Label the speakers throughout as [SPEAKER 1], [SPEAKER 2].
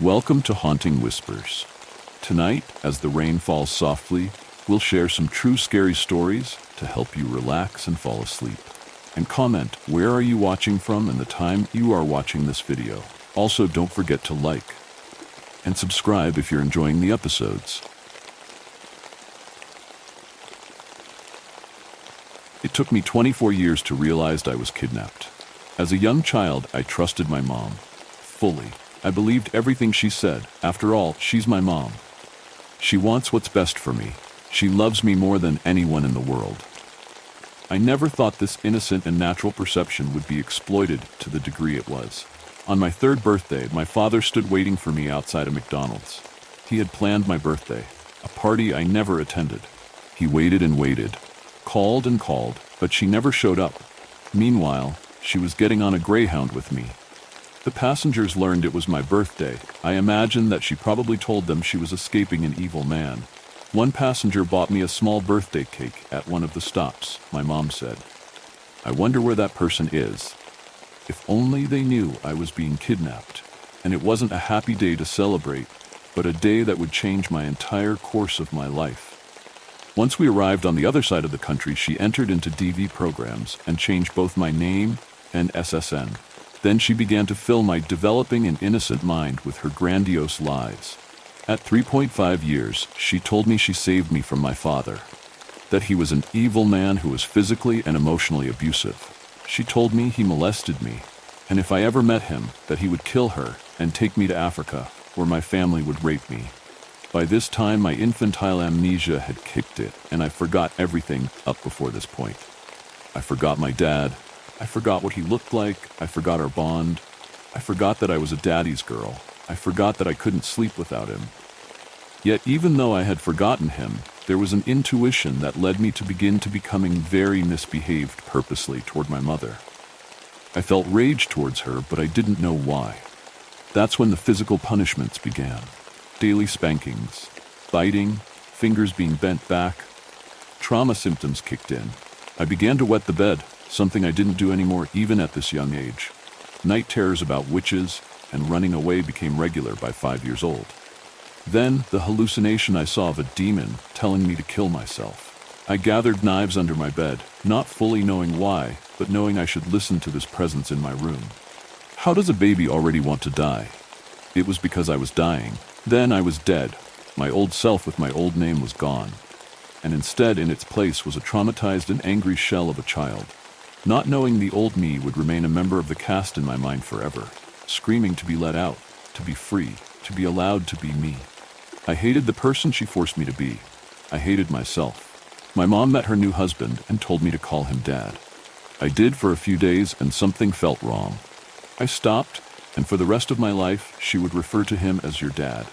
[SPEAKER 1] Welcome to Haunting Whispers. Tonight, as the rain falls softly, we'll share some true scary stories to help you relax and fall asleep. And comment, where are you watching from and the time you are watching this video. Also, don't forget to like and subscribe if you're enjoying the episodes. It took me 24 years to realize I was kidnapped. As a young child, I trusted my mom fully. I believed everything she said. After all, she's my mom. She wants what's best for me. She loves me more than anyone in the world. I never thought this innocent and natural perception would be exploited to the degree it was. On my third birthday, my father stood waiting for me outside a McDonald's. He had planned my birthday, a party I never attended. He waited and waited, called and called, but she never showed up. Meanwhile, she was getting on a Greyhound with me. The passengers learned it was my birthday. I imagine that she probably told them she was escaping an evil man. One passenger bought me a small birthday cake at one of the stops, my mom said. I wonder where that person is. If only they knew I was being kidnapped, and it wasn't a happy day to celebrate, but a day that would change my entire course of my life. Once we arrived on the other side of the country, she entered into DV programs and changed both my name and SSN. Then she began to fill my developing and innocent mind with her grandiose lies. At 3.5 years, she told me she saved me from my father, that he was an evil man who was physically and emotionally abusive. She told me he molested me, and if I ever met him, that he would kill her and take me to Africa, where my family would rape me. By this time, my infantile amnesia had kicked it, and I forgot everything up before this point. I forgot my dad. I forgot what he looked like. I forgot our bond. I forgot that I was a daddy's girl. I forgot that I couldn't sleep without him. Yet even though I had forgotten him, there was an intuition that led me to begin to becoming very misbehaved purposely toward my mother. I felt rage towards her, but I didn't know why. That's when the physical punishments began. Daily spankings, biting, fingers being bent back. Trauma symptoms kicked in. I began to wet the bed, something I didn't do anymore even at this young age. Night terrors about witches and running away became regular by 5 years old. Then, the hallucination I saw of a demon telling me to kill myself. I gathered knives under my bed, not fully knowing why, but knowing I should listen to this presence in my room. How does a baby already want to die? It was because I was dying. Then I was dead. My old self with my old name was gone. And instead, in its place, was a traumatized and angry shell of a child. Not knowing the old me would remain a member of the cast in my mind forever, screaming to be let out, to be free, to be allowed to be me. I hated the person she forced me to be. I hated myself. My mom met her new husband and told me to call him Dad. I did for a few days, and something felt wrong. I stopped, and for the rest of my life, she would refer to him as your dad.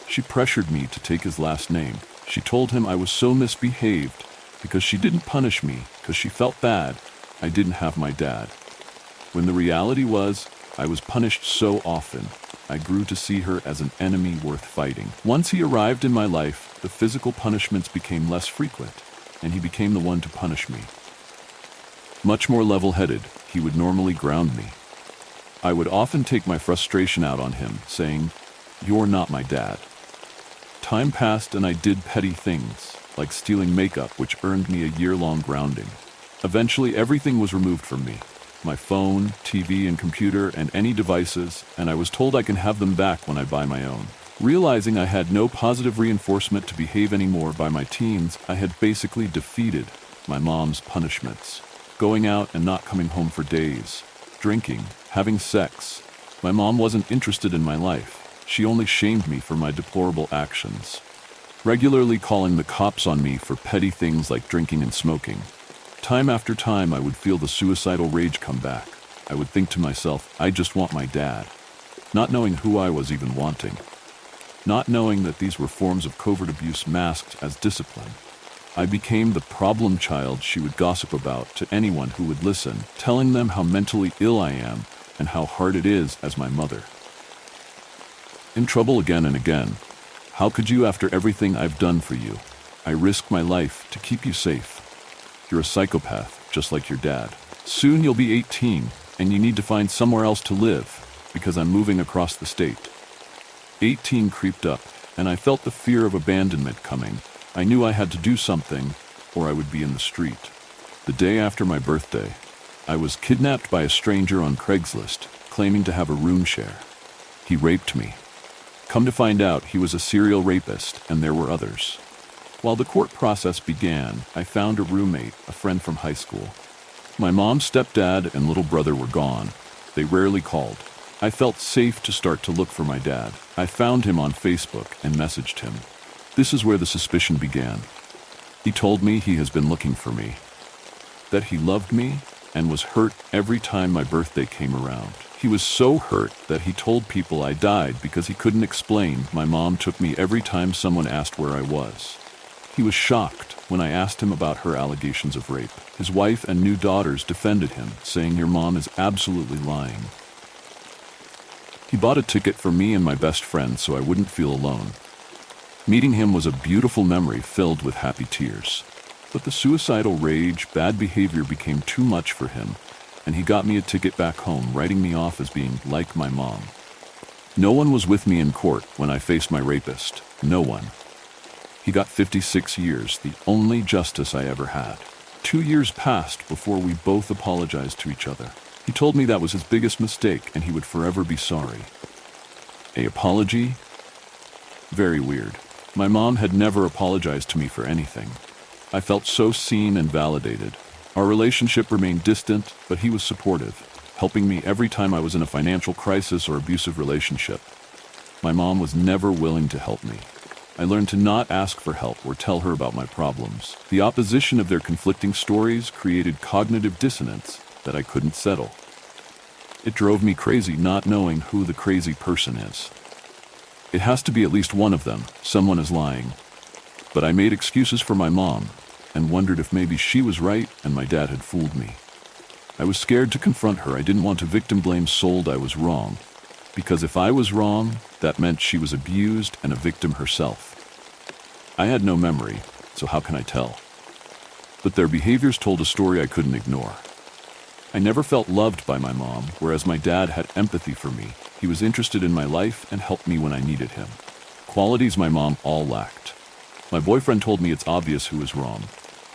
[SPEAKER 1] She pressured me to take his last name. She told him I was so misbehaved because she didn't punish me because she felt bad I didn't have my dad. When the reality was, I was punished so often, I grew to see her as an enemy worth fighting. Once he arrived in my life, the physical punishments became less frequent, and he became the one to punish me. Much more level-headed, he would normally ground me. I would often take my frustration out on him, saying, "You're not my dad." Time passed and I did petty things, like stealing makeup, which earned me a year-long grounding. Eventually, everything was removed from me. My phone, TV, and computer, and any devices, and I was told I can have them back when I buy my own. Realizing I had no positive reinforcement to behave anymore by my teens, I had basically defeated my mom's punishments. Going out and not coming home for days. Drinking, having sex. My mom wasn't interested in my life. She only shamed me for my deplorable actions. Regularly calling the cops on me for petty things like drinking and smoking. Time after time, I would feel the suicidal rage come back. I would think to myself, I just want my dad. Not knowing who I was even wanting. Not knowing that these were forms of covert abuse masked as discipline. I became the problem child she would gossip about to anyone who would listen, telling them how mentally ill I am and how hard it is as my mother. In trouble again and again. How could you after everything I've done for you? I risked my life to keep you safe. You're a psychopath, just like your dad. Soon you'll be 18, and you need to find somewhere else to live, because I'm moving across the state. 18 creeped up, and I felt the fear of abandonment coming. I knew I had to do something, or I would be in the street. The day after my birthday, I was kidnapped by a stranger on Craigslist, claiming to have a room share. He raped me. Come to find out, he was a serial rapist, and there were others. While the court process began, I found a roommate, a friend from high school. My mom, stepdad, and little brother were gone. They rarely called. I felt safe to start to look for my dad. I found him on Facebook and messaged him. This is where the suspicion began. He told me he has been looking for me, that he loved me and was hurt every time my birthday came around. He was so hurt that he told people I died because he couldn't explain. My mom took me every time someone asked where I was. He was shocked when I asked him about her allegations of rape. His wife and new daughters defended him, saying your mom is absolutely lying. He bought a ticket for me and my best friend so I wouldn't feel alone. Meeting him was a beautiful memory filled with happy tears. But the suicidal rage, bad behavior became too much for him, and he got me a ticket back home, writing me off as being like my mom. No one was with me in court when I faced my rapist. No one. He got 56 years, the only justice I ever had. 2 years passed before we both apologized to each other. He told me that was his biggest mistake and he would forever be sorry. An apology? Very weird. My mom had never apologized to me for anything. I felt so seen and validated. Our relationship remained distant, but he was supportive, helping me every time I was in a financial crisis or abusive relationship. My mom was never willing to help me. I learned to not ask for help or tell her about my problems. The opposition of their conflicting stories created cognitive dissonance that I couldn't settle. It drove me crazy not knowing who the crazy person is. It has to be at least one of them. Someone is lying. But I made excuses for my mom and wondered if maybe she was right and my dad had fooled me. I was scared to confront her. I didn't want to victim blame, sold I was wrong. Because if I was wrong, that meant she was abused and a victim herself. I had no memory, so how can I tell? But their behaviors told a story I couldn't ignore. I never felt loved by my mom, whereas my dad had empathy for me. He was interested in my life and helped me when I needed him. Qualities my mom all lacked. My boyfriend told me it's obvious who is wrong.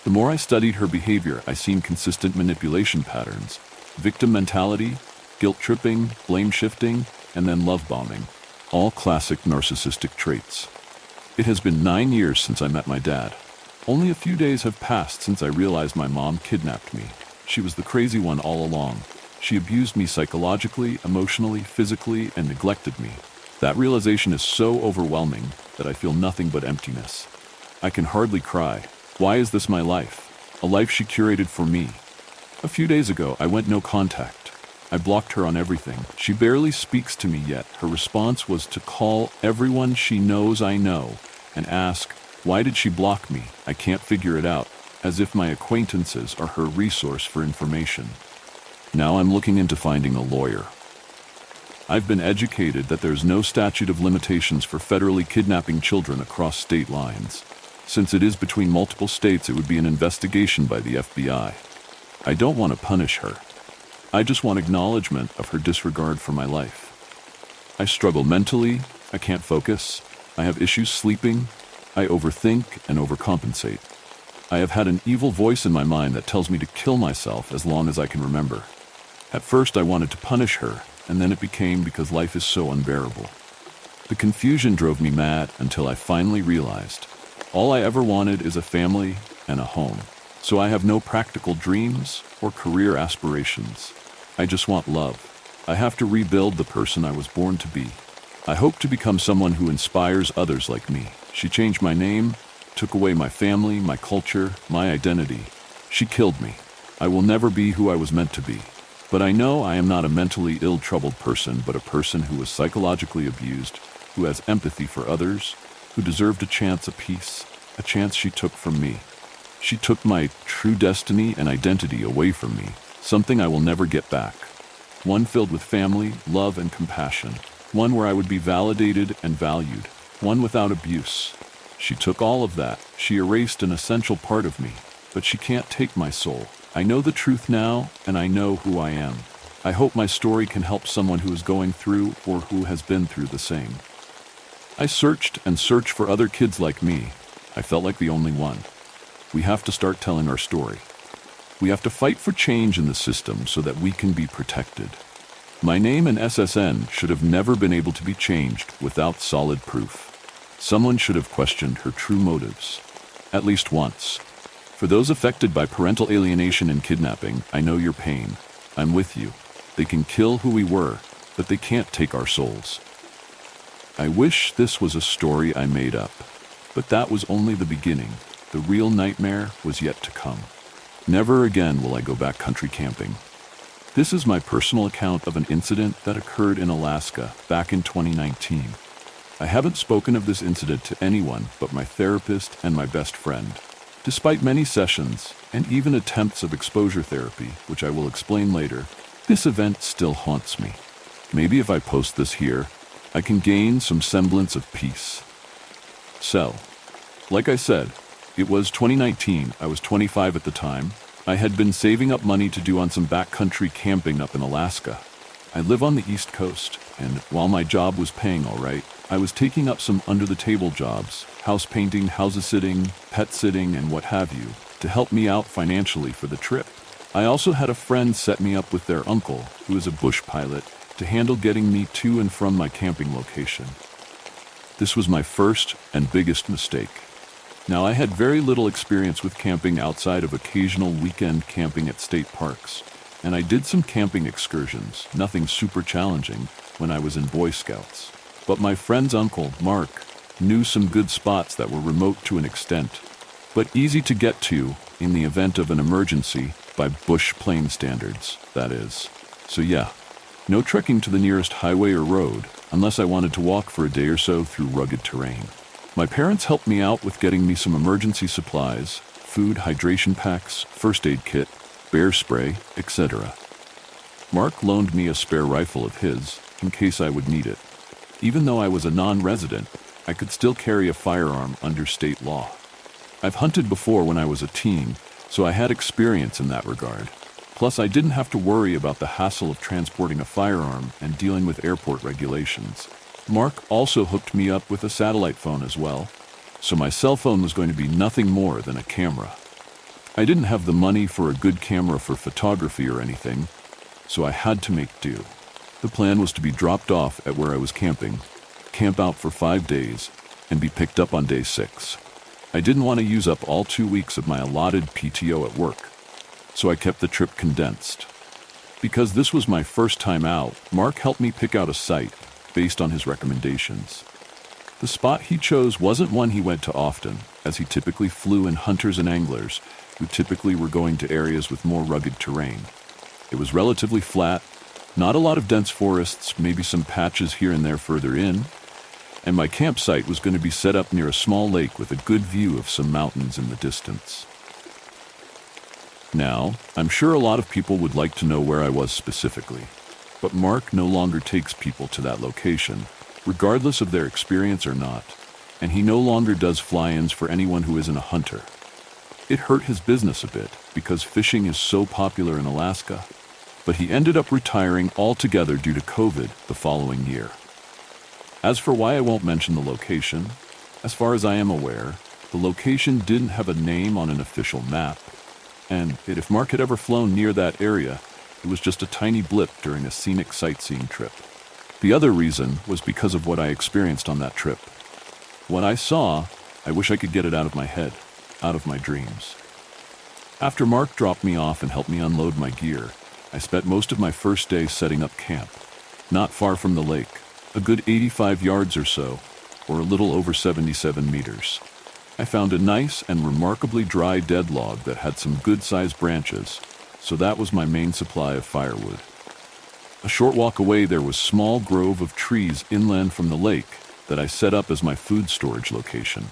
[SPEAKER 1] The more I studied her behavior, I seen consistent manipulation patterns, victim mentality, guilt tripping, blame shifting, and then love bombing. All classic narcissistic traits. It has been 9 years since I met my dad. Only a few days have passed since I realized my mom kidnapped me. She was the crazy one all along. She abused me psychologically, emotionally, physically, and neglected me. That realization is so overwhelming that I feel nothing but emptiness. I can hardly cry. Why is this my life? A life she curated for me. A few days ago, I went no contact. I blocked her on everything. She barely speaks to me yet. Her response was to call everyone she knows I know and ask, why did she block me? I can't figure it out, as if my acquaintances are her resource for information. Now I'm looking into finding a lawyer. I've been educated that there's no statute of limitations for federally kidnapping children across state lines. Since it is between multiple states, it would be an investigation by the FBI. I don't want to punish her. I just want acknowledgement of her disregard for my life. I struggle mentally, I can't focus, I have issues sleeping, I overthink and overcompensate. I have had an evil voice in my mind that tells me to kill myself as long as I can remember. At first I wanted to punish her, and then it became because life is so unbearable. The confusion drove me mad until I finally realized all I ever wanted is a family and a home. So I have no practical dreams or career aspirations. I just want love. I have to rebuild the person I was born to be. I hope to become someone who inspires others like me. She changed my name, took away my family, my culture, my identity. She killed me. I will never be who I was meant to be. But I know I am not a mentally ill, troubled person, but a person who was psychologically abused, who has empathy for others, who deserved a chance, a peace, a chance she took from me. She took my true destiny and identity away from me, something I will never get back. One filled with family, love, and compassion. One where I would be validated and valued. One without abuse. She took all of that. She erased an essential part of me. But she can't take my soul. I know the truth now, and I know who I am. I hope my story can help someone who is going through or who has been through the same. I searched and searched for other kids like me. I felt like the only one. We have to start telling our story. We have to fight for change in the system so that we can be protected. My name and SSN should have never been able to be changed without solid proof. Someone should have questioned her true motives, at least once. For those affected by parental alienation and kidnapping, I know your pain. I'm with you. They can kill who we were, but they can't take our souls. I wish this was a story I made up, but that was only the beginning. The real nightmare was yet to come. Never again will I go back country camping. This is my personal account of an incident that occurred in Alaska back in 2019. I haven't spoken of this incident to anyone but my therapist and my best friend. Despite many sessions and even attempts of exposure therapy, which I will explain later, this event still haunts me. Maybe if I post this here, I can gain some semblance of peace. So, like I said, it was 2019. I was 25 at the time. I had been saving up money to do on some backcountry camping up in Alaska. I live on the East Coast, and while my job was paying all right, I was taking up some under-the-table jobs, house painting, house sitting, pet sitting, and what have you, to help me out financially for the trip. I also had a friend set me up with their uncle, who is a bush pilot, to handle getting me to and from my camping location. This was my first and biggest mistake. Now, I had very little experience with camping outside of occasional weekend camping at state parks, and I did some camping excursions, nothing super challenging, when I was in Boy Scouts. But my friend's uncle, Mark, knew some good spots that were remote to an extent, but easy to get to in the event of an emergency by bush plane standards, that is. So yeah, no trekking to the nearest highway or road unless I wanted to walk for a day or so through rugged terrain. My parents helped me out with getting me some emergency supplies, food, hydration packs, first aid kit, bear spray, etc. Mark loaned me a spare rifle of his in case I would need it. Even though I was a non-resident, I could still carry a firearm under state law. I've hunted before when I was a teen, so I had experience in that regard. Plus, I didn't have to worry about the hassle of transporting a firearm and dealing with airport regulations. Mark also hooked me up with a satellite phone as well, so my cell phone was going to be nothing more than a camera. I didn't have the money for a good camera for photography or anything, so I had to make do. The plan was to be dropped off at where I was camping, camp out for 5 days, and be picked up on day 6. I didn't want to use up all 2 weeks of my allotted PTO at work, so I kept the trip condensed. Because this was my first time out, Mark helped me pick out a site based on his recommendations. The spot he chose wasn't one he went to often, as he typically flew in hunters and anglers, who typically were going to areas with more rugged terrain. It was relatively flat, not a lot of dense forests, maybe some patches here and there further in, and my campsite was going to be set up near a small lake with a good view of some mountains in the distance. Now, I'm sure a lot of people would like to know where I was specifically, but Mark no longer takes people to that location, regardless of their experience or not, and he no longer does fly-ins for anyone who isn't a hunter. It hurt his business a bit because fishing is so popular in Alaska, but he ended up retiring altogether due to COVID the following year. As for why I won't mention the location, as far as I am aware, the location didn't have a name on an official map, and if Mark had ever flown near that area, it was just a tiny blip during a scenic sightseeing trip. The other reason was because of what I experienced on that trip. What I saw, I wish I could get it out of my head, out of my dreams. After Mark dropped me off and helped me unload my gear, I spent most of my first day setting up camp, not far from the lake, a good 85 yards or so, or a little over 77 meters. I found a nice and remarkably dry dead log that had some good-sized branches, so that was my main supply of firewood. A short walk away there was a small grove of trees inland from the lake that I set up as my food storage location.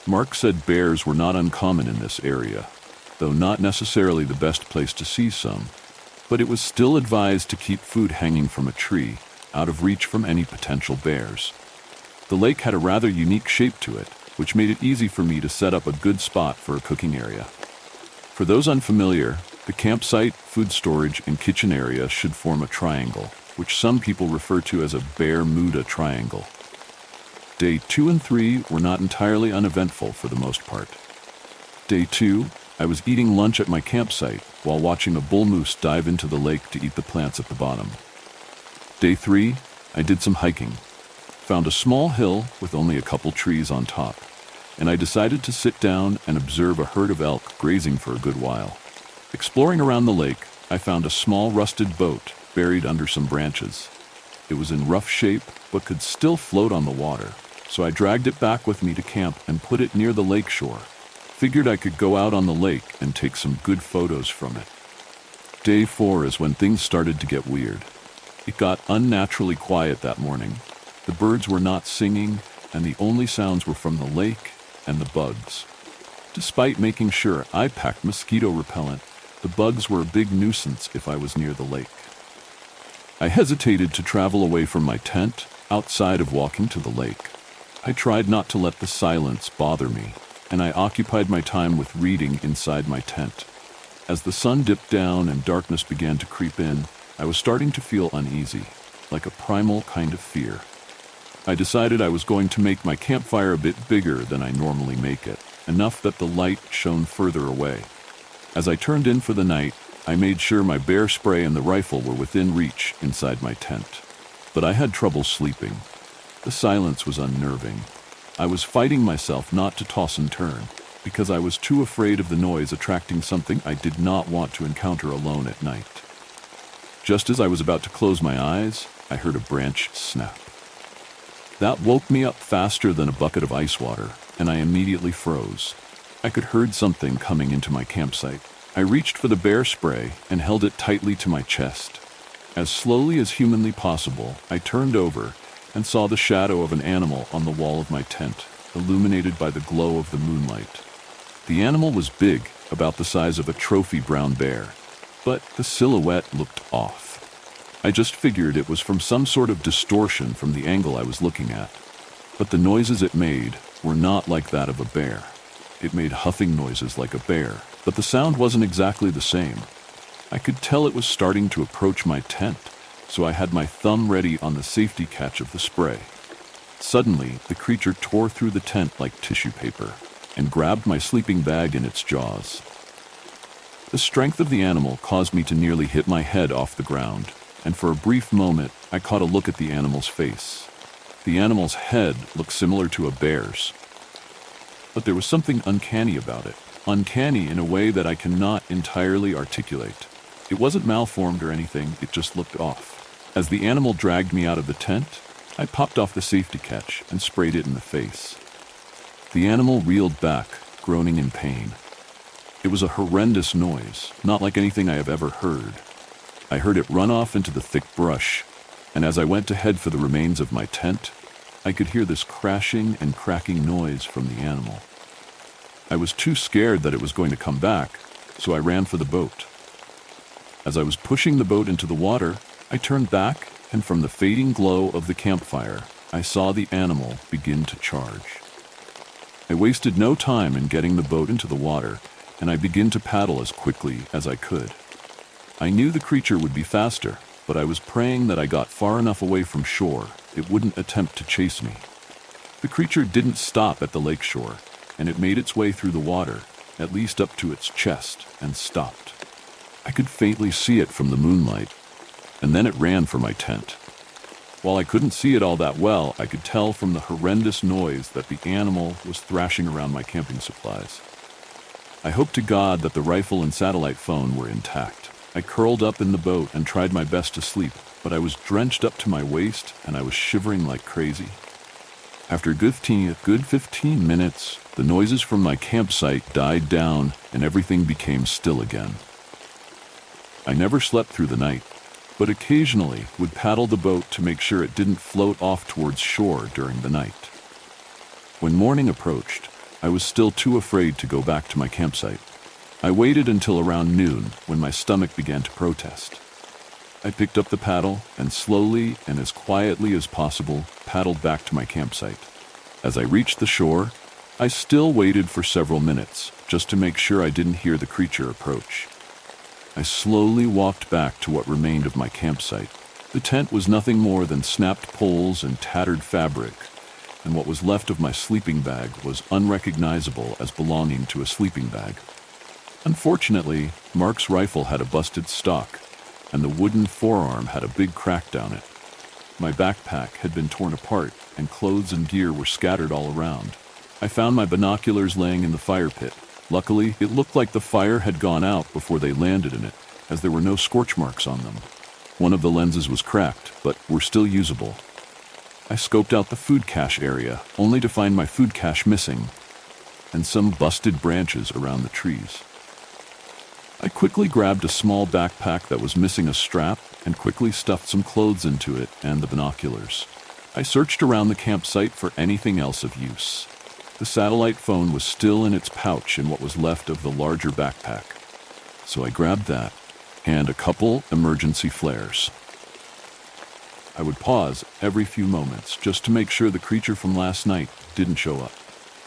[SPEAKER 1] Mark said bears were not uncommon in this area, though not necessarily the best place to see some, but it was still advised to keep food hanging from a tree, out of reach from any potential bears. The lake had a rather unique shape to it, which made it easy for me to set up a good spot for a cooking area. For those unfamiliar, the campsite, food storage, and kitchen area should form a triangle, which some people refer to as a Bermuda Triangle. Day 2 and 3 were not entirely uneventful for the most part. Day 2, I was eating lunch at my campsite while watching a bull moose dive into the lake to eat the plants at the bottom. Day 3, I did some hiking, found a small hill with only a couple trees on top, and I decided to sit down and observe a herd of elk grazing for a good while. Exploring around the lake, I found a small rusted boat buried under some branches. It was in rough shape, but could still float on the water, so I dragged it back with me to camp and put it near the lake shore. Figured I could go out on the lake and take some good photos from it. Day 4 is when things started to get weird. It got unnaturally quiet that morning. The birds were not singing, and the only sounds were from the lake and the bugs. Despite making sure I packed mosquito repellent, the bugs were a big nuisance if I was near the lake. I hesitated to travel away from my tent outside of walking to the lake. I tried not to let the silence bother me, and I occupied my time with reading inside my tent. As the sun dipped down and darkness began to creep in, I was starting to feel uneasy, like a primal kind of fear. I decided I was going to make my campfire a bit bigger than I normally make it, enough that the light shone further away. As I turned in for the night, I made sure my bear spray and the rifle were within reach inside my tent. But I had trouble sleeping. The silence was unnerving. I was fighting myself not to toss and turn, because I was too afraid of the noise attracting something I did not want to encounter alone at night. Just as I was about to close my eyes, I heard a branch snap. That woke me up faster than a bucket of ice water, and I immediately froze. I could heard something coming into my campsite. I reached for the bear spray and held it tightly to my chest. As slowly as humanly possible, I turned over and saw the shadow of an animal on the wall of my tent, illuminated by the glow of the moonlight. The animal was big, about the size of a trophy brown bear, but the silhouette looked off. I just figured it was from some sort of distortion from the angle I was looking at. But the noises it made were not like that of a bear. It made huffing noises like a bear, but the sound wasn't exactly the same. I could tell it was starting to approach my tent, so I had my thumb ready on the safety catch of the spray. Suddenly, the creature tore through the tent like tissue paper and grabbed my sleeping bag in its jaws. The strength of the animal caused me to nearly hit my head off the ground, and for a brief moment, I caught a look at the animal's face. The animal's head looked similar to a bear's, but there was something uncanny about it. Uncanny in a way that I cannot entirely articulate. It wasn't malformed or anything, it just looked off. As the animal dragged me out of the tent, I popped off the safety catch and sprayed it in the face. The animal reeled back, groaning in pain. It was a horrendous noise, not like anything I have ever heard. I heard it run off into the thick brush, and as I went to head for the remains of my tent, I could hear this crashing and cracking noise from the animal. I was too scared that it was going to come back, so I ran for the boat. As I was pushing the boat into the water, I turned back, and from the fading glow of the campfire, I saw the animal begin to charge. I wasted no time in getting the boat into the water, and I began to paddle as quickly as I could. I knew the creature would be faster, but I was praying that I got far enough away from shore it wouldn't attempt to chase me. The creature didn't stop at the lake shore, and it made its way through the water, at least up to its chest, and stopped. I could faintly see it from the moonlight, and then it ran for my tent. While I couldn't see it all that well, I could tell from the horrendous noise that the animal was thrashing around my camping supplies. I hoped to God that the rifle and satellite phone were intact. I curled up in the boat and tried my best to sleep, but I was drenched up to my waist and I was shivering like crazy. After a good 15 minutes, the noises from my campsite died down and everything became still again. I never slept through the night, but occasionally would paddle the boat to make sure it didn't float off towards shore during the night. When morning approached, I was still too afraid to go back to my campsite. I waited until around noon when my stomach began to protest. I picked up the paddle and slowly and as quietly as possible paddled back to my campsite. As I reached the shore, I still waited for several minutes just to make sure I didn't hear the creature approach. I slowly walked back to what remained of my campsite. The tent was nothing more than snapped poles and tattered fabric, and what was left of my sleeping bag was unrecognizable as belonging to a sleeping bag. Unfortunately, Mark's rifle had a busted stock, and the wooden forearm had a big crack down it. My backpack had been torn apart, and clothes and gear were scattered all around. I found my binoculars laying in the fire pit. Luckily, it looked like the fire had gone out before they landed in it, as there were no scorch marks on them. One of the lenses was cracked, but were still usable. I scoped out the food cache area, only to find my food cache missing, and some busted branches around the trees. I quickly grabbed a small backpack that was missing a strap and quickly stuffed some clothes into it and the binoculars. I searched around the campsite for anything else of use. The satellite phone was still in its pouch in what was left of the larger backpack, so I grabbed that and a couple emergency flares. I would pause every few moments just to make sure the creature from last night didn't show up.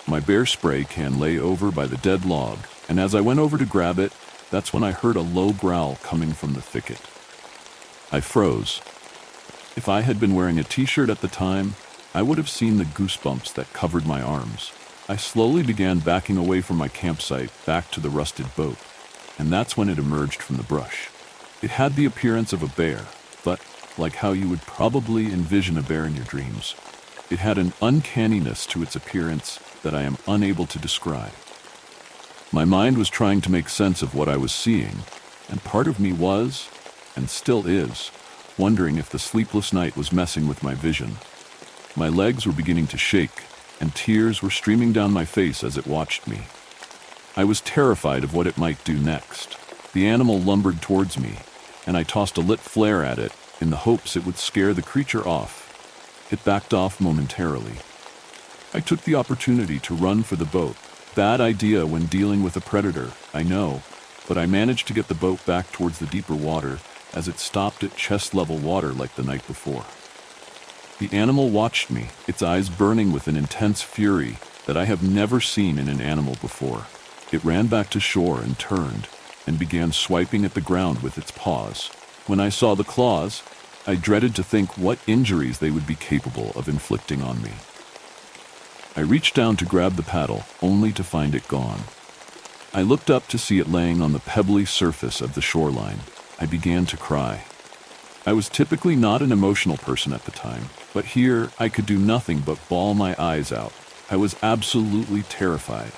[SPEAKER 1] My bear spray can lay over by the dead log, and as I went over to grab it, that's when I heard a low growl coming from the thicket. I froze. If I had been wearing a t-shirt at the time, I would have seen the goosebumps that covered my arms. I slowly began backing away from my campsite back to the rusted boat, and that's when it emerged from the brush. It had the appearance of a bear, but like how you would probably envision a bear in your dreams, it had an uncanniness to its appearance that I am unable to describe. My mind was trying to make sense of what I was seeing, and part of me was, and still is, wondering if the sleepless night was messing with my vision. My legs were beginning to shake, and tears were streaming down my face as it watched me. I was terrified of what it might do next. The animal lumbered towards me, and I tossed a lit flare at it in the hopes it would scare the creature off. It backed off momentarily. I took the opportunity to run for the boat. Bad idea when dealing with a predator, I know, but I managed to get the boat back towards the deeper water as it stopped at chest-level water like the night before. The animal watched me, its eyes burning with an intense fury that I have never seen in an animal before. It ran back to shore and turned, and began swiping at the ground with its paws. When I saw the claws, I dreaded to think what injuries they would be capable of inflicting on me. I reached down to grab the paddle, only to find it gone. I looked up to see it laying on the pebbly surface of the shoreline. I began to cry. I was typically not an emotional person at the time, but here I could do nothing but bawl my eyes out. I was absolutely terrified.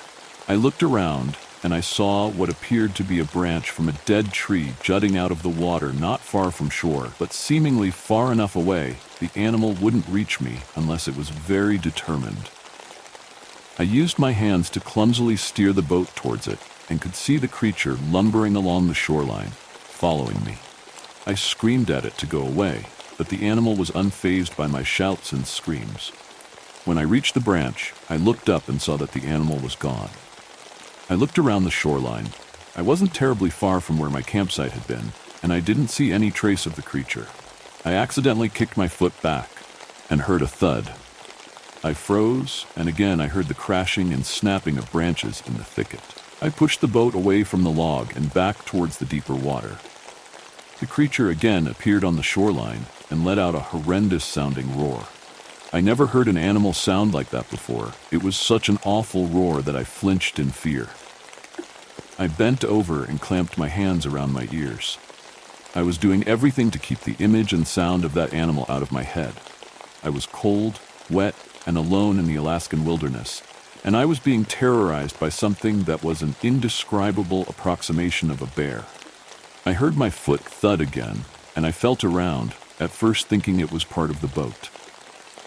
[SPEAKER 1] I looked around, and I saw what appeared to be a branch from a dead tree jutting out of the water not far from shore, but seemingly far enough away the animal wouldn't reach me unless it was very determined. I used my hands to clumsily steer the boat towards it and could see the creature lumbering along the shoreline, following me. I screamed at it to go away, but the animal was unfazed by my shouts and screams. When I reached the branch, I looked up and saw that the animal was gone. I looked around the shoreline. I wasn't terribly far from where my campsite had been, and I didn't see any trace of the creature. I accidentally kicked my foot back and heard a thud. I froze, and again I heard the crashing and snapping of branches in the thicket. I pushed the boat away from the log and back towards the deeper water. The creature again appeared on the shoreline and let out a horrendous-sounding roar. I never heard an animal sound like that before. It was such an awful roar that I flinched in fear. I bent over and clamped my hands around my ears. I was doing everything to keep the image and sound of that animal out of my head. I was cold, wet, and alone in the Alaskan wilderness, and I was being terrorized by something that was an indescribable approximation of a bear. I heard my foot thud again, and I felt around, at first thinking it was part of the boat.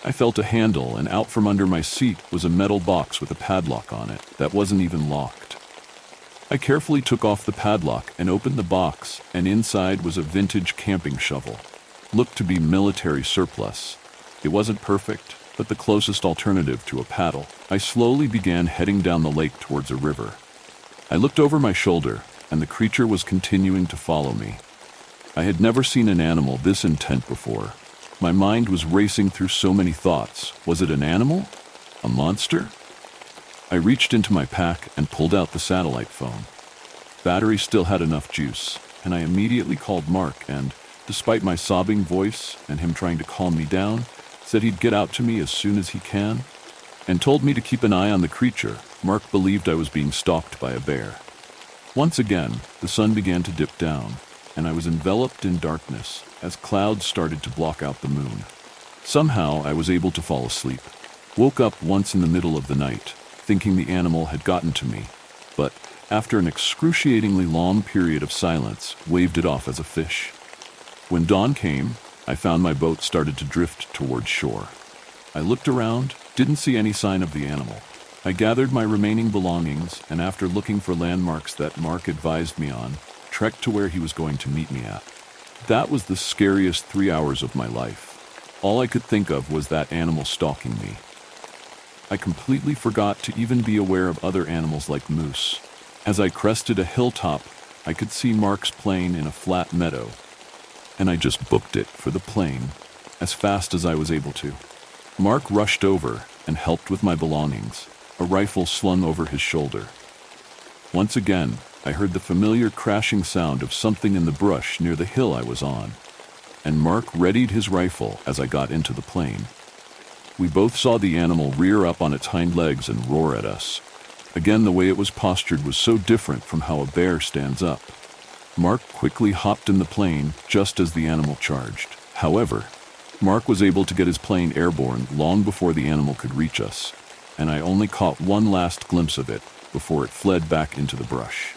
[SPEAKER 1] I felt a handle, and out from under my seat was a metal box with a padlock on it that wasn't even locked. I carefully took off the padlock and opened the box, and inside was a vintage camping shovel. Looked to be military surplus. It wasn't perfect, but the closest alternative to a paddle. I slowly began heading down the lake towards a river. I looked over my shoulder, and the creature was continuing to follow me. I had never seen an animal this intent before. My mind was racing through so many thoughts. Was it an animal? A monster? I reached into my pack and pulled out the satellite phone. Battery still had enough juice, and I immediately called Mark and, despite my sobbing voice and him trying to calm me down, said he'd get out to me as soon as he can. and told me to keep an eye on the creature. Mark believed I was being stalked by a bear. Once again, the sun began to dip down, and I was enveloped in darkness as clouds started to block out the moon. Somehow, I was able to fall asleep. Woke up once in the middle of the night, thinking the animal had gotten to me, but after an excruciatingly long period of silence, waved it off as a fish. When dawn came, I found my boat started to drift towards shore. I looked around, didn't see any sign of the animal. I gathered my remaining belongings, and after looking for landmarks that Mark advised me on, trekked to where he was going to meet me at. That was the scariest 3 hours of my life. All I could think of was that animal stalking me. I completely forgot to even be aware of other animals like moose. As I crested a hilltop, I could see Mark's plane in a flat meadow, and I just booked it for the plane as fast as I was able to. Mark rushed over and helped with my belongings, a rifle slung over his shoulder. Once again, I heard the familiar crashing sound of something in the brush near the hill I was on, and Mark readied his rifle as I got into the plane. We both saw the animal rear up on its hind legs and roar at us. Again, the way it was postured was so different from how a bear stands up. Mark quickly hopped in the plane just as the animal charged. However, Mark was able to get his plane airborne long before the animal could reach us, and I only caught one last glimpse of it before it fled back into the brush.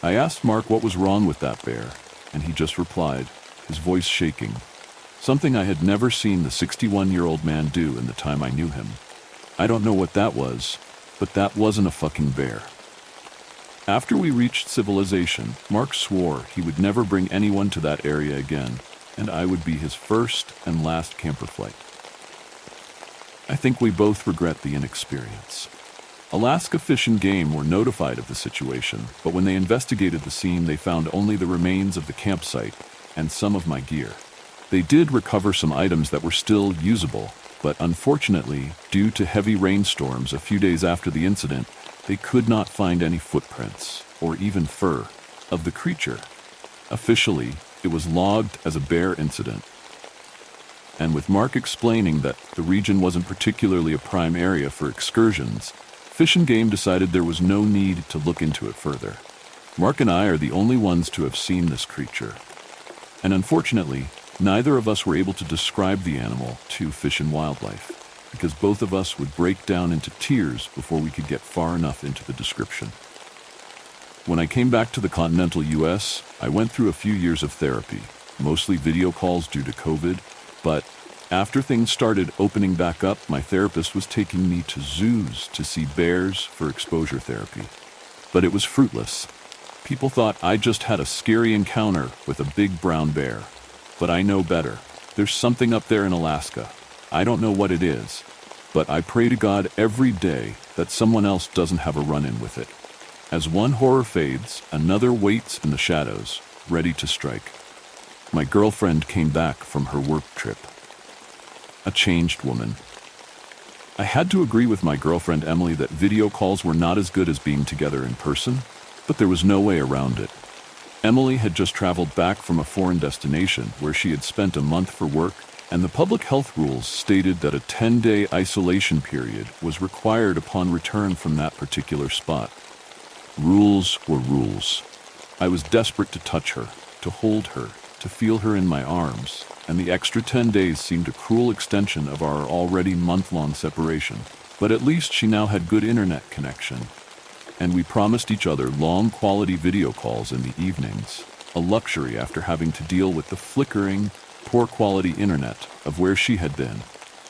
[SPEAKER 1] I asked Mark what was wrong with that bear, and he just replied, his voice shaking, something I had never seen the 61-year-old man do in the time I knew him. I don't know what that was, but that wasn't a fucking bear. After we reached civilization, Mark swore he would never bring anyone to that area again, and I would be his first and last camper flight. I think we both regret the inexperience. Alaska Fish and Game were notified of the situation, but when they investigated the scene, they found only the remains of the campsite and some of my gear. They did recover some items that were still usable, but unfortunately, due to heavy rainstorms a few days after the incident, they could not find any footprints, or even fur, of the creature. Officially, it was logged as a bear incident. And with Mark explaining that the region wasn't particularly a prime area for excursions, Fish and Game decided there was no need to look into it further. Mark and I are the only ones to have seen this creature. And unfortunately, neither of us were able to describe the animal to Fish and Wildlife, because both of us would break down into tears before we could get far enough into the description. When I came back to the continental US, I went through a few years of therapy, mostly video calls due to COVID, but after things started opening back up, my therapist was taking me to zoos to see bears for exposure therapy. But it was fruitless. People thought I just had a scary encounter with a big brown bear. But I know better. There's something up there in Alaska. I don't know what it is, but I pray to God every day that someone else doesn't have a run-in with it. As one horror fades, another waits in the shadows, ready to strike. My girlfriend came back from her work trip. A changed woman. I had to agree with my girlfriend Emily that video calls were not as good as being together in person, but there was no way around it. Emily had just traveled back from a foreign destination where she had spent a month for work, and the public health rules stated that a 10-day isolation period was required upon return from that particular spot. Rules were rules. I was desperate to touch her, to hold her, to feel her in my arms, and the extra 10 days seemed a cruel extension of our already month-long separation. But at least she now had good internet connection, and we promised each other long quality video calls in the evenings, a luxury after having to deal with the flickering, poor quality internet of where she had been.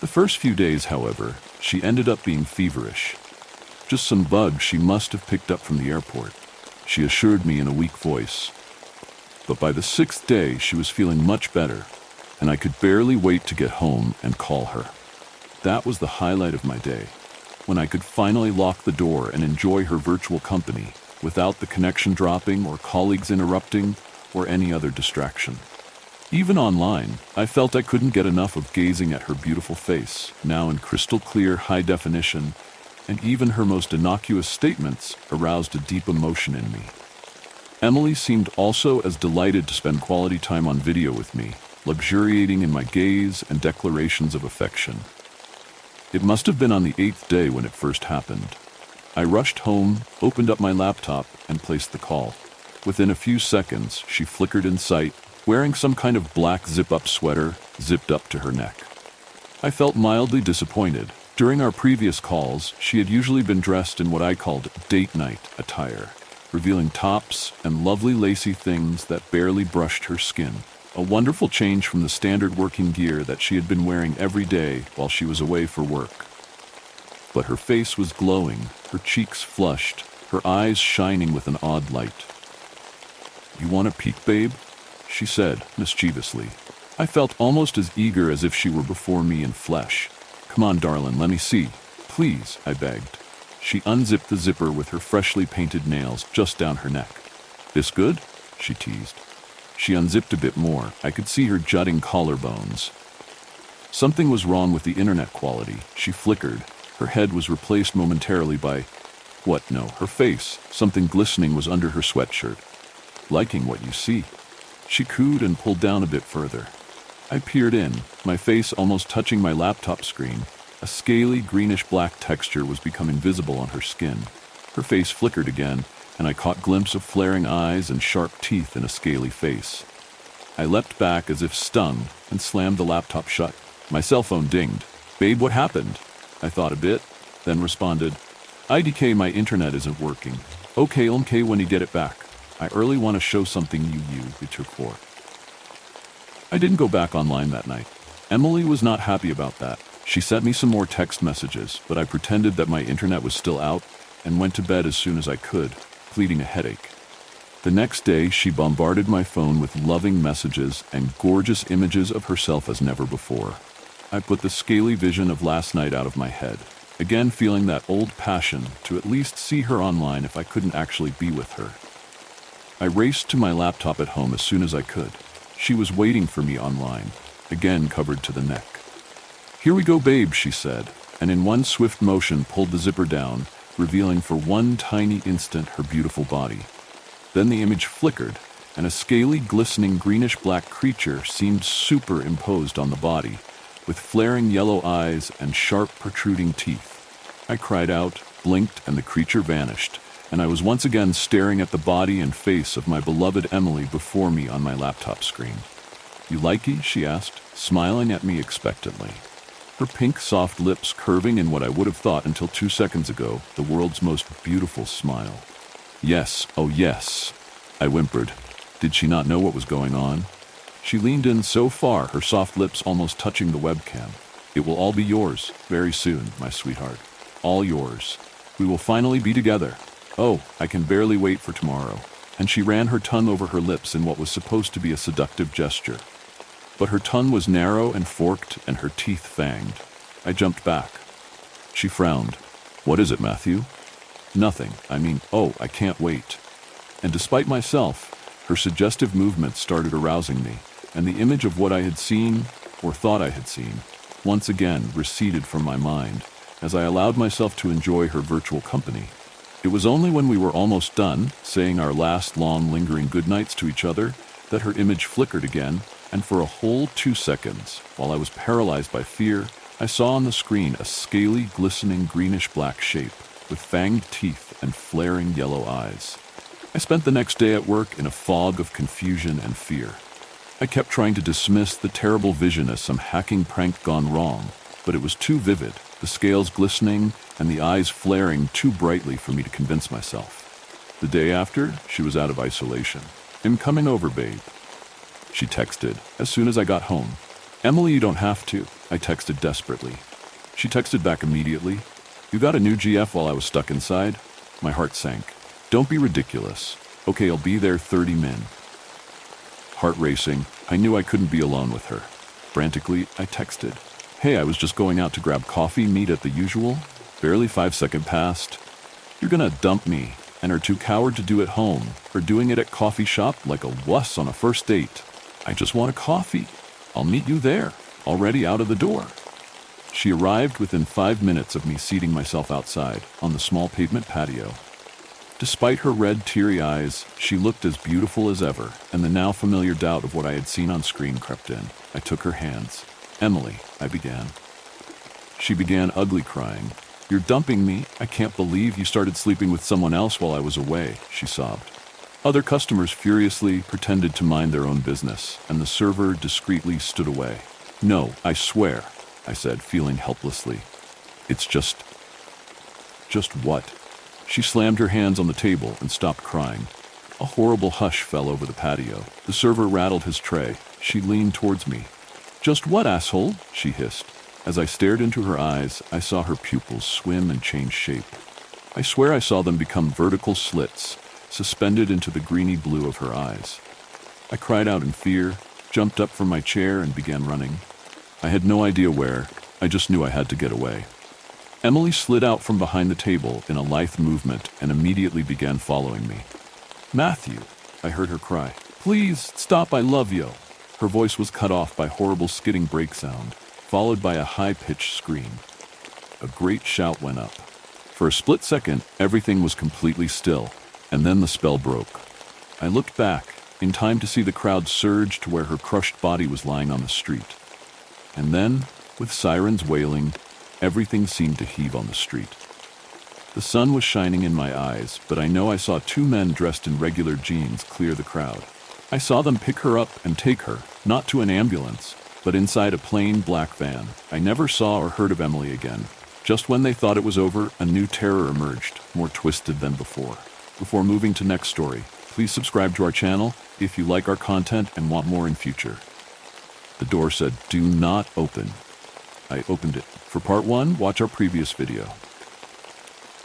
[SPEAKER 1] The first few days, however, she ended up being feverish. Just some bugs she must have picked up from the airport, she assured me in a weak voice. But by the 6th day, she was feeling much better, and I could barely wait to get home and call her. That was the highlight of my day, when I could finally lock the door and enjoy her virtual company without the connection dropping or colleagues interrupting or any other distraction. Even online, I felt I couldn't get enough of gazing at her beautiful face, now in crystal clear high definition, and even her most innocuous statements aroused a deep emotion in me. Emily seemed also as delighted to spend quality time on video with me, luxuriating in my gaze and declarations of affection. It must have been on the 8th day when it first happened. I rushed home, opened up my laptop, and placed the call. Within a few seconds, she flickered in sight, wearing some kind of black zip-up sweater zipped up to her neck. I felt mildly disappointed. During our previous calls, she had usually been dressed in what I called date night attire, revealing tops and lovely lacy things that barely brushed her skin. A wonderful change from the standard working gear that she had been wearing every day while she was away for work. But her face was glowing, her cheeks flushed, her eyes shining with an odd light. "You want a peek, babe?" she said, mischievously. I felt almost as eager as if she were before me in flesh. "Come on, darling, let me see. Please," I begged. She unzipped the zipper with her freshly painted nails just down her neck. "This good?" she teased. She unzipped a bit more. I could see her jutting collarbones. Something was wrong with the internet quality. She flickered. Her head was replaced momentarily by... what? No, her face. Something glistening was under her sweatshirt. "Liking what you see." She cooed and pulled down a bit further. I peered in, my face almost touching my laptop screen. A scaly, greenish-black texture was becoming visible on her skin. Her face flickered again, and I caught a glimpse of flaring eyes and sharp teeth in a scaly face. I leapt back as if stung and slammed the laptop shut. My cell phone dinged. "Babe, what happened?" I thought a bit, then responded, "IDK, my internet isn't working." Okay, when you get it back. I really want to show something you took for." I didn't go back online that night. Emily was not happy about that. She sent me some more text messages, but I pretended that my internet was still out and went to bed as soon as I could, pleading a headache. The next day, she bombarded my phone with loving messages and gorgeous images of herself as never before. I put the scaly vision of last night out of my head, again feeling that old passion to at least see her online if I couldn't actually be with her. I raced to my laptop at home as soon as I could. She was waiting for me online, again covered to the neck. "Here we go, babe," she said, and in one swift motion pulled the zipper down, revealing for one tiny instant her beautiful body. Then the image flickered, and a scaly, glistening greenish-black creature seemed superimposed on the body, with flaring yellow eyes and sharp, protruding teeth. I cried out, blinked, and the creature vanished, and I was once again staring at the body and face of my beloved Emily before me on my laptop screen. "You likey?" she asked, smiling at me expectantly. Her pink, soft lips curving in what I would have thought until 2 seconds ago the world's most beautiful smile. "Yes, oh yes," I whimpered. Did she not know what was going on? She leaned in so far, her soft lips almost touching the webcam. "It will all be yours, very soon, my sweetheart. All yours. We will finally be together. Oh, I can barely wait for tomorrow." And she ran her tongue over her lips in what was supposed to be a seductive gesture. But her tongue was narrow and forked, and her teeth fanged. I jumped back. She frowned. "What is it, Matthew?" "Nothing. Oh, I can't wait." And despite myself, her suggestive movements started arousing me, and the image of what I had seen, or thought I had seen, once again receded from my mind, as I allowed myself to enjoy her virtual company. It was only when we were almost done, saying our last long lingering goodnights to each other, that her image flickered again, and for a whole 2 seconds, while I was paralyzed by fear, I saw on the screen a scaly, glistening greenish-black shape, with fanged teeth and flaring yellow eyes. I spent the next day at work in a fog of confusion and fear. I kept trying to dismiss the terrible vision as some hacking prank gone wrong, but it was too vivid, the scales glistening and the eyes flaring too brightly for me to convince myself. The day after, she was out of isolation. "I'm coming over, babe," she texted as soon as I got home. "Emily, you don't have to," I texted desperately. She texted back immediately. "You got a new GF while I was stuck inside?" My heart sank. "Don't be ridiculous." "Okay, I'll be there 30 min." Heart racing, I knew I couldn't be alone with her. Frantically, I texted, "Hey, I was just going out to grab coffee, meet at the usual." Barely 5 seconds passed. "You're gonna dump me and are too coward to do it home, or doing it at coffee shop like a wuss on a first date." "I just want a coffee. I'll meet you there, already out of the door." She arrived within 5 minutes of me seating myself outside, on the small pavement patio. Despite her red, teary eyes, she looked as beautiful as ever, and the now familiar doubt of what I had seen on screen crept in. I took her hands. "Emily," I began. She began ugly crying. "You're dumping me. I can't believe you started sleeping with someone else while I was away," she sobbed. Other customers furiously pretended to mind their own business, and the server discreetly stood away. "No, I swear," I said, feeling helplessly. "It's just what?" She slammed her hands on the table and stopped crying. A horrible hush fell over the patio. The server rattled his tray. She leaned towards me. "Just what, asshole?" she hissed. As I stared into her eyes, I saw her pupils swim and change shape. I swear I saw them become vertical slits, suspended into the greeny blue of her eyes. I cried out in fear, jumped up from my chair, and began running. I had no idea where. I just knew I had to get away. Emily slid out from behind the table in a lithe movement and immediately began following me. "Matthew," I heard her cry. "Please, stop, I love you." Her voice was cut off by horrible skidding brake sound, followed by a high-pitched scream. A great shout went up. For a split second, everything was completely still, and then the spell broke. I looked back, in time to see the crowd surge to where her crushed body was lying on the street. And then, with sirens wailing, everything seemed to heave on the street. The sun was shining in my eyes, but I know I saw two men dressed in regular jeans clear the crowd. I saw them pick her up and take her, not to an ambulance, but inside a plain black van. I never saw or heard of Emily again. Just when they thought it was over, a new terror emerged, more twisted than before. Before moving to next story, please subscribe to our channel if you like our content and want more in future. The door said, "Do not open." I opened it. For part 1, watch our previous video.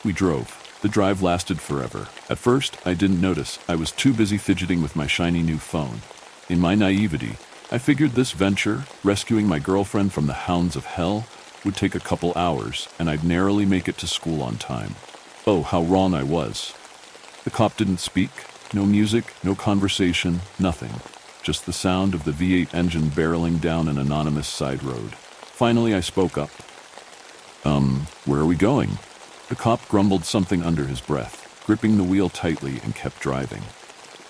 [SPEAKER 1] We drove. The drive lasted forever. At first, I didn't notice. I was too busy fidgeting with my shiny new phone. In my naivety, I figured this venture, rescuing my girlfriend from the hounds of hell, would take a couple hours, and I'd narrowly make it to school on time. Oh, how wrong I was. The cop didn't speak. No music, no conversation, nothing. Just the sound of the V8 engine barreling down an anonymous side road. Finally, I spoke up. Where are we going?" The cop grumbled something under his breath, gripping the wheel tightly, and kept driving.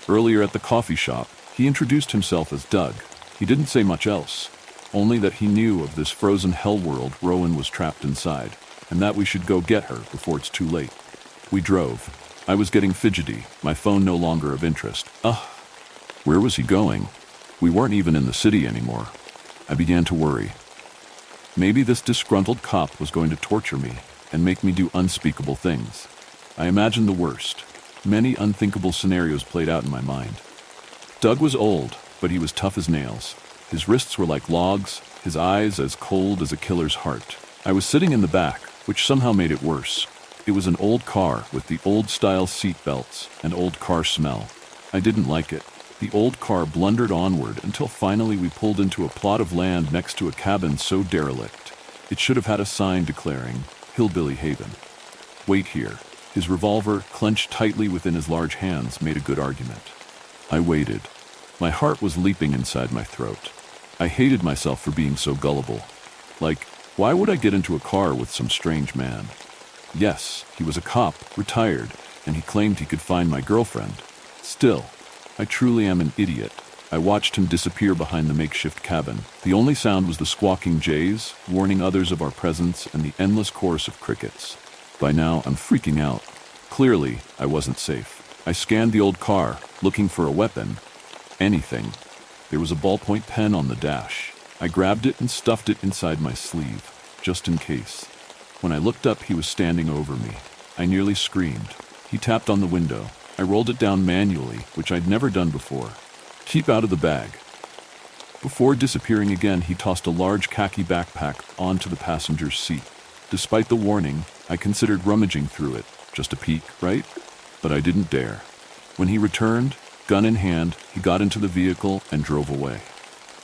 [SPEAKER 1] Earlier at the coffee shop, he introduced himself as Doug. He didn't say much else, only that he knew of this frozen hell world Rowan was trapped inside, and that we should go get her before it's too late. We drove. I was getting fidgety, my phone no longer of interest. Where was he going? We weren't even in the city anymore. I began to worry. Maybe this disgruntled cop was going to torture me and make me do unspeakable things. I imagined the worst. Many unthinkable scenarios played out in my mind. Doug was old, but he was tough as nails. His wrists were like logs, his eyes as cold as a killer's heart. I was sitting in the back, which somehow made it worse. It was an old car with the old-style seat belts and old car smell. I didn't like it. The old car blundered onward until finally we pulled into a plot of land next to a cabin so derelict. It should have had a sign declaring, "Hillbilly Haven." "Wait here." His revolver, clenched tightly within his large hands, made a good argument. I waited. My heart was leaping inside my throat. I hated myself for being so gullible. Like, why would I get into a car with some strange man? Yes, he was a cop, retired, and he claimed he could find my girlfriend. Still, I truly am an idiot. I watched him disappear behind the makeshift cabin. The only sound was the squawking jays, warning others of our presence, and the endless chorus of crickets. By now, I'm freaking out. Clearly, I wasn't safe. I scanned the old car, looking for a weapon. Anything. There was a ballpoint pen on the dash. I grabbed it and stuffed it inside my sleeve, just in case. When I looked up, he was standing over me. I nearly screamed. He tapped on the window. I rolled it down manually, which I'd never done before. "Keep out of the bag." Before disappearing again, he tossed a large khaki backpack onto the passenger's seat. Despite the warning, I considered rummaging through it. Just a peek, right? But I didn't dare. When he returned, gun in hand, he got into the vehicle and drove away.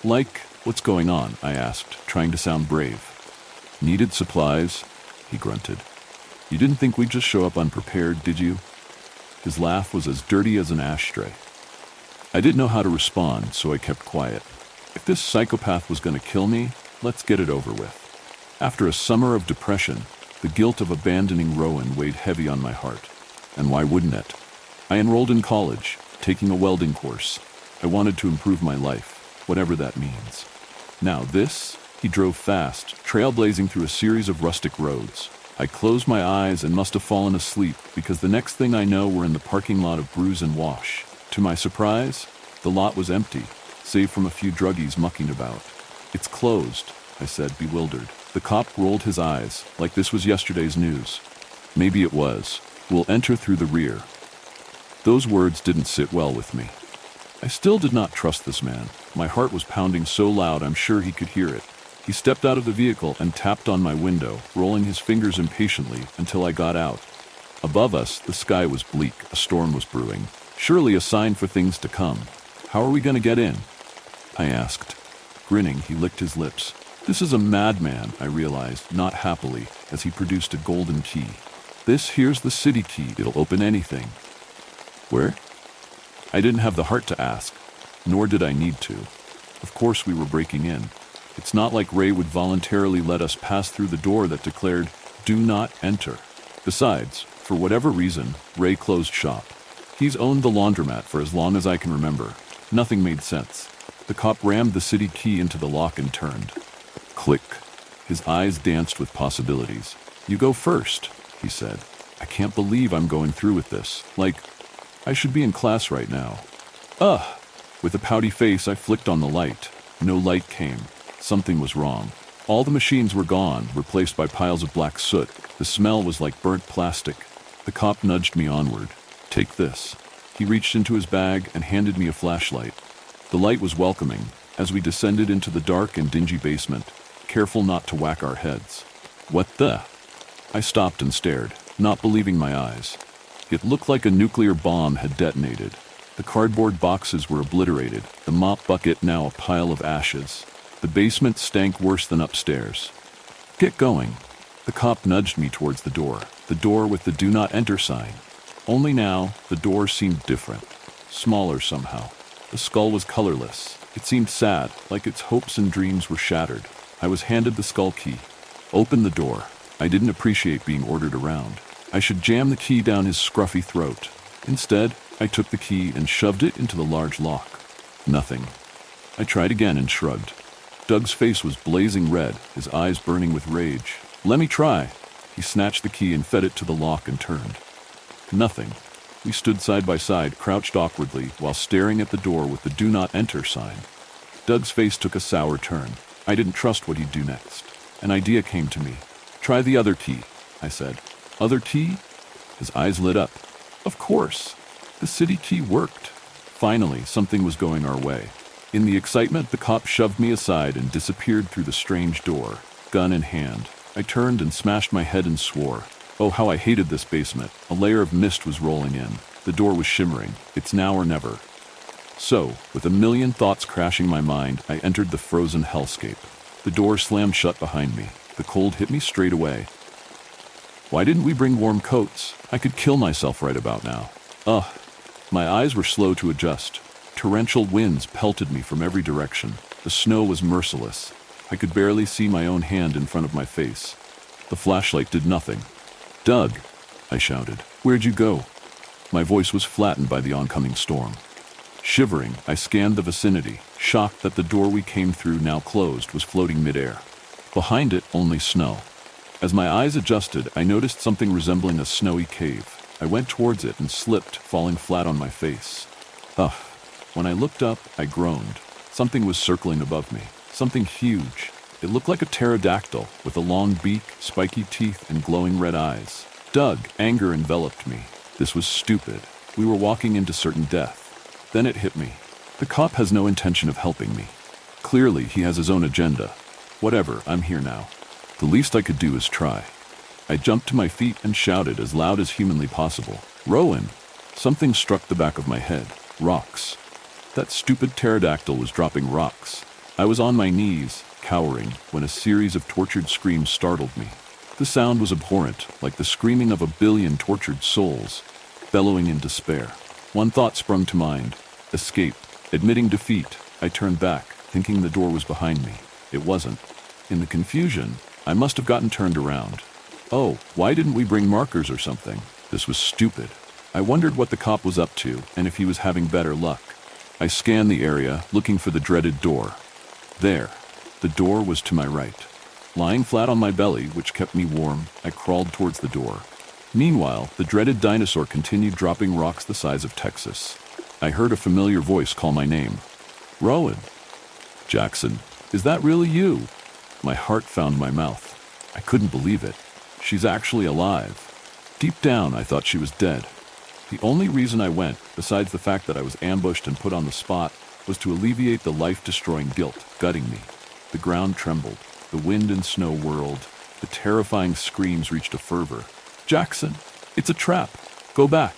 [SPEAKER 1] "Like, what's going on?" I asked, trying to sound brave. "Needed supplies," he grunted. "You didn't think we'd just show up unprepared, did you?" His laugh was as dirty as an ashtray. I didn't know how to respond, so I kept quiet. If this psychopath was going to kill me, let's get it over with. After a summer of depression, the guilt of abandoning Rowan weighed heavy on my heart. And why wouldn't it? I enrolled in college, taking a welding course. I wanted to improve my life, whatever that means. Now this He drove fast, trailblazing through a series of rustic roads. I closed my eyes and must have fallen asleep because the next thing I know we're in the parking lot of Brews and Wash. To my surprise, the lot was empty, save from a few druggies mucking about. "It's closed," I said, bewildered. The cop rolled his eyes, like this was yesterday's news. "Maybe it was. We'll enter through the rear." Those words didn't sit well with me. I still did not trust this man. My heart was pounding so loud I'm sure he could hear it. He stepped out of the vehicle and tapped on my window, rolling his fingers impatiently until I got out. Above us, the sky was bleak. A storm was brewing. Surely a sign for things to come. "How are we going to get in?" I asked. Grinning, he licked his lips. This is a madman, I realized, not happily, as he produced a golden key. Here's the city key. It'll open anything." "Where?" I didn't have the heart to ask, nor did I need to. Of course we were breaking in. It's not like Ray would voluntarily let us pass through the door that declared, "Do not enter." Besides, for whatever reason, Ray closed shop. He's owned the laundromat for as long as I can remember. Nothing made sense. The cop rammed the city key into the lock and turned. Click. His eyes danced with possibilities. "You go first," he said. I can't believe I'm going through with this. Like, I should be in class right now. Ugh! With a pouty face, I flicked on the light. No light came. Something was wrong. All the machines were gone, replaced by piles of black soot. The smell was like burnt plastic. The cop nudged me onward. "Take this." He reached into his bag and handed me a flashlight. The light was welcoming, as we descended into the dark and dingy basement, careful not to whack our heads. "What the?" I stopped and stared, not believing my eyes. It looked like a nuclear bomb had detonated. The cardboard boxes were obliterated, the mop bucket now a pile of ashes. The basement stank worse than upstairs. "Get going." The cop nudged me towards the door with the "Do Not Enter" sign. Only now, the door seemed different, smaller somehow. The skull was colorless. It seemed sad, like its hopes and dreams were shattered. I was handed the skull key. "Open the door." I didn't appreciate being ordered around. I should jam the key down his scruffy throat. Instead, I took the key and shoved it into the large lock. Nothing. I tried again and shrugged. Doug's face was blazing red, his eyes burning with rage. "Let me try." He snatched the key and fed it to the lock and turned. Nothing. We stood side by side, crouched awkwardly, while staring at the door with the "Do Not Enter" sign. Doug's face took a sour turn. I didn't trust what he'd do next. An idea came to me. "Try the other key," I said. "Other key?" His eyes lit up. Of course. The city key worked. Finally, something was going our way. In the excitement, the cop shoved me aside and disappeared through the strange door, gun in hand. I turned and smashed my head and swore. Oh, how I hated this basement. A layer of mist was rolling in. The door was shimmering. It's now or never. So, with a million thoughts crashing my mind, I entered the frozen hellscape. The door slammed shut behind me. The cold hit me straight away. Why didn't we bring warm coats? I could kill myself right about now. Ugh. My eyes were slow to adjust. Torrential winds pelted me from every direction. The snow was merciless. I could barely see my own hand in front of my face. The flashlight did nothing. "Doug," I shouted. "Where'd you go?" My voice was flattened by the oncoming storm. Shivering, I scanned the vicinity, shocked that the door we came through, now closed, was floating midair. Behind it, only snow. As my eyes adjusted, I noticed something resembling a snowy cave. I went towards it and slipped, falling flat on my face. Ugh. When I looked up, I groaned. Something was circling above me. Something huge. It looked like a pterodactyl, with a long beak, spiky teeth, and glowing red eyes. "Doug!" Anger enveloped me. This was stupid. We were walking into certain death. Then it hit me. The cop has no intention of helping me. Clearly, he has his own agenda. Whatever, I'm here now. The least I could do is try. I jumped to my feet and shouted as loud as humanly possible. "Rowan!" Something struck the back of my head. Rocks. That stupid pterodactyl was dropping rocks. I was on my knees, cowering, when a series of tortured screams startled me. The sound was abhorrent, like the screaming of a billion tortured souls, bellowing in despair. One thought sprung to mind. Escape. Admitting defeat, I turned back, thinking the door was behind me. It wasn't. In the confusion, I must have gotten turned around. Oh, why didn't we bring markers or something? This was stupid. I wondered what the cop was up to and if he was having better luck. I scanned the area, looking for the dreaded door. There. The door was to my right. Lying flat on my belly, which kept me warm, I crawled towards the door. Meanwhile, the dreaded dinosaur continued dropping rocks the size of Texas. I heard a familiar voice call my name. Rowan. Jackson, is that really you? My heart found my mouth. I couldn't believe it. She's actually alive. Deep down, I thought she was dead. The only reason I went, besides the fact that I was ambushed and put on the spot, was to alleviate the life-destroying guilt gutting me. The ground trembled. The wind and snow whirled. The terrifying screams reached a fervor. Jackson, it's a trap. Go back.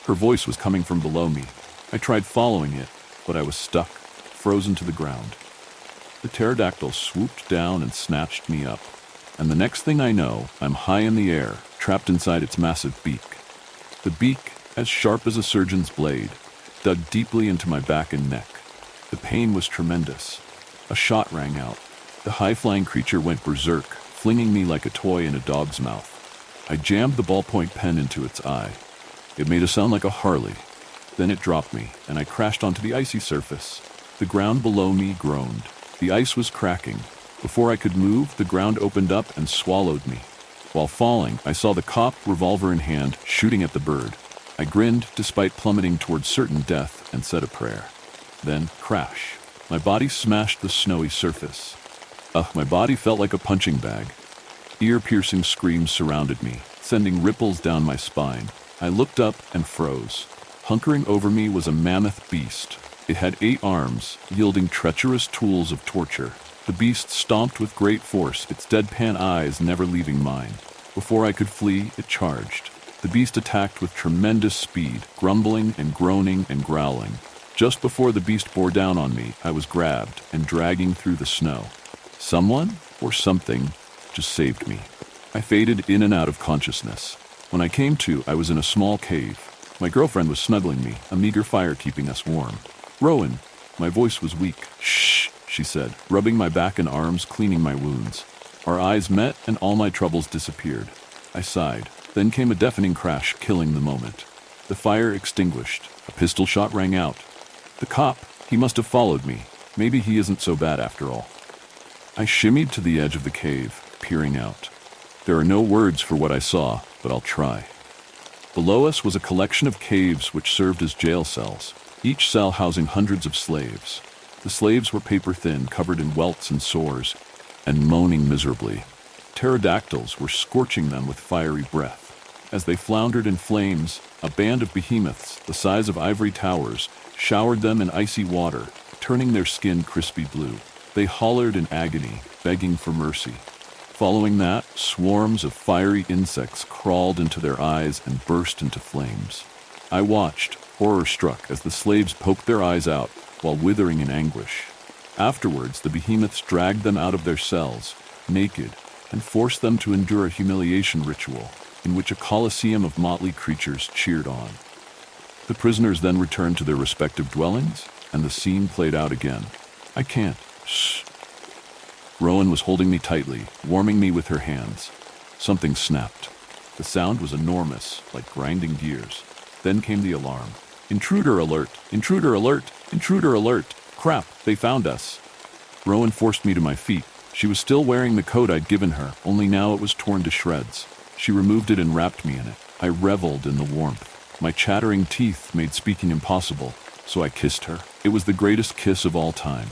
[SPEAKER 1] Her voice was coming from below me. I tried following it, but I was stuck, frozen to the ground. The pterodactyl swooped down and snatched me up. And the next thing I know, I'm high in the air, trapped inside its massive beak. The beak, as sharp as a surgeon's blade, dug deeply into my back and neck. The pain was tremendous. A shot rang out. The high-flying creature went berserk, flinging me like a toy in a dog's mouth. I jammed the ballpoint pen into its eye. It made a sound like a Harley. Then it dropped me, and I crashed onto the icy surface. The ground below me groaned. The ice was cracking. Before I could move, the ground opened up and swallowed me. While falling, I saw the cop, revolver in hand, shooting at the bird. I grinned despite plummeting towards certain death and said a prayer. Then, crash. My body smashed the snowy surface. My body felt like a punching bag. Ear-piercing screams surrounded me, sending ripples down my spine. I looked up and froze. Hunkering over me was a mammoth beast. It had 8 arms, yielding treacherous tools of torture. The beast stomped with great force, its deadpan eyes never leaving mine. Before I could flee, it charged. The beast attacked with tremendous speed, grumbling and groaning and growling. Just before the beast bore down on me, I was grabbed and dragging through the snow. Someone, or something, just saved me. I faded in and out of consciousness. When I came to, I was in a small cave. My girlfriend was snuggling me, a meager fire keeping us warm. Rowan. My voice was weak. Shh, she said, rubbing my back and arms, cleaning my wounds. Our eyes met and all my troubles disappeared. I sighed. Then came a deafening crash, killing the moment. The fire extinguished. A pistol shot rang out. The cop, he must have followed me. Maybe he isn't so bad after all. I shimmied to the edge of the cave, peering out. There are no words for what I saw, but I'll try. Below us was a collection of caves which served as jail cells, each cell housing hundreds of slaves. The slaves were paper-thin, covered in welts and sores, and moaning miserably. Pterodactyls were scorching them with fiery breath. As they floundered in flames, a band of behemoths, the size of ivory towers, showered them in icy water, turning their skin crispy blue. They hollered in agony, begging for mercy. Following that, swarms of fiery insects crawled into their eyes and burst into flames. I watched, horror-struck, as the slaves poked their eyes out while withering in anguish. Afterwards, the behemoths dragged them out of their cells, naked, and forced them to endure a humiliation ritual in which a coliseum of motley creatures cheered on. The prisoners then returned to their respective dwellings, and the scene played out again. I can't. Shh. Rowan was holding me tightly, warming me with her hands. Something snapped. The sound was enormous, like grinding gears. Then came the alarm. Intruder alert! Intruder alert! Intruder alert! Crap, they found us. Rowan forced me to my feet. She was still wearing the coat I'd given her, only now it was torn to shreds. She removed it and wrapped me in it. I reveled in the warmth. My chattering teeth made speaking impossible, so I kissed her. It was the greatest kiss of all time.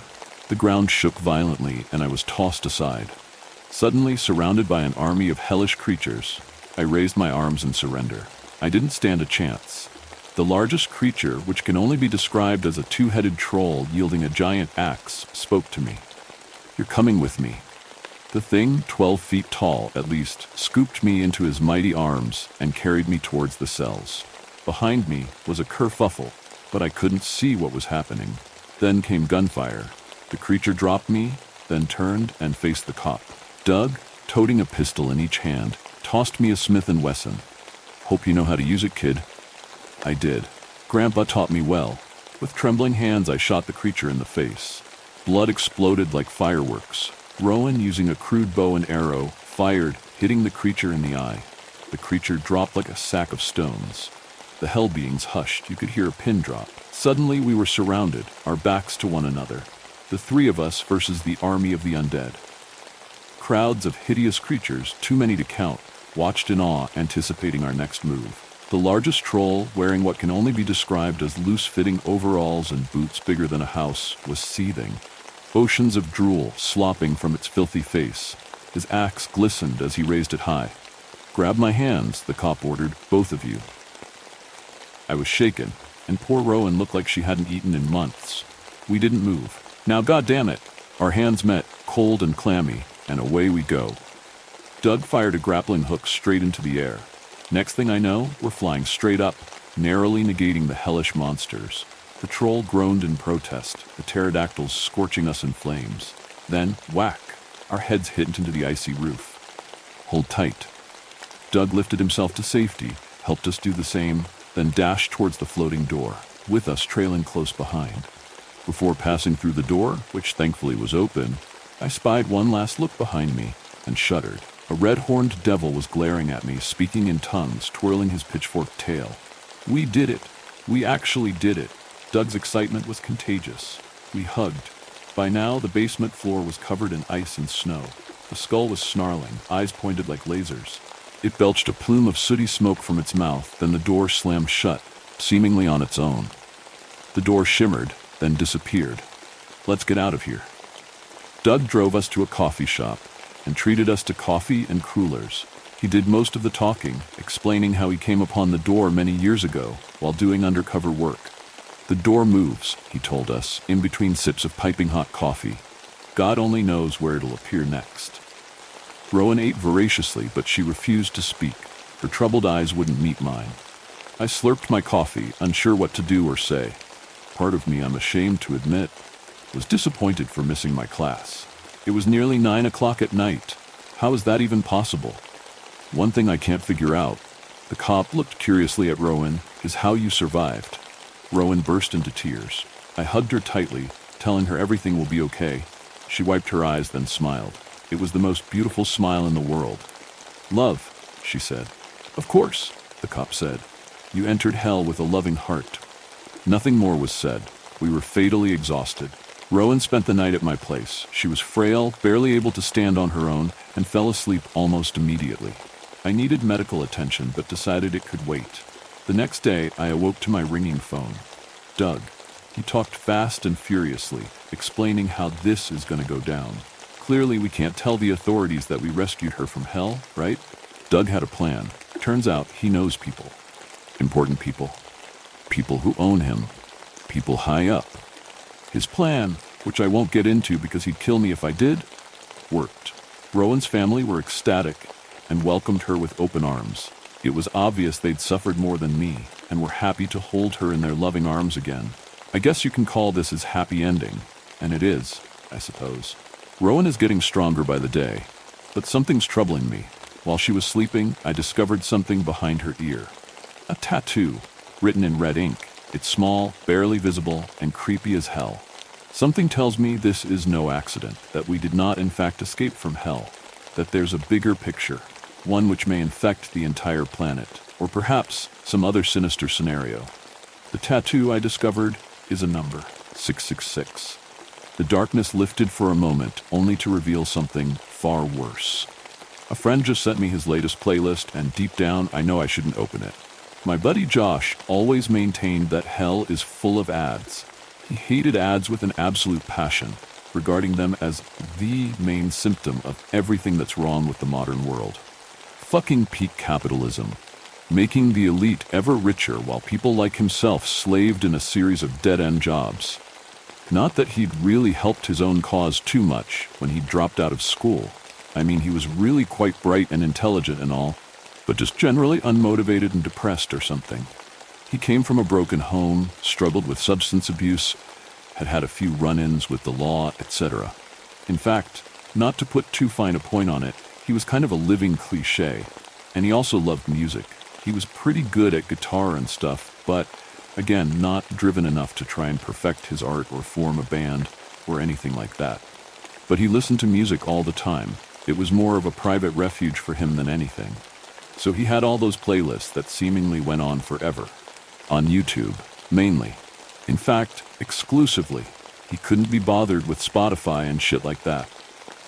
[SPEAKER 1] The ground shook violently, and I was tossed aside. Suddenly, surrounded by an army of hellish creatures, I raised my arms in surrender. I didn't stand a chance. The largest creature, which can only be described as a 2-headed troll yielding a giant axe, spoke to me. You're coming with me. The thing, 12 feet tall at least, scooped me into his mighty arms and carried me towards the cells. Behind me was a kerfuffle, but I couldn't see what was happening. Then came gunfire. The creature dropped me, then turned and faced the cop. Doug, toting a pistol in each hand, tossed me a Smith & Wesson. Hope you know how to use it, kid. I did. Grandpa taught me well. With trembling hands, I shot the creature in the face. Blood exploded like fireworks. Rowan, using a crude bow and arrow, fired, hitting the creature in the eye. The creature dropped like a sack of stones. The hell beings hushed. You could hear a pin drop. Suddenly, we were surrounded, our backs to one another. The three of us versus the army of the undead. Crowds of hideous creatures, too many to count, watched in awe, anticipating our next move. The largest troll, wearing what can only be described as loose-fitting overalls and boots bigger than a house, was seething. Oceans of drool slopping from its filthy face. His axe glistened as he raised it high. "Grab my hands," the cop ordered, "both of you." I was shaken, and poor Rowan looked like she hadn't eaten in months. We didn't move. Now, goddammit! Our hands met, cold and clammy, and away we go. Doug fired a grappling hook straight into the air. Next thing I know, we're flying straight up, narrowly negating the hellish monsters. The troll groaned in protest, the pterodactyls scorching us in flames. Then, whack! Our heads hit into the icy roof. "Hold tight." Doug lifted himself to safety, helped us do the same, then dashed towards the floating door, with us trailing close behind. Before passing through the door, which thankfully was open, I spied one last look behind me and shuddered. A red-horned devil was glaring at me, speaking in tongues, twirling his pitchfork tail. We did it. We actually did it. Doug's excitement was contagious. We hugged. By now, the basement floor was covered in ice and snow. The skull was snarling, eyes pointed like lasers. It belched a plume of sooty smoke from its mouth, then the door slammed shut, seemingly on its own. The door shimmered, then disappeared. "Let's get out of here." Doug drove us to a coffee shop and treated us to coffee and crullers. He did most of the talking, explaining how he came upon the door many years ago while doing undercover work. "The door moves," he told us, in between sips of piping hot coffee. "God only knows where it'll appear next." Rowan ate voraciously, but she refused to speak. Her troubled eyes wouldn't meet mine. I slurped my coffee, unsure what to do or say. Part of me, I'm ashamed to admit, was disappointed for missing my class. It was nearly 9 o'clock at night. How is that even possible? One thing I can't figure out, the cop looked curiously at Rowan, is how you survived. Rowan burst into tears. I hugged her tightly, telling her everything will be okay. She wiped her eyes, then smiled. It was the most beautiful smile in the world. "Love," she said. "Of course," the cop said. "You entered hell with a loving heart." Nothing more was said. We were fatally exhausted. Rowan spent the night at my place. She was frail, barely able to stand on her own, and fell asleep almost immediately. I needed medical attention, but decided it could wait. The next day, I awoke to my ringing phone. Doug. He talked fast and furiously, explaining how this is going to go down. Clearly, we can't tell the authorities that we rescued her from hell, right? Doug had a plan. Turns out he knows people. Important people. People who own him. People high up. His plan, which I won't get into because he'd kill me if I did, worked. Rowan's family were ecstatic and welcomed her with open arms. It was obvious they'd suffered more than me and were happy to hold her in their loving arms again. I guess you can call this his happy ending, and it is, I suppose. Rowan is getting stronger by the day, but something's troubling me. While she was sleeping, I discovered something behind her ear. A tattoo, written in red ink. It's small, barely visible, and creepy as hell. Something tells me this is no accident, that we did not in fact escape from hell, that there's a bigger picture, one which may infect the entire planet, or perhaps some other sinister scenario. The tattoo I discovered is a number, 666. The darkness lifted for a moment, only to reveal something far worse. A friend just sent me his latest playlist, and deep down, I know I shouldn't open it. My buddy Josh always maintained that hell is full of ads. He hated ads with an absolute passion, regarding them as the main symptom of everything that's wrong with the modern world. Fucking peak capitalism, making the elite ever richer while people like himself slaved in a series of dead-end jobs. Not that he'd really helped his own cause too much when he dropped out of school. I mean, he was really quite bright and intelligent and all, but just generally unmotivated and depressed or something. He came from a broken home, struggled with substance abuse, had had a few run-ins with the law, etc. In fact, not to put too fine a point on it, he was kind of a living cliché, and he also loved music. He was pretty good at guitar and stuff, but, again, not driven enough to try and perfect his art or form a band or anything like that. But he listened to music all the time. It was more of a private refuge for him than anything. So he had all those playlists that seemingly went on forever. On YouTube, mainly. In fact, exclusively. He couldn't be bothered with Spotify and shit like that.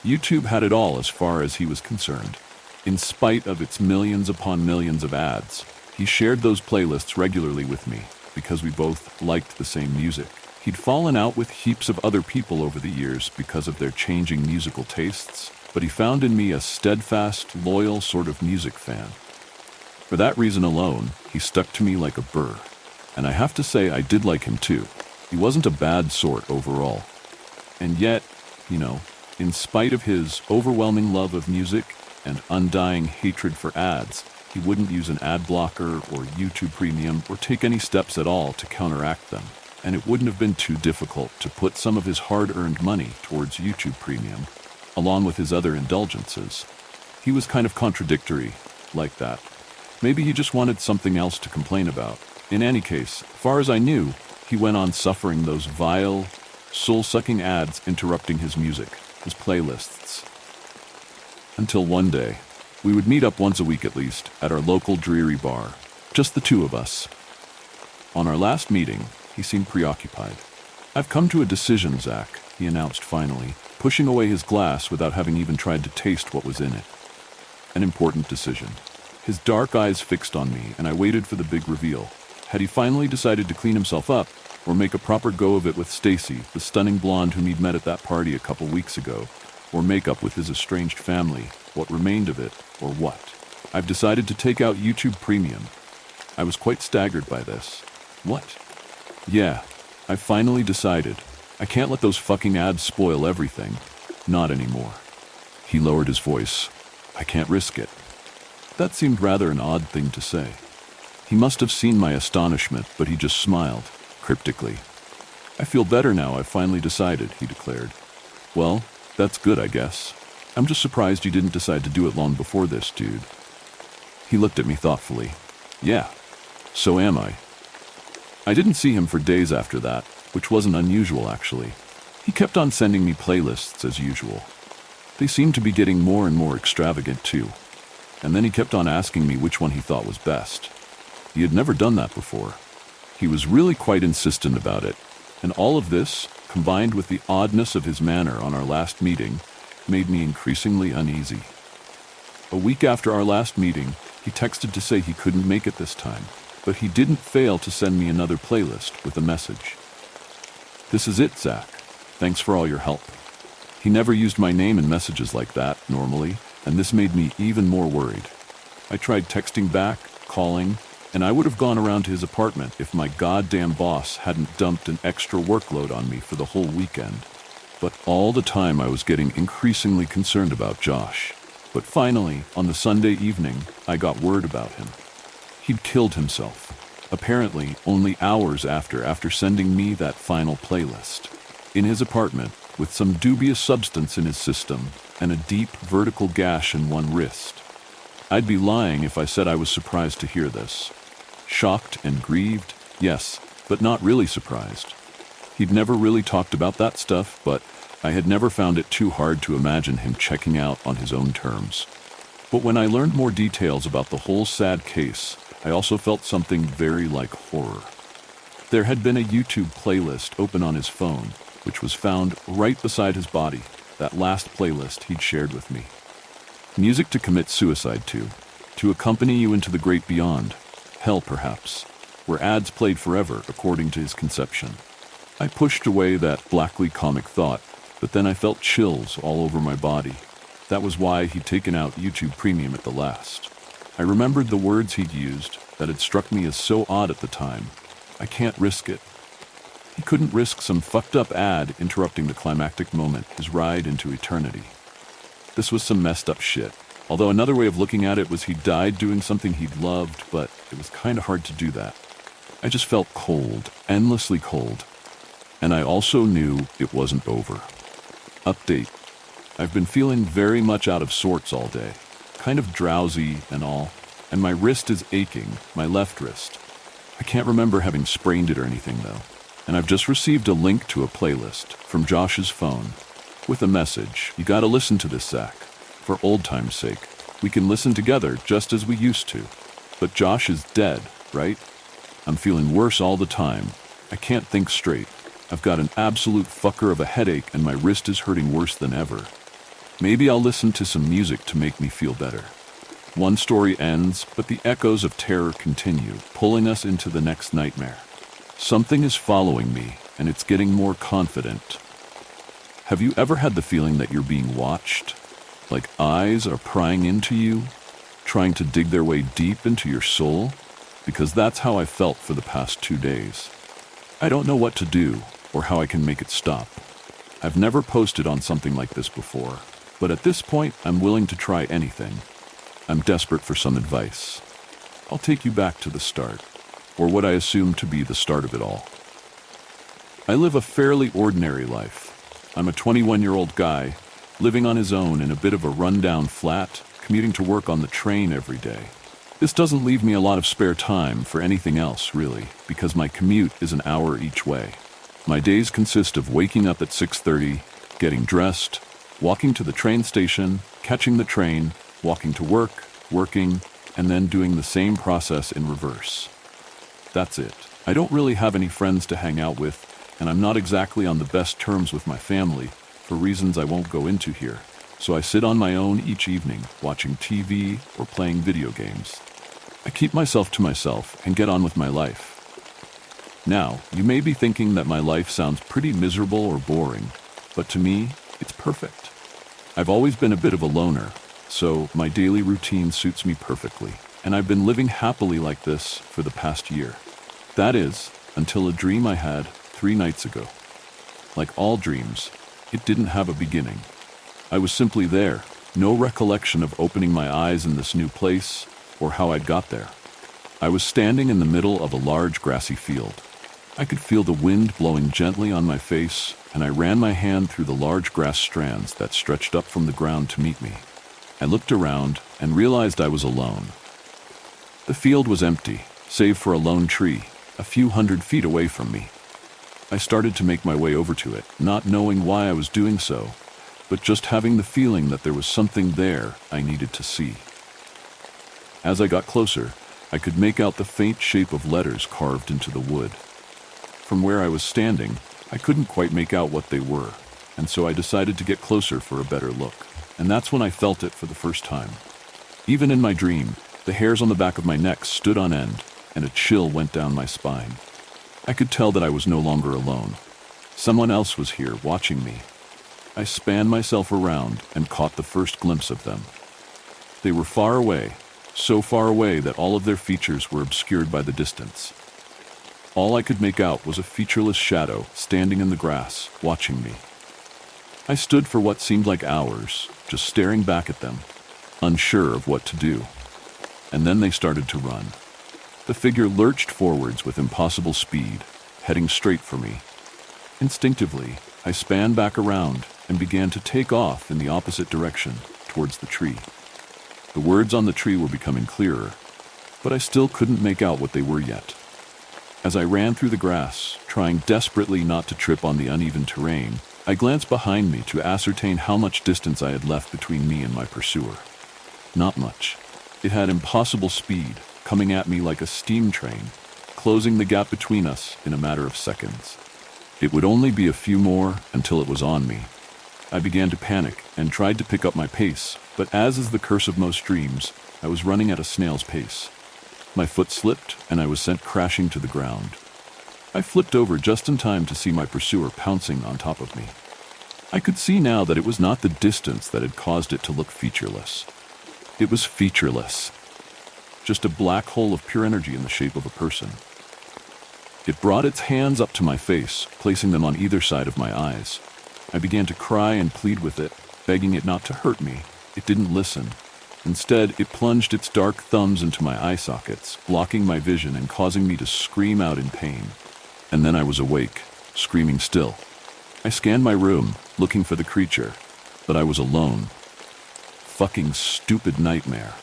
[SPEAKER 1] YouTube had it all as far as he was concerned. In spite of its millions upon millions of ads, he shared those playlists regularly with me because we both liked the same music. He'd fallen out with heaps of other people over the years because of their changing musical tastes, but he found in me a steadfast, loyal sort of music fan. For that reason alone, he stuck to me like a burr. And I have to say I did like him too. He wasn't a bad sort overall. And yet, in spite of his overwhelming love of music and undying hatred for ads, he wouldn't use an ad blocker or YouTube Premium or take any steps at all to counteract them. And it wouldn't have been too difficult to put some of his hard-earned money towards YouTube Premium, along with his other indulgences. He was kind of contradictory, like that. Maybe he just wanted something else to complain about. In any case, far as I knew, he went on suffering those vile, soul-sucking ads interrupting his music, his playlists. Until one day, we would meet up once a week at least, at our local dreary bar, just the two of us. On our last meeting, he seemed preoccupied. "I've come to a decision, Zach," he announced finally, pushing away his glass without having even tried to taste what was in it. An important decision. His dark eyes fixed on me, and I waited for the big reveal. Had he finally decided to clean himself up, or make a proper go of it with Stacy, the stunning blonde whom he'd met at that party a couple weeks ago, or make up with his estranged family, what remained of it, or what? "I've decided to take out YouTube Premium." I was quite staggered by this. "What?" "Yeah, I've finally decided. I can't let those fucking ads spoil everything. Not anymore." He lowered his voice. "I can't risk it." That seemed rather an odd thing to say. He must have seen my astonishment, but he just smiled, cryptically. "I feel better now I've finally decided," he declared. "Well, that's good, I guess. I'm just surprised you didn't decide to do it long before this, dude." He looked at me thoughtfully. "Yeah, so am I." I didn't see him for days after that, which wasn't unusual actually. He kept on sending me playlists as usual. They seemed to be getting more and more extravagant too. And then he kept on asking me which one he thought was best. He had never done that before. He was really quite insistent about it, and all of this, combined with the oddness of his manner on our last meeting, made me increasingly uneasy. A week after our last meeting, he texted to say he couldn't make it this time, but he didn't fail to send me another playlist with a message. "This is it, Zach. Thanks for all your help." He never used my name in messages like that, normally, and this made me even more worried. I tried texting back, calling, and I would have gone around to his apartment if my goddamn boss hadn't dumped an extra workload on me for the whole weekend. But all the time I was getting increasingly concerned about Josh. But finally, on the Sunday evening, I got word about him. He'd killed himself, apparently only hours after sending me that final playlist. In his apartment, with some dubious substance in his system and a deep vertical gash in one wrist. I'd be lying if I said I was surprised to hear this. Shocked and grieved, yes, but not really surprised. He'd never really talked about that stuff, but I had never found it too hard to imagine him checking out on his own terms. But when I learned more details about the whole sad case, I also felt something very like horror. There had been a YouTube playlist open on his phone, which was found right beside his body, that last playlist he'd shared with me. Music to commit suicide to accompany you into the great beyond, hell perhaps, where ads played forever according to his conception. I pushed away that blackly comic thought, but then I felt chills all over my body. That was why he'd taken out YouTube Premium at the last. I remembered the words he'd used that had struck me as so odd at the time. "I can't risk it." He couldn't risk some fucked up ad interrupting the climactic moment, his ride into eternity. This was some messed up shit. Although another way of looking at it was he died doing something he'd loved, but it was kind of hard to do that. I just felt cold, endlessly cold. And I also knew it wasn't over. Update. I've been feeling very much out of sorts all day. Kind of drowsy and all. And my wrist is aching, my left wrist. I can't remember having sprained it or anything though. And I've just received a link to a playlist from Josh's phone with a message. "You gotta listen to this, Zach. For old time's sake. We can listen together just as we used to. But Josh is dead, right? I'm feeling worse all the time. I can't think straight. I've got an absolute fucker of a headache and my wrist is hurting worse than ever. Maybe I'll listen to some music to make me feel better. One story ends, but the echoes of terror continue, pulling us into the next nightmare. Something is following me, and it's getting more confident. Have you ever had the feeling that you're being watched? Like eyes are prying into you, trying to dig their way deep into your soul? Because that's how I felt for the past 2 days. I don't know what to do, or how I can make it stop. I've never posted on something like this before, but at this point, I'm willing to try anything. I'm desperate for some advice. I'll take you back to the start, or what I assume to be the start of it all. I live a fairly ordinary life. I'm a 21-year-old guy, living on his own in a bit of a rundown flat, commuting to work on the train every day. This doesn't leave me a lot of spare time for anything else, really, because my commute is an hour each way. My days consist of waking up at 6:30, getting dressed, walking to the train station, catching the train, walking to work, working, and then doing the same process in reverse. That's it. I don't really have any friends to hang out with, and I'm not exactly on the best terms with my family, for reasons I won't go into here. So I sit on my own each evening, watching TV or playing video games. I keep myself to myself and get on with my life. Now, you may be thinking that my life sounds pretty miserable or boring, but to me, it's perfect. I've always been a bit of a loner, so my daily routine suits me perfectly, and I've been living happily like this for the past year. That is, until a dream I had 3 nights ago. Like all dreams, it didn't have a beginning. I was simply there, no recollection of opening my eyes in this new place or how I'd got there. I was standing in the middle of a large grassy field. I could feel the wind blowing gently on my face, and I ran my hand through the large grass strands that stretched up from the ground to meet me. I looked around and realized I was alone. The field was empty, save for a lone tree, a few hundred feet away from me. I started to make my way over to it, not knowing why I was doing so, but just having the feeling that there was something there I needed to see. As I got closer, I could make out the faint shape of letters carved into the wood. From where I was standing, I couldn't quite make out what they were, and so I decided to get closer for a better look. And that's when I felt it for the first time. Even in my dream, the hairs on the back of my neck stood on end, and a chill went down my spine. I could tell that I was no longer alone. Someone else was here, watching me. I spanned myself around and caught the first glimpse of them. They were far away, so far away that all of their features were obscured by the distance. All I could make out was a featureless shadow standing in the grass, watching me. I stood for what seemed like hours, just staring back at them, unsure of what to do. And then they started to run. The figure lurched forwards with impossible speed, heading straight for me. Instinctively, I span back around and began to take off in the opposite direction, towards the tree. The words on the tree were becoming clearer, but I still couldn't make out what they were yet. As I ran through the grass, trying desperately not to trip on the uneven terrain, I glanced behind me to ascertain how much distance I had left between me and my pursuer. Not much. It had impossible speed, coming at me like a steam train, closing the gap between us in a matter of seconds. It would only be a few more until it was on me. I began to panic and tried to pick up my pace, but as is the curse of most dreams, I was running at a snail's pace. My foot slipped, and I was sent crashing to the ground. I flipped over just in time to see my pursuer pouncing on top of me. I could see now that it was not the distance that had caused it to look featureless. It was featureless. Just a black hole of pure energy in the shape of a person. It brought its hands up to my face, placing them on either side of my eyes. I began to cry and plead with it, begging it not to hurt me. It didn't listen. Instead, it plunged its dark thumbs into my eye sockets, blocking my vision and causing me to scream out in pain. And then I was awake, screaming still. I scanned my room, looking for the creature, but I was alone. Fucking stupid nightmare.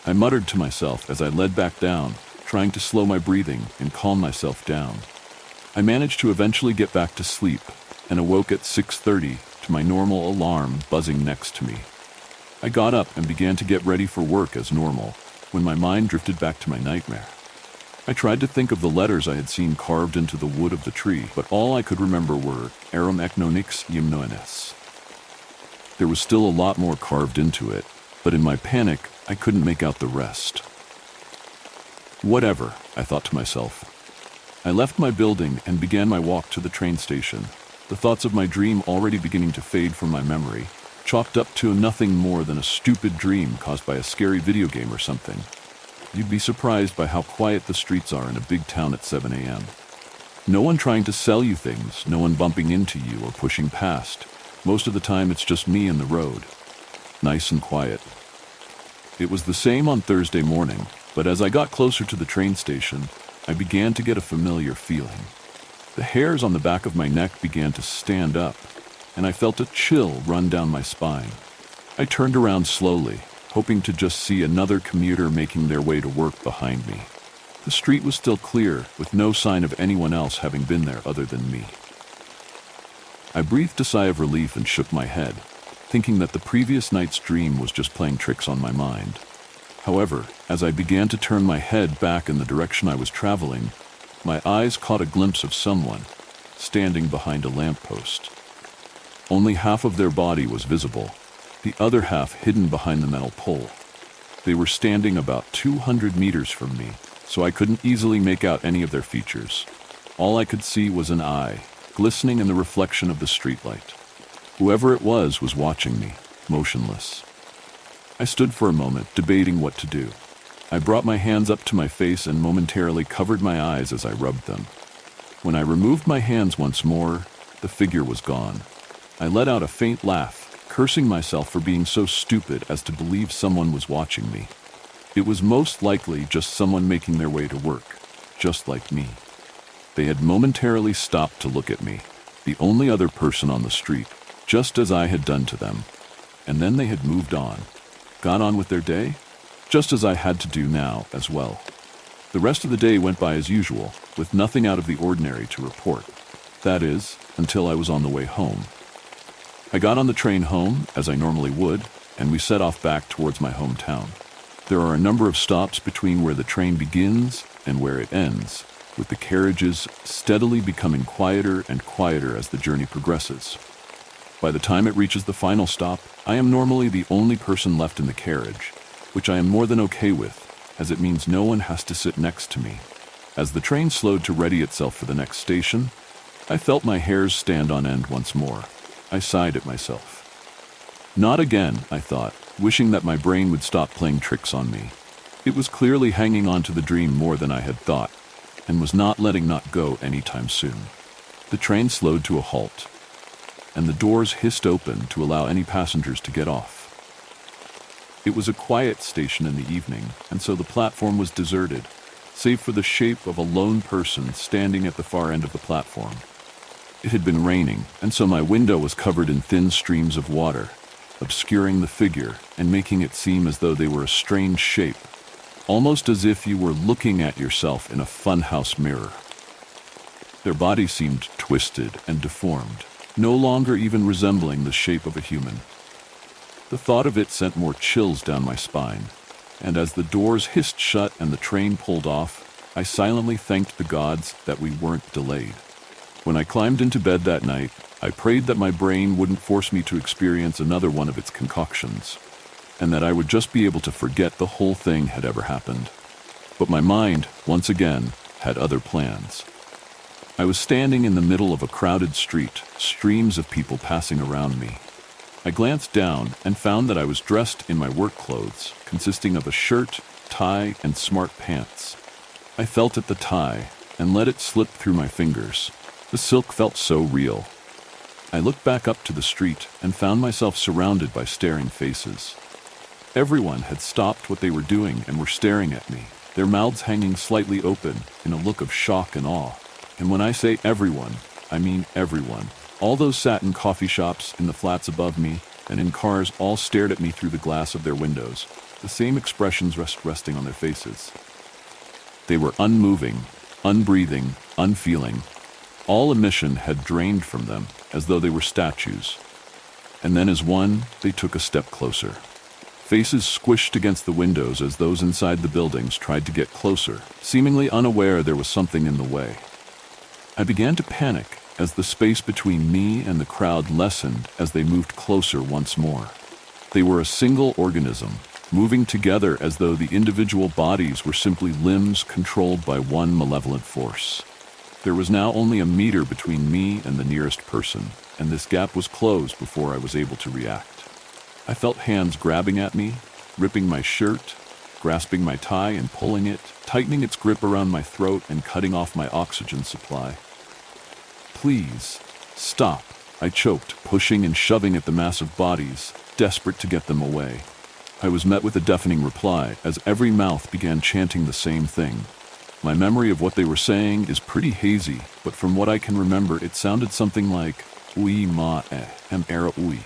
[SPEAKER 1] I muttered to myself as I led back down, trying to slow my breathing and calm myself down. I managed to eventually get back to sleep and awoke at 6:30 to my normal alarm buzzing next to me. I got up and began to get ready for work as normal when my mind drifted back to my nightmare. I tried to think of the letters I had seen carved into the wood of the tree, but all I could remember were Arum Eknonix Yimnoenes. There was still a lot more carved into it, but in my panic, I couldn't make out the rest. Whatever, I thought to myself. I left my building and began my walk to the train station, the thoughts of my dream already beginning to fade from my memory, chalked up to nothing more than a stupid dream caused by a scary video game or something. You'd be surprised by how quiet the streets are in a big town at 7 a.m. No one trying to sell you things, no one bumping into you or pushing past. Most of the time it's just me and the road. Nice and quiet. It was the same on Thursday morning, but as I got closer to the train station, I began to get a familiar feeling. The hairs on the back of my neck began to stand up, and I felt a chill run down my spine. I turned around slowly, hoping to just see another commuter making their way to work behind me. The street was still clear, with no sign of anyone else having been there other than me. I breathed a sigh of relief and shook my head, thinking that the previous night's dream was just playing tricks on my mind. However, as I began to turn my head back in the direction I was traveling, my eyes caught a glimpse of someone standing behind a lamppost. Only half of their body was visible, the other half hidden behind the metal pole. They were standing about 200 meters from me, so I couldn't easily make out any of their features. All I could see was an eye, glistening in the reflection of the streetlight. Whoever it was watching me, motionless. I stood for a moment, debating what to do. I brought my hands up to my face and momentarily covered my eyes as I rubbed them. When I removed my hands once more, the figure was gone. I let out a faint laugh, cursing myself for being so stupid as to believe someone was watching me. It was most likely just someone making their way to work, just like me. They had momentarily stopped to look at me, the only other person on the street, just as I had done to them. And then they had moved on. Got on with their day, just as I had to do now as well. The rest of the day went by as usual, with nothing out of the ordinary to report. That is, until I was on the way home. I got on the train home, as I normally would, and we set off back towards my hometown. There are a number of stops between where the train begins and where it ends, with the carriages steadily becoming quieter and quieter as the journey progresses. By the time it reaches the final stop, I am normally the only person left in the carriage, which I am more than okay with, as it means no one has to sit next to me. As the train slowed to ready itself for the next station, I felt my hairs stand on end once more. I sighed at myself. Not again, I thought, wishing that my brain would stop playing tricks on me. It was clearly hanging on to the dream more than I had thought, and was not letting go anytime soon. The train slowed to a halt, and the doors hissed open to allow any passengers to get off. It was a quiet station in the evening, and so the platform was deserted, save for the shape of a lone person standing at the far end of the platform. It had been raining, and so my window was covered in thin streams of water, obscuring the figure and making it seem as though they were a strange shape, almost as if you were looking at yourself in a funhouse mirror. Their body seemed twisted and deformed, no longer even resembling the shape of a human. The thought of it sent more chills down my spine, and as the doors hissed shut and the train pulled off, I silently thanked the gods that we weren't delayed. When I climbed into bed that night, I prayed that my brain wouldn't force me to experience another one of its concoctions, and that I would just be able to forget the whole thing had ever happened. But my mind, once again, had other plans. I was standing in the middle of a crowded street, streams of people passing around me. I glanced down and found that I was dressed in my work clothes, consisting of a shirt, tie, and smart pants. I felt at the tie and let it slip through my fingers. The silk felt so real. I looked back up to the street and found myself surrounded by staring faces. Everyone had stopped what they were doing and were staring at me, their mouths hanging slightly open in a look of shock and awe. And when I say everyone, I mean everyone. All those sat in coffee shops, in the flats above me, and in cars all stared at me through the glass of their windows, the same expressions resting on their faces. They were unmoving, unbreathing, unfeeling. All emission had drained from them, as though they were statues. And then as one, they took a step closer. Faces squished against the windows as those inside the buildings tried to get closer, seemingly unaware there was something in the way. I began to panic as the space between me and the crowd lessened as they moved closer once more. They were a single organism, moving together as though the individual bodies were simply limbs controlled by one malevolent force. There was now only a meter between me and the nearest person, and this gap was closed before I was able to react. I felt hands grabbing at me, ripping my shirt, grasping my tie and pulling it, tightening its grip around my throat and cutting off my oxygen supply. "Please, stop," I choked, pushing and shoving at the massive bodies, desperate to get them away. I was met with a deafening reply as every mouth began chanting the same thing. My memory of what they were saying is pretty hazy, but from what I can remember, it sounded something like, "Ui ma em era ui."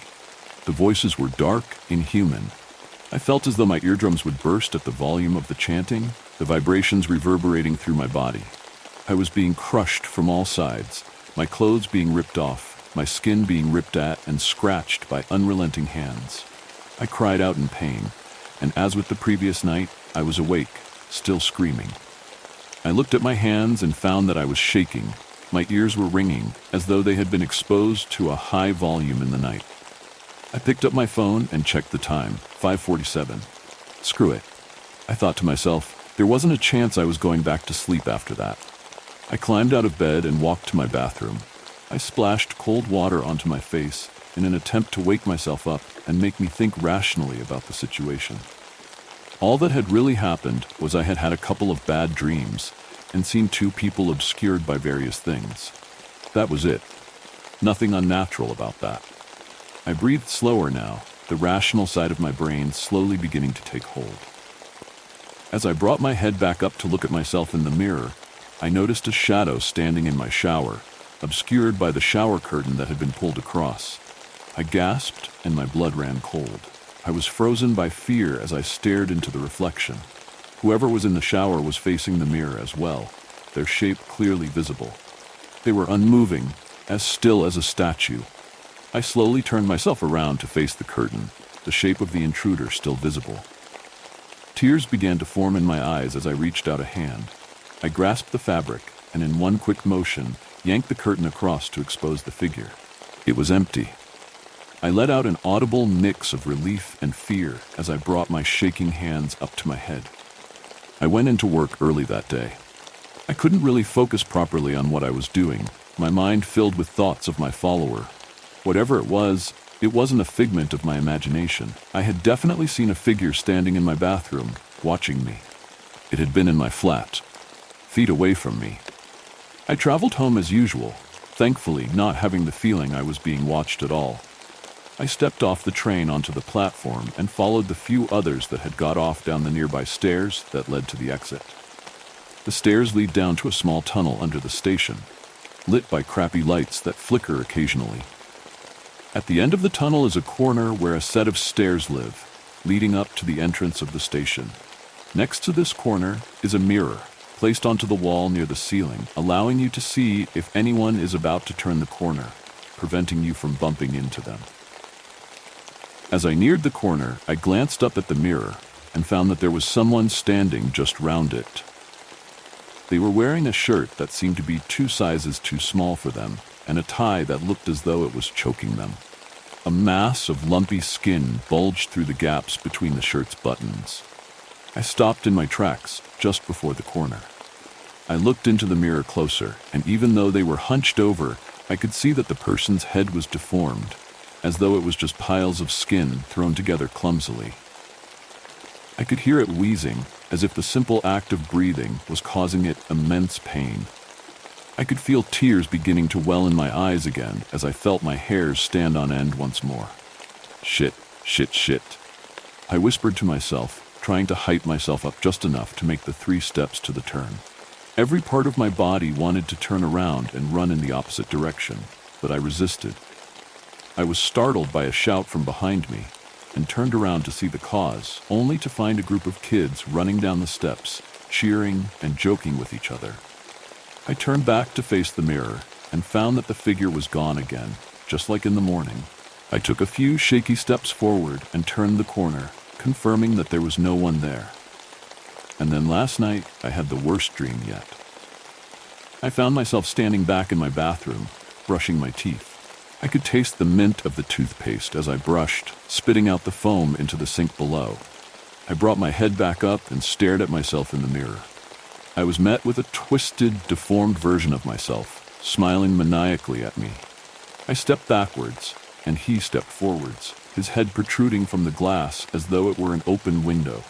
[SPEAKER 1] The voices were dark, inhuman. I felt as though my eardrums would burst at the volume of the chanting, the vibrations reverberating through my body. I was being crushed from all sides, my clothes being ripped off, my skin being ripped at and scratched by unrelenting hands. I cried out in pain, and as with the previous night, I was awake, still screaming. I looked at my hands and found that I was shaking. My ears were ringing, as though they had been exposed to a high volume in the night. I picked up my phone and checked the time, 5:47. Screw it. I thought to myself, there wasn't a chance I was going back to sleep after that. I climbed out of bed and walked to my bathroom. I splashed cold water onto my face in an attempt to wake myself up and make me think rationally about the situation. All that had really happened was I had had a couple of bad dreams and seen two people obscured by various things. That was it. Nothing unnatural about that. I breathed slower now, the rational side of my brain slowly beginning to take hold. As I brought my head back up to look at myself in the mirror, I noticed a shadow standing in my shower, obscured by the shower curtain that had been pulled across. I gasped and my blood ran cold. I was frozen by fear as I stared into the reflection. Whoever was in the shower was facing the mirror as well, their shape clearly visible. They were unmoving, as still as a statue. I slowly turned myself around to face the curtain, the shape of the intruder still visible. Tears began to form in my eyes as I reached out a hand. I grasped the fabric and in one quick motion, yanked the curtain across to expose the figure. It was empty. I let out an audible mix of relief and fear as I brought my shaking hands up to my head. I went into work early that day. I couldn't really focus properly on what I was doing, my mind filled with thoughts of my follower. Whatever it wasn't a figment of my imagination. I had definitely seen a figure standing in my bathroom, watching me. It had been in my flat, feet away from me. I traveled home as usual, thankfully not having the feeling I was being watched at all. I stepped off the train onto the platform and followed the few others that had got off down the nearby stairs that led to the exit. The stairs lead down to a small tunnel under the station, lit by crappy lights that flicker occasionally. At the end of the tunnel is a corner where a set of stairs live, leading up to the entrance of the station. Next to this corner is a mirror, placed onto the wall near the ceiling, allowing you to see if anyone is about to turn the corner, preventing you from bumping into them. As I neared the corner, I glanced up at the mirror and found that there was someone standing just round it. They were wearing a shirt that seemed to be 2 sizes too small for them, and a tie that looked as though it was choking them. A mass of lumpy skin bulged through the gaps between the shirt's buttons. I stopped in my tracks just before the corner. I looked into the mirror closer, and even though they were hunched over, I could see that the person's head was deformed, as though it was just piles of skin thrown together clumsily. I could hear it wheezing, as if the simple act of breathing was causing it immense pain. I could feel tears beginning to well in my eyes again as I felt my hairs stand on end once more. Shit, shit, shit. I whispered to myself, trying to hype myself up just enough to make the 3 steps to the turn. Every part of my body wanted to turn around and run in the opposite direction, but I resisted. I was startled by a shout from behind me and turned around to see the cause, only to find a group of kids running down the steps, cheering and joking with each other. I turned back to face the mirror and found that the figure was gone again, just like in the morning. I took a few shaky steps forward and turned the corner, confirming that there was no one there. And then last night, I had the worst dream yet. I found myself standing back in my bathroom, brushing my teeth. I could taste the mint of the toothpaste as I brushed, spitting out the foam into the sink below. I brought my head back up and stared at myself in the mirror. I was met with a twisted, deformed version of myself, smiling maniacally at me. I stepped backwards, and he stepped forwards, his head protruding from the glass as though it were an open window.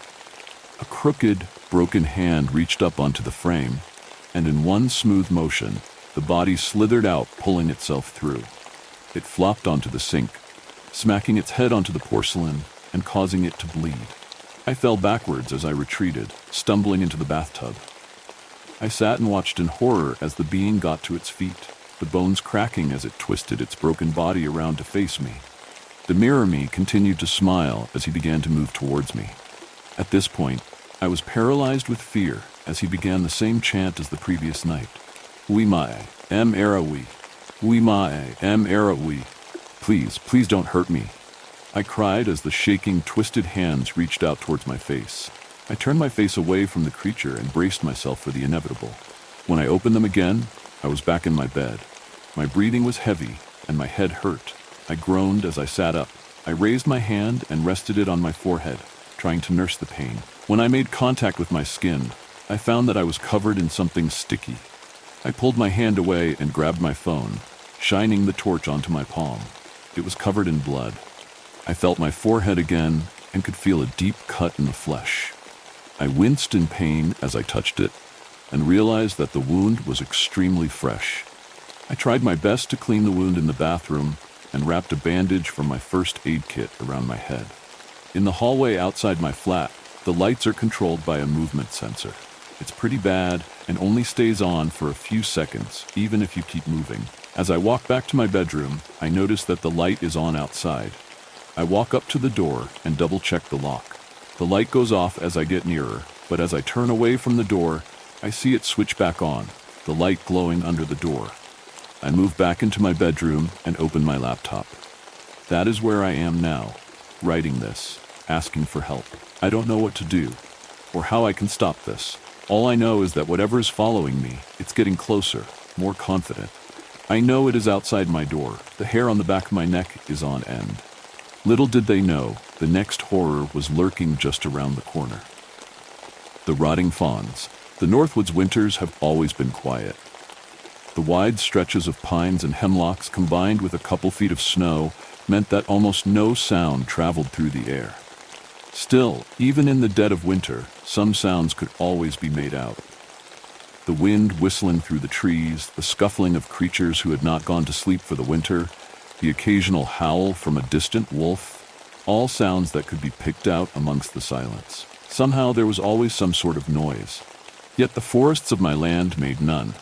[SPEAKER 1] A crooked, broken hand reached up onto the frame, and in one smooth motion, the body slithered out, pulling itself through. It flopped onto the sink, smacking its head onto the porcelain and causing it to bleed. I fell backwards as I retreated, stumbling into the bathtub. I sat and watched in horror as the being got to its feet, the bones cracking as it twisted its broken body around to face me. The mirror me continued to smile as he began to move towards me. At this point, I was paralyzed with fear as he began the same chant as the previous night. "We mae, em era we. We mae, em era we. Please, please don't hurt me," I cried as the shaking, twisted hands reached out towards my face. I turned my face away from the creature and braced myself for the inevitable. When I opened them again, I was back in my bed. My breathing was heavy, and my head hurt. I groaned as I sat up. I raised my hand and rested it on my forehead, trying to nurse the pain. When I made contact with my skin, I found that I was covered in something sticky. I pulled my hand away and grabbed my phone, shining the torch onto my palm. It was covered in blood. I felt my forehead again and could feel a deep cut in the flesh. I winced in pain as I touched it and realized that the wound was extremely fresh. I tried my best to clean the wound in the bathroom and wrapped a bandage from my first aid kit around my head. In the hallway outside my flat, the lights are controlled by a movement sensor. It's pretty bad and only stays on for a few seconds, even if you keep moving. As I walk back to my bedroom, I notice that the light is on outside. I walk up to the door and double-check the lock. The light goes off as I get nearer, but as I turn away from the door, I see it switch back on, the light glowing under the door. I move back into my bedroom and open my laptop. That is where I am now, writing this, asking for help. I don't know what to do, or how I can stop this. All I know is that whatever is following me, it's getting closer, more confident. I know it is outside my door. The hair on the back of my neck is on end. Little did they know, the next horror was lurking just around the corner. The rotting fawns. The Northwoods winters have always been quiet. The wide stretches of pines and hemlocks combined with a couple feet of snow meant that almost no sound traveled through the air. Still, even in the dead of winter, some sounds could always be made out. The wind whistling through the trees, the scuffling of creatures who had not gone to sleep for the winter, the occasional howl from a distant wolf, all sounds that could be picked out amongst the silence. Somehow there was always some sort of noise. Yet the forests of my land made none.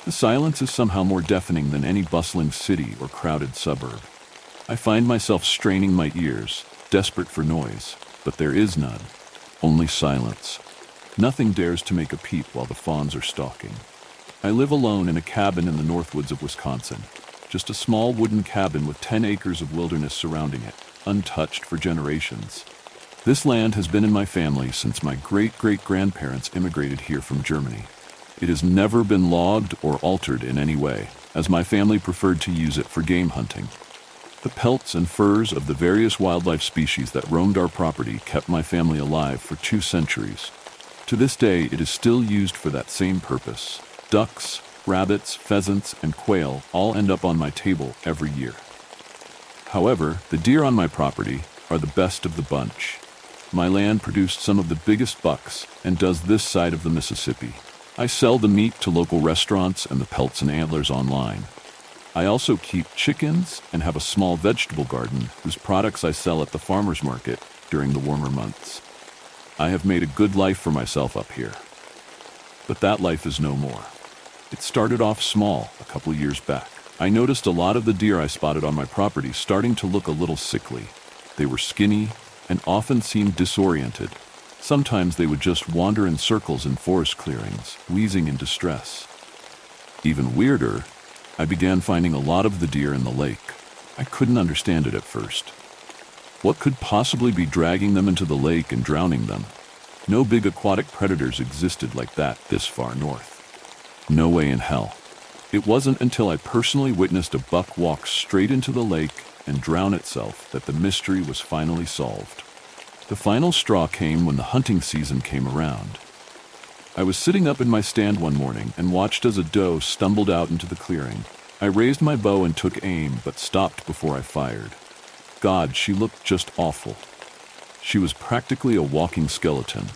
[SPEAKER 1] The silence is somehow more deafening than any bustling city or crowded suburb. I find myself straining my ears, desperate for noise, but there is none, only silence. Nothing dares to make a peep while the fawns are stalking. I live alone in a cabin in the Northwoods of Wisconsin, just a small wooden cabin with 10 acres of wilderness surrounding it, untouched for generations. This land has been in my family since my great-great-grandparents immigrated here from Germany. It has never been logged or altered in any way, as my family preferred to use it for game hunting. The pelts and furs of the various wildlife species that roamed our property kept my family alive for 2 centuries. To this day, it is still used for that same purpose. Ducks, rabbits, pheasants, and quail all end up on my table every year. However, the deer on my property are the best of the bunch. My land produced some of the biggest bucks and does this side of the Mississippi. I sell the meat to local restaurants and the pelts and antlers online. I also keep chickens and have a small vegetable garden whose products I sell at the farmer's market during the warmer months. I have made a good life for myself up here. But that life is no more. It started off small a couple years back. I noticed a lot of the deer I spotted on my property starting to look a little sickly. They were skinny and often seemed disoriented. Sometimes they would just wander in circles in forest clearings, wheezing in distress. Even weirder, I began finding a lot of the deer in the lake. I couldn't understand it at first. What could possibly be dragging them into the lake and drowning them? No big aquatic predators existed like that this far north. No way in hell. It wasn't until I personally witnessed a buck walk straight into the lake and drown itself that the mystery was finally solved. The final straw came when the hunting season came around. I was sitting up in my stand one morning and watched as a doe stumbled out into the clearing. I raised my bow and took aim, but stopped before I fired. God, she looked just awful. She was practically a walking skeleton.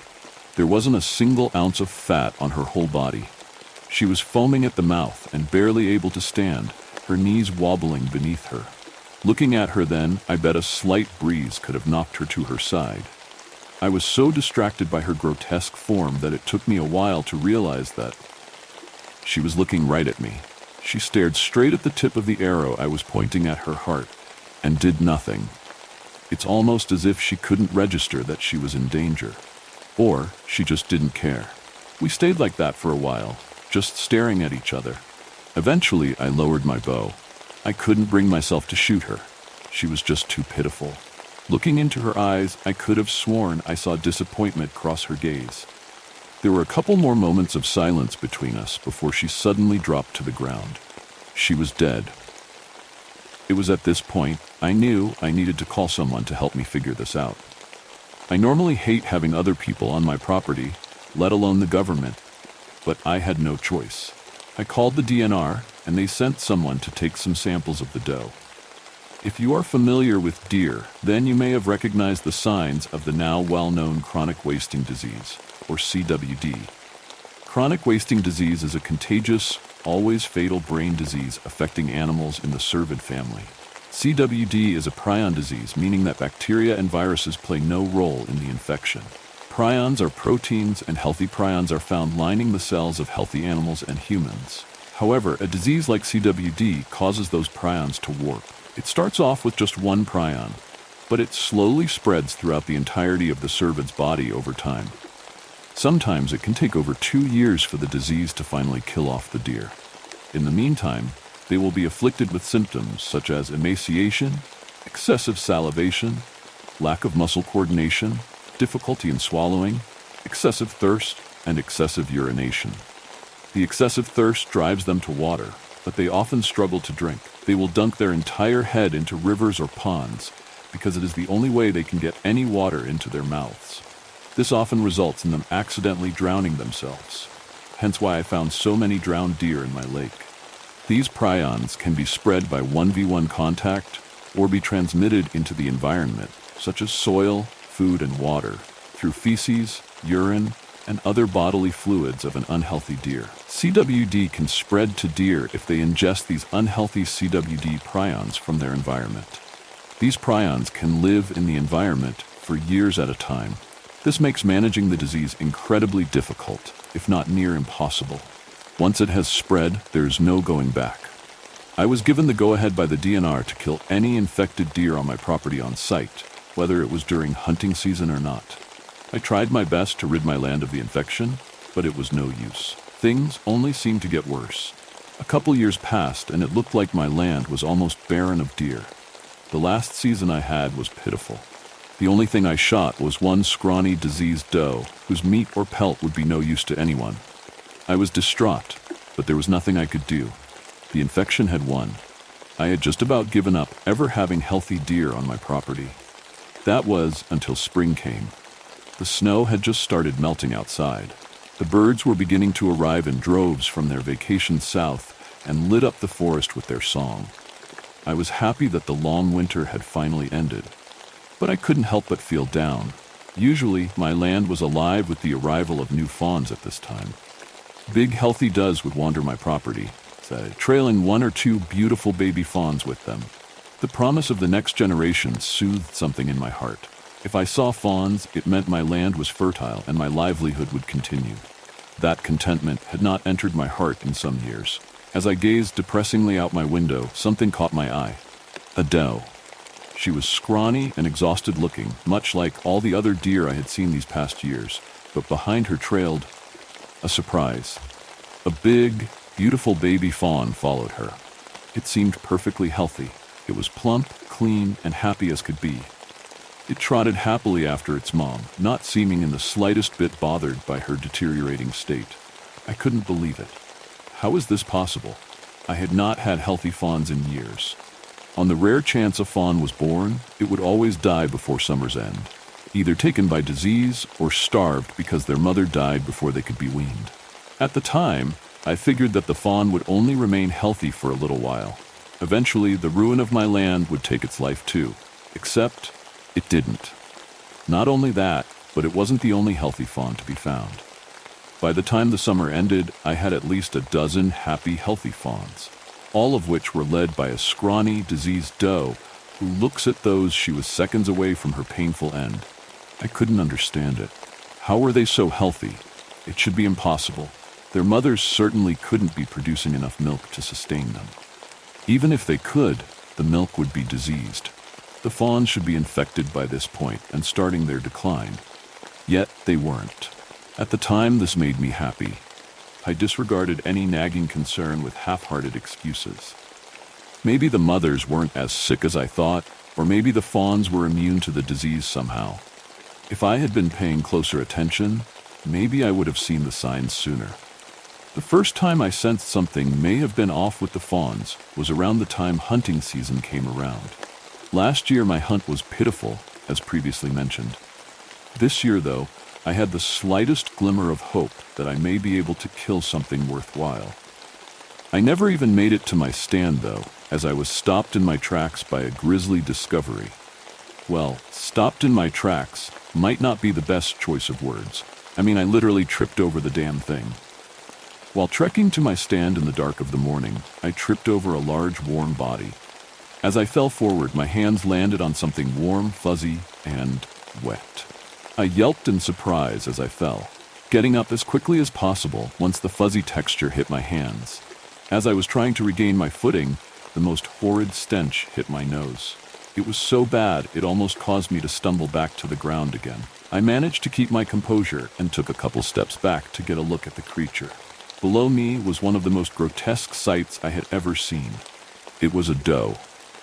[SPEAKER 1] There wasn't a single ounce of fat on her whole body. She was foaming at the mouth and barely able to stand, her knees wobbling beneath her. Looking at her then, I bet a slight breeze could have knocked her to her side. I was so distracted by her grotesque form that it took me a while to realize that she was looking right at me. She stared straight at the tip of the arrow I was pointing at her heart and did nothing. It's almost as if she couldn't register that she was in danger. Or she just didn't care. We stayed like that for a while, just staring at each other. Eventually, I lowered my bow. I couldn't bring myself to shoot her. She was just too pitiful. Looking into her eyes, I could have sworn I saw disappointment cross her gaze. There were a couple more moments of silence between us before she suddenly dropped to the ground. She was dead. It was at this point I knew I needed to call someone to help me figure this out. I normally hate having other people on my property, let alone the government, but I had no choice. I called the DNR, and they sent someone to take some samples of the doe. If you are familiar with deer, then you may have recognized the signs of the now well-known chronic wasting disease, or CWD. Chronic wasting disease is a contagious, always fatal brain disease affecting animals in the cervid family. CWD is a prion disease, meaning that bacteria and viruses play no role in the infection. Prions are proteins, and healthy prions are found lining the cells of healthy animals and humans. However, a disease like CWD causes those prions to warp. It starts off with just one prion, but it slowly spreads throughout the entirety of the cervid's body over time. Sometimes it can take over 2 years for the disease to finally kill off the deer. In the meantime, they will be afflicted with symptoms such as emaciation, excessive salivation, lack of muscle coordination, difficulty in swallowing, excessive thirst, and excessive urination. The excessive thirst drives them to water, but they often struggle to drink. They will dunk their entire head into rivers or ponds because it is the only way they can get any water into their mouths. This often results in them accidentally drowning themselves, hence why I found so many drowned deer in my lake. These prions can be spread by 1v1 contact or be transmitted into the environment, such as soil, food, and water, through feces, urine, and other bodily fluids of an unhealthy deer. CWD can spread to deer if they ingest these unhealthy CWD prions from their environment. These prions can live in the environment for years at a time. This makes managing the disease incredibly difficult, if not near impossible. Once it has spread, there's no going back. I was given the go-ahead by the DNR to kill any infected deer on my property on site, whether it was during hunting season or not. I tried my best to rid my land of the infection, but it was no use. Things only seemed to get worse. A couple years passed, and it looked like my land was almost barren of deer. The last season I had was pitiful. The only thing I shot was one scrawny, diseased doe, whose meat or pelt would be no use to anyone. I was distraught, but there was nothing I could do. The infection had won. I had just about given up ever having healthy deer on my property. That was until spring came. The snow had just started melting outside. The birds were beginning to arrive in droves from their vacations south and lit up the forest with their song. I was happy that the long winter had finally ended, but I couldn't help but feel down. Usually, my land was alive with the arrival of new fawns at this time. Big, healthy does would wander my property, trailing 1 or 2 beautiful baby fawns with them. The promise of the next generation soothed something in my heart. If I saw fawns, it meant my land was fertile and my livelihood would continue. That contentment had not entered my heart in some years. As I gazed depressingly out my window, something caught my eye. A doe. She was scrawny and exhausted looking, much like all the other deer I had seen these past years, but behind her trailed a surprise. A big, beautiful baby fawn followed her. It seemed perfectly healthy. It was plump, clean, and happy as could be. It trotted happily after its mom, not seeming in the slightest bit bothered by her deteriorating state. I couldn't believe it. How was this possible? I had not had healthy fawns in years. On the rare chance a fawn was born, it would always die before summer's end, either taken by disease or starved because their mother died before they could be weaned. At the time, I figured that the fawn would only remain healthy for a little while. Eventually, the ruin of my land would take its life too, except it didn't. Not only that, but it wasn't the only healthy fawn to be found. By the time the summer ended, I had at least a dozen happy, healthy fawns, all of which were led by a scrawny, diseased doe who looks at those she was seconds away from her painful end. I couldn't understand it. How were they so healthy? It should be impossible. Their mothers certainly couldn't be producing enough milk to sustain them. Even if they could, the milk would be diseased. The fawns should be infected by this point and starting their decline. Yet they weren't. At the time, this made me happy. I disregarded any nagging concern with half-hearted excuses. Maybe the mothers weren't as sick as I thought, or maybe the fawns were immune to the disease somehow. If I had been paying closer attention, maybe I would have seen the signs sooner. The first time I sensed something may have been off with the fawns was around the time hunting season came around. Last year my hunt was pitiful, as previously mentioned. This year, though, I had the slightest glimmer of hope that I may be able to kill something worthwhile. I never even made it to my stand, though, as I was stopped in my tracks by a grisly discovery. Well, stopped in my tracks might not be the best choice of words. I literally tripped over the damn thing. While trekking to my stand in the dark of the morning, I tripped over a large, warm body. As I fell forward, my hands landed on something warm, fuzzy, and wet. I yelped in surprise as I fell, getting up as quickly as possible once the fuzzy texture hit my hands. As I was trying to regain my footing, the most horrid stench hit my nose. It was so bad it almost caused me to stumble back to the ground again. I managed to keep my composure and took a couple steps back to get a look at the creature. Below me was one of the most grotesque sights I had ever seen. It was a doe.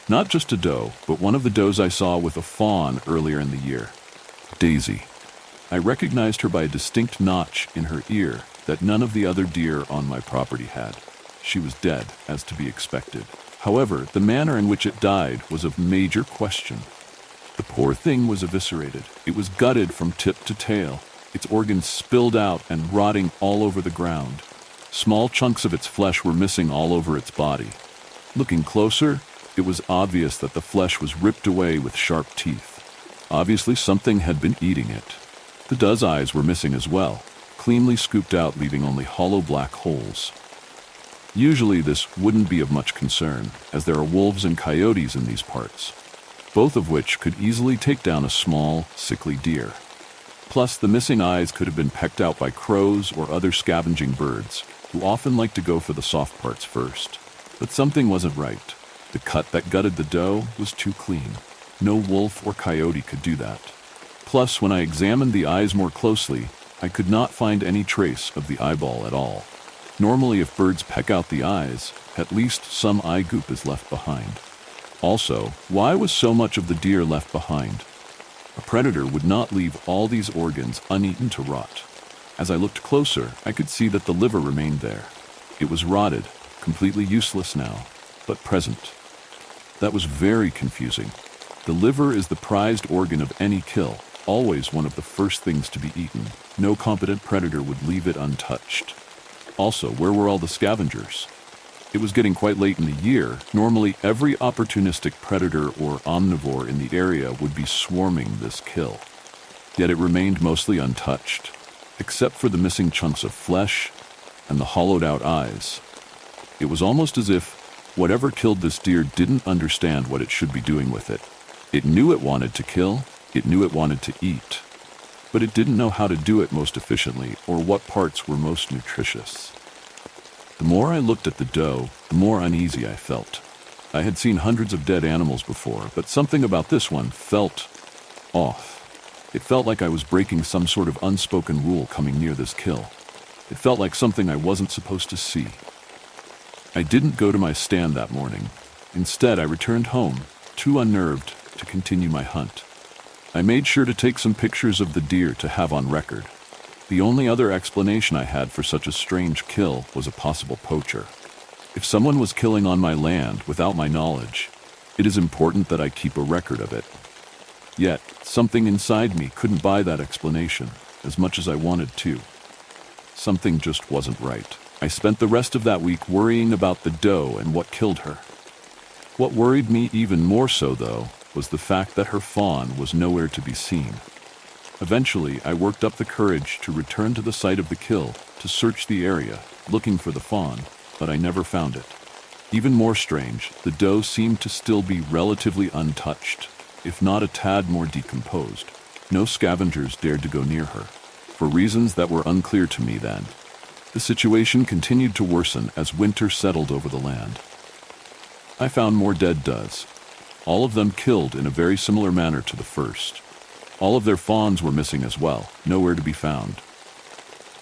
[SPEAKER 1] Not just a doe, but one of the does I saw with a fawn earlier in the year. Daisy. I recognized her by a distinct notch in her ear that none of the other deer on my property had. She was dead, as to be expected. However, the manner in which it died was of major question. The poor thing was eviscerated. It was gutted from tip to tail, its organs spilled out and rotting all over the ground. Small chunks of its flesh were missing all over its body. Looking closer, it was obvious that the flesh was ripped away with sharp teeth. Obviously, something had been eating it. The doe's eyes were missing as well, cleanly scooped out, leaving only hollow black holes. Usually this wouldn't be of much concern, as there are wolves and coyotes in these parts, both of which could easily take down a small, sickly deer. Plus, the missing eyes could have been pecked out by crows or other scavenging birds, who often like to go for the soft parts first. But something wasn't right. The cut that gutted the doe was too clean. No wolf or coyote could do that. Plus, when I examined the eyes more closely, I could not find any trace of the eyeball at all. Normally, if birds peck out the eyes, at least some eye goop is left behind. Also, why was so much of the deer left behind? A predator would not leave all these organs uneaten to rot. As I looked closer, I could see that the liver remained there. It was rotted, completely useless now, but present. That was very confusing. The liver is the prized organ of any kill, always one of the first things to be eaten. No competent predator would leave it untouched. Also, where were all the scavengers? It was getting quite late in the year. Normally, every opportunistic predator or omnivore in the area would be swarming this kill. Yet it remained mostly untouched, except for the missing chunks of flesh and the hollowed-out eyes. It was almost as if whatever killed this deer didn't understand what it should be doing with it. It knew it wanted to kill, it knew it wanted to eat, but it didn't know how to do it most efficiently or what parts were most nutritious. The more I looked at the doe, the more uneasy I felt. I had seen hundreds of dead animals before, but something about this one felt off. It felt like I was breaking some sort of unspoken rule coming near this kill. It felt like something I wasn't supposed to see. I didn't go to my stand that morning. Instead, I returned home, too unnerved to continue my hunt. I made sure to take some pictures of the deer to have on record. The only other explanation I had for such a strange kill was a possible poacher. If someone was killing on my land without my knowledge, it is important that I keep a record of it. Yet, something inside me couldn't buy that explanation, as much as I wanted to. Something just wasn't right. I spent the rest of that week worrying about the doe and what killed her. What worried me even more so, though, was the fact that her fawn was nowhere to be seen. Eventually, I worked up the courage to return to the site of the kill to search the area, looking for the fawn, but I never found it. Even more strange, the doe seemed to still be relatively untouched, if not a tad more decomposed. No scavengers dared to go near her, for reasons that were unclear to me then. The situation continued to worsen as winter settled over the land. I found more dead does, all of them killed in a very similar manner to the first. All of their fawns were missing as well, nowhere to be found.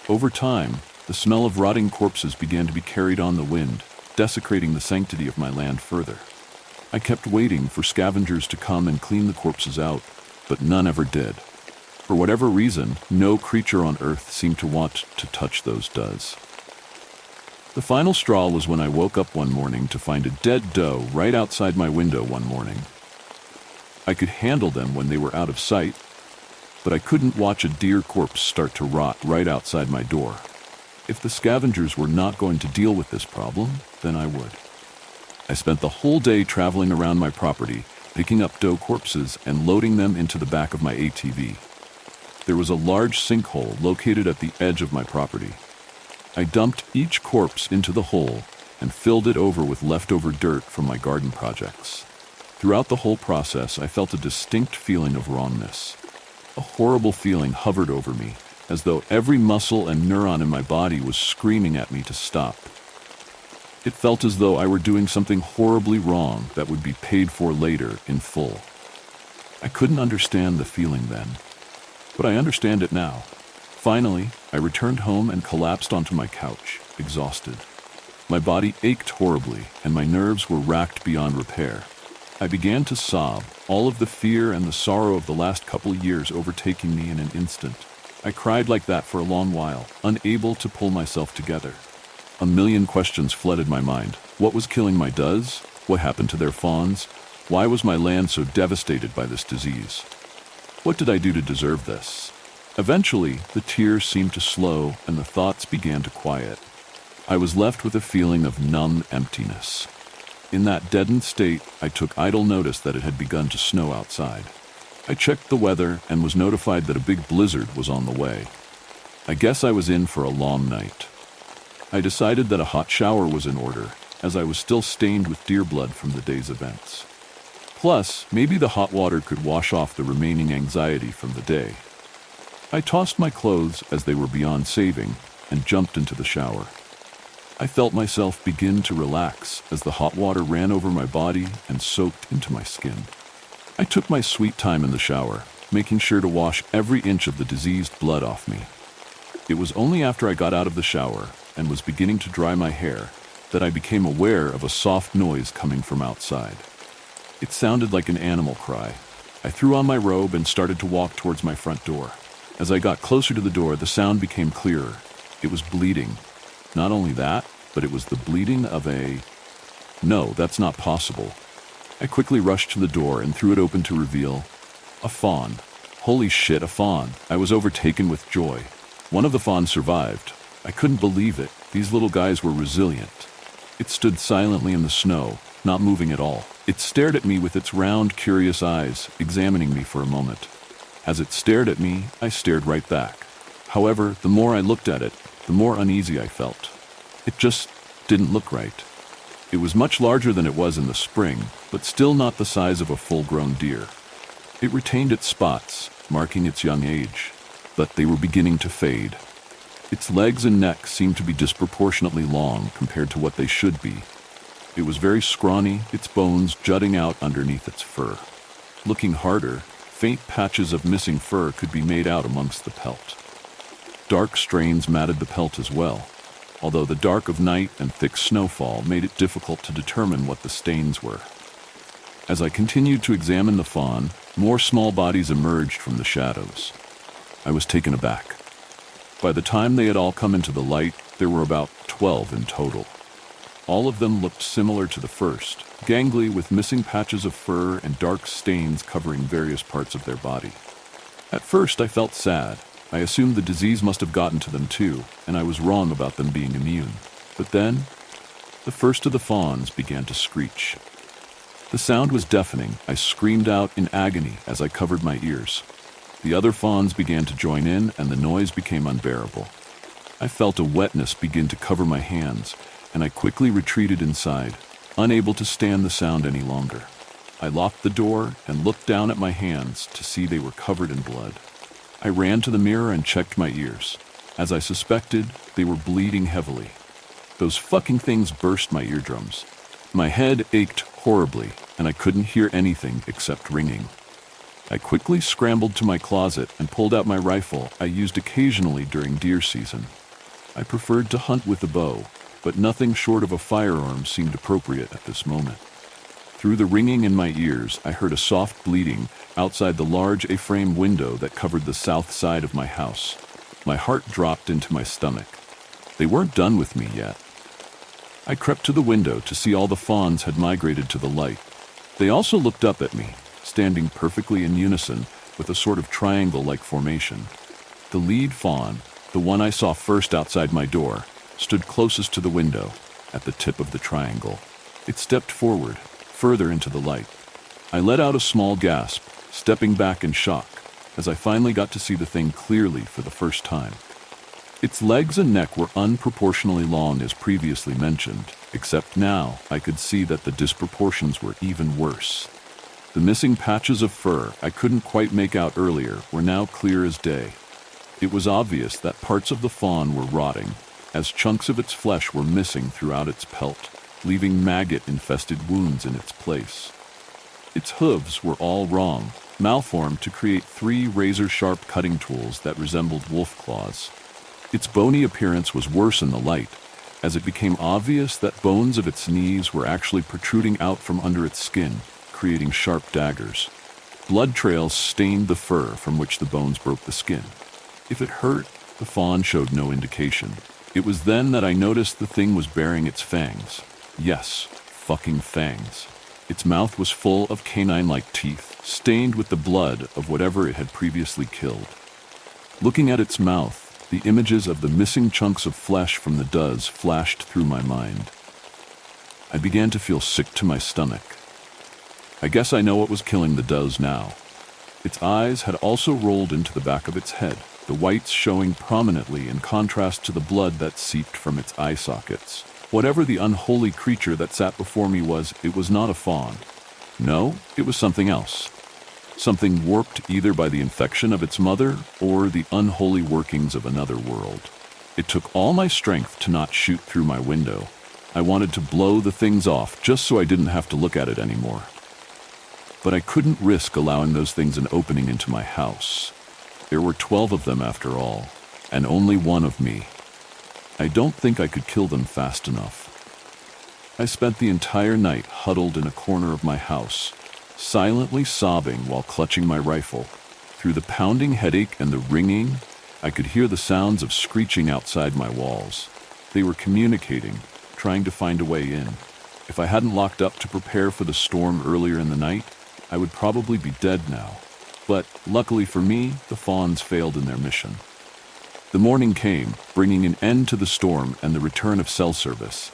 [SPEAKER 1] Over time, the smell of rotting corpses began to be carried on the wind, desecrating the sanctity of my land further. I kept waiting for scavengers to come and clean the corpses out, but none ever did. For whatever reason, no creature on earth seemed to want to touch those does. The final straw was when I woke up one morning to find a dead doe right outside my window one morning. I could handle them when they were out of sight, but I couldn't watch a deer corpse start to rot right outside my door. If the scavengers were not going to deal with this problem, then I would. I spent the whole day traveling around my property, picking up doe corpses and loading them into the back of my ATV. There was a large sinkhole located at the edge of my property. I dumped each corpse into the hole and filled it over with leftover dirt from my garden projects. Throughout the whole process, I felt a distinct feeling of wrongness. A horrible feeling hovered over me, as though every muscle and neuron in my body was screaming at me to stop. It felt as though I were doing something horribly wrong that would be paid for later in full. I couldn't understand the feeling then, but I understand it now. Finally, I returned home and collapsed onto my couch, exhausted. My body ached horribly, and my nerves were racked beyond repair. I began to sob, all of the fear and the sorrow of the last couple years overtaking me in an instant. I cried like that for a long while, unable to pull myself together. A million questions flooded my mind. What was killing my does? What happened to their fawns? Why was my land so devastated by this disease? What did I do to deserve this? Eventually, the tears seemed to slow and the thoughts began to quiet. I was left with a feeling of numb emptiness. In that deadened state, I took idle notice that it had begun to snow outside. I checked the weather and was notified that a big blizzard was on the way. I guess I was in for a long night. I decided that a hot shower was in order, as I was still stained with deer blood from the day's events. Plus, maybe the hot water could wash off the remaining anxiety from the day. I tossed my clothes as they were beyond saving and jumped into the shower. I felt myself begin to relax as the hot water ran over my body and soaked into my skin. I took my sweet time in the shower, making sure to wash every inch of the diseased blood off me. It was only after I got out of the shower and was beginning to dry my hair that I became aware of a soft noise coming from outside. It sounded like an animal cry. I threw on my robe and started to walk towards my front door. As I got closer to the door, the sound became clearer. It was bleeding. Not only that, but it was the bleeding of a... No, that's not possible. I quickly rushed to the door and threw it open to reveal a fawn. Holy shit, a fawn. I was overtaken with joy. One of the fawns survived. I couldn't believe it. These little guys were resilient. It stood silently in the snow, not moving at all. It stared at me with its round, curious eyes, examining me for a moment. As it stared at me, I stared right back. However, the more I looked at it, the more uneasy I felt. It just didn't look right. It was much larger than it was in the spring, but still not the size of a full-grown deer. It retained its spots, marking its young age, but they were beginning to fade. Its legs and neck seemed to be disproportionately long compared to what they should be. It was very scrawny, its bones jutting out underneath its fur. Looking harder, faint patches of missing fur could be made out amongst the pelt. Dark strains matted the pelt as well, although the dark of night and thick snowfall made it difficult to determine what the stains were. As I continued to examine the fawn, more small bodies emerged from the shadows. I was taken aback. By the time they had all come into the light, there were about 12 in total. All of them looked similar to the first, gangly with missing patches of fur and dark stains covering various parts of their body. At first, I felt sad. I assumed the disease must have gotten to them too, and I was wrong about them being immune. But then, the first of the fawns began to screech. The sound was deafening. I screamed out in agony as I covered my ears. The other fawns began to join in, and the noise became unbearable. I felt a wetness begin to cover my hands, and I quickly retreated inside, unable to stand the sound any longer. I locked the door and looked down at my hands to see they were covered in blood. I ran to the mirror and checked my ears. As I suspected, they were bleeding heavily. Those fucking things burst my eardrums. My head ached horribly, and I couldn't hear anything except ringing. I quickly scrambled to my closet and pulled out my rifle I used occasionally during deer season. I preferred to hunt with a bow, but nothing short of a firearm seemed appropriate at this moment. Through the ringing in my ears, I heard a soft bleeding outside the large A-frame window that covered the south side of my house. My heart dropped into my stomach. They weren't done with me yet. I crept to the window to see all the fawns had migrated to the light. They also looked up at me, standing perfectly in unison with a sort of triangle-like formation. The lead fawn, the one I saw first outside my door, stood closest to the window, at the tip of the triangle. It stepped forward, further into the light. I let out a small gasp, stepping back in shock, as I finally got to see the thing clearly for the first time. Its legs and neck were unproportionally long as previously mentioned, except now I could see that the disproportions were even worse. The missing patches of fur I couldn't quite make out earlier were now clear as day. It was obvious that parts of the fawn were rotting, as chunks of its flesh were missing throughout its pelt, leaving maggot-infested wounds in its place. Its hooves were all wrong, malformed to create 3 razor-sharp cutting tools that resembled wolf claws. Its bony appearance was worse in the light, as it became obvious that bones of its knees were actually protruding out from under its skin, creating sharp daggers. Blood trails stained the fur from which the bones broke the skin. If it hurt, the fawn showed no indication. It was then that I noticed the thing was baring its fangs. Yes, fucking fangs. Its mouth was full of canine-like teeth, stained with the blood of whatever it had previously killed. Looking at its mouth, the images of the missing chunks of flesh from the does flashed through my mind. I began to feel sick to my stomach. I guess I know what was killing the does now. Its eyes had also rolled into the back of its head, the whites showing prominently in contrast to the blood that seeped from its eye sockets. Whatever the unholy creature that sat before me was, it was not a fawn. No, it was something else. Something warped either by the infection of its mother or the unholy workings of another world. It took all my strength to not shoot through my window. I wanted to blow the things off just so I didn't have to look at it anymore. But I couldn't risk allowing those things an opening into my house. There were 12 of them after all, and only one of me. I don't think I could kill them fast enough. I spent the entire night huddled in a corner of my house, silently sobbing while clutching my rifle. Through the pounding headache and the ringing, I could hear the sounds of screeching outside my walls. They were communicating, trying to find a way in. If I hadn't locked up to prepare for the storm earlier in the night, I would probably be dead now. But luckily for me, the fawns failed in their mission. The morning came, bringing an end to the storm and the return of cell service.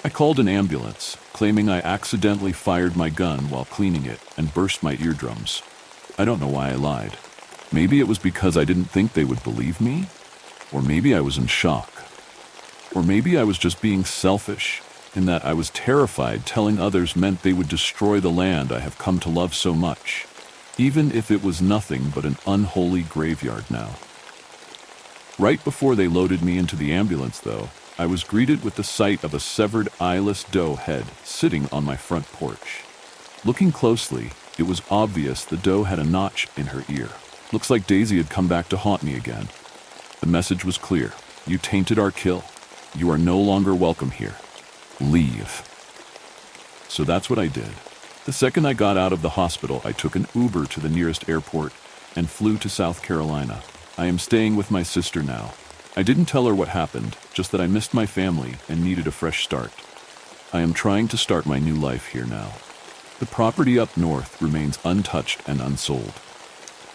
[SPEAKER 1] I called an ambulance, claiming I accidentally fired my gun while cleaning it and burst my eardrums. I don't know why I lied. Maybe it was because I didn't think they would believe me, or maybe I was in shock. Or maybe I was just being selfish, in that I was terrified telling others meant they would destroy the land I have come to love so much, even if it was nothing but an unholy graveyard now. Right before they loaded me into the ambulance, though, I was greeted with the sight of a severed eyeless doe head sitting on my front porch. Looking closely, it was obvious the doe had a notch in her ear. Looks like Daisy had come back to haunt me again. The message was clear. You tainted our kill. You are no longer welcome here. Leave. So that's what I did. The second I got out of the hospital, I took an Uber to the nearest airport and flew to South Carolina. I am staying with my sister now. I didn't tell her what happened, just that I missed my family and needed a fresh start. I am trying to start my new life here now. The property up north remains untouched and unsold.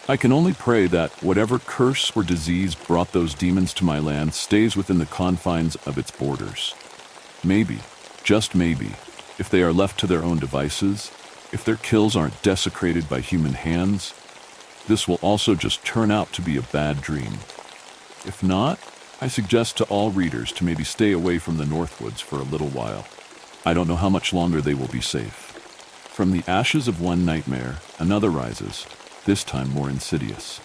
[SPEAKER 1] I can only pray that whatever curse or disease brought those demons to my land stays within the confines of its borders. Maybe, just maybe, if they are left to their own devices, if their kills aren't desecrated by human hands, this will also just turn out to be a bad dream. If not, I suggest to all readers to maybe stay away from the Northwoods for a little while. I don't know how much longer they will be safe. From the ashes of one nightmare, another rises, this time more insidious.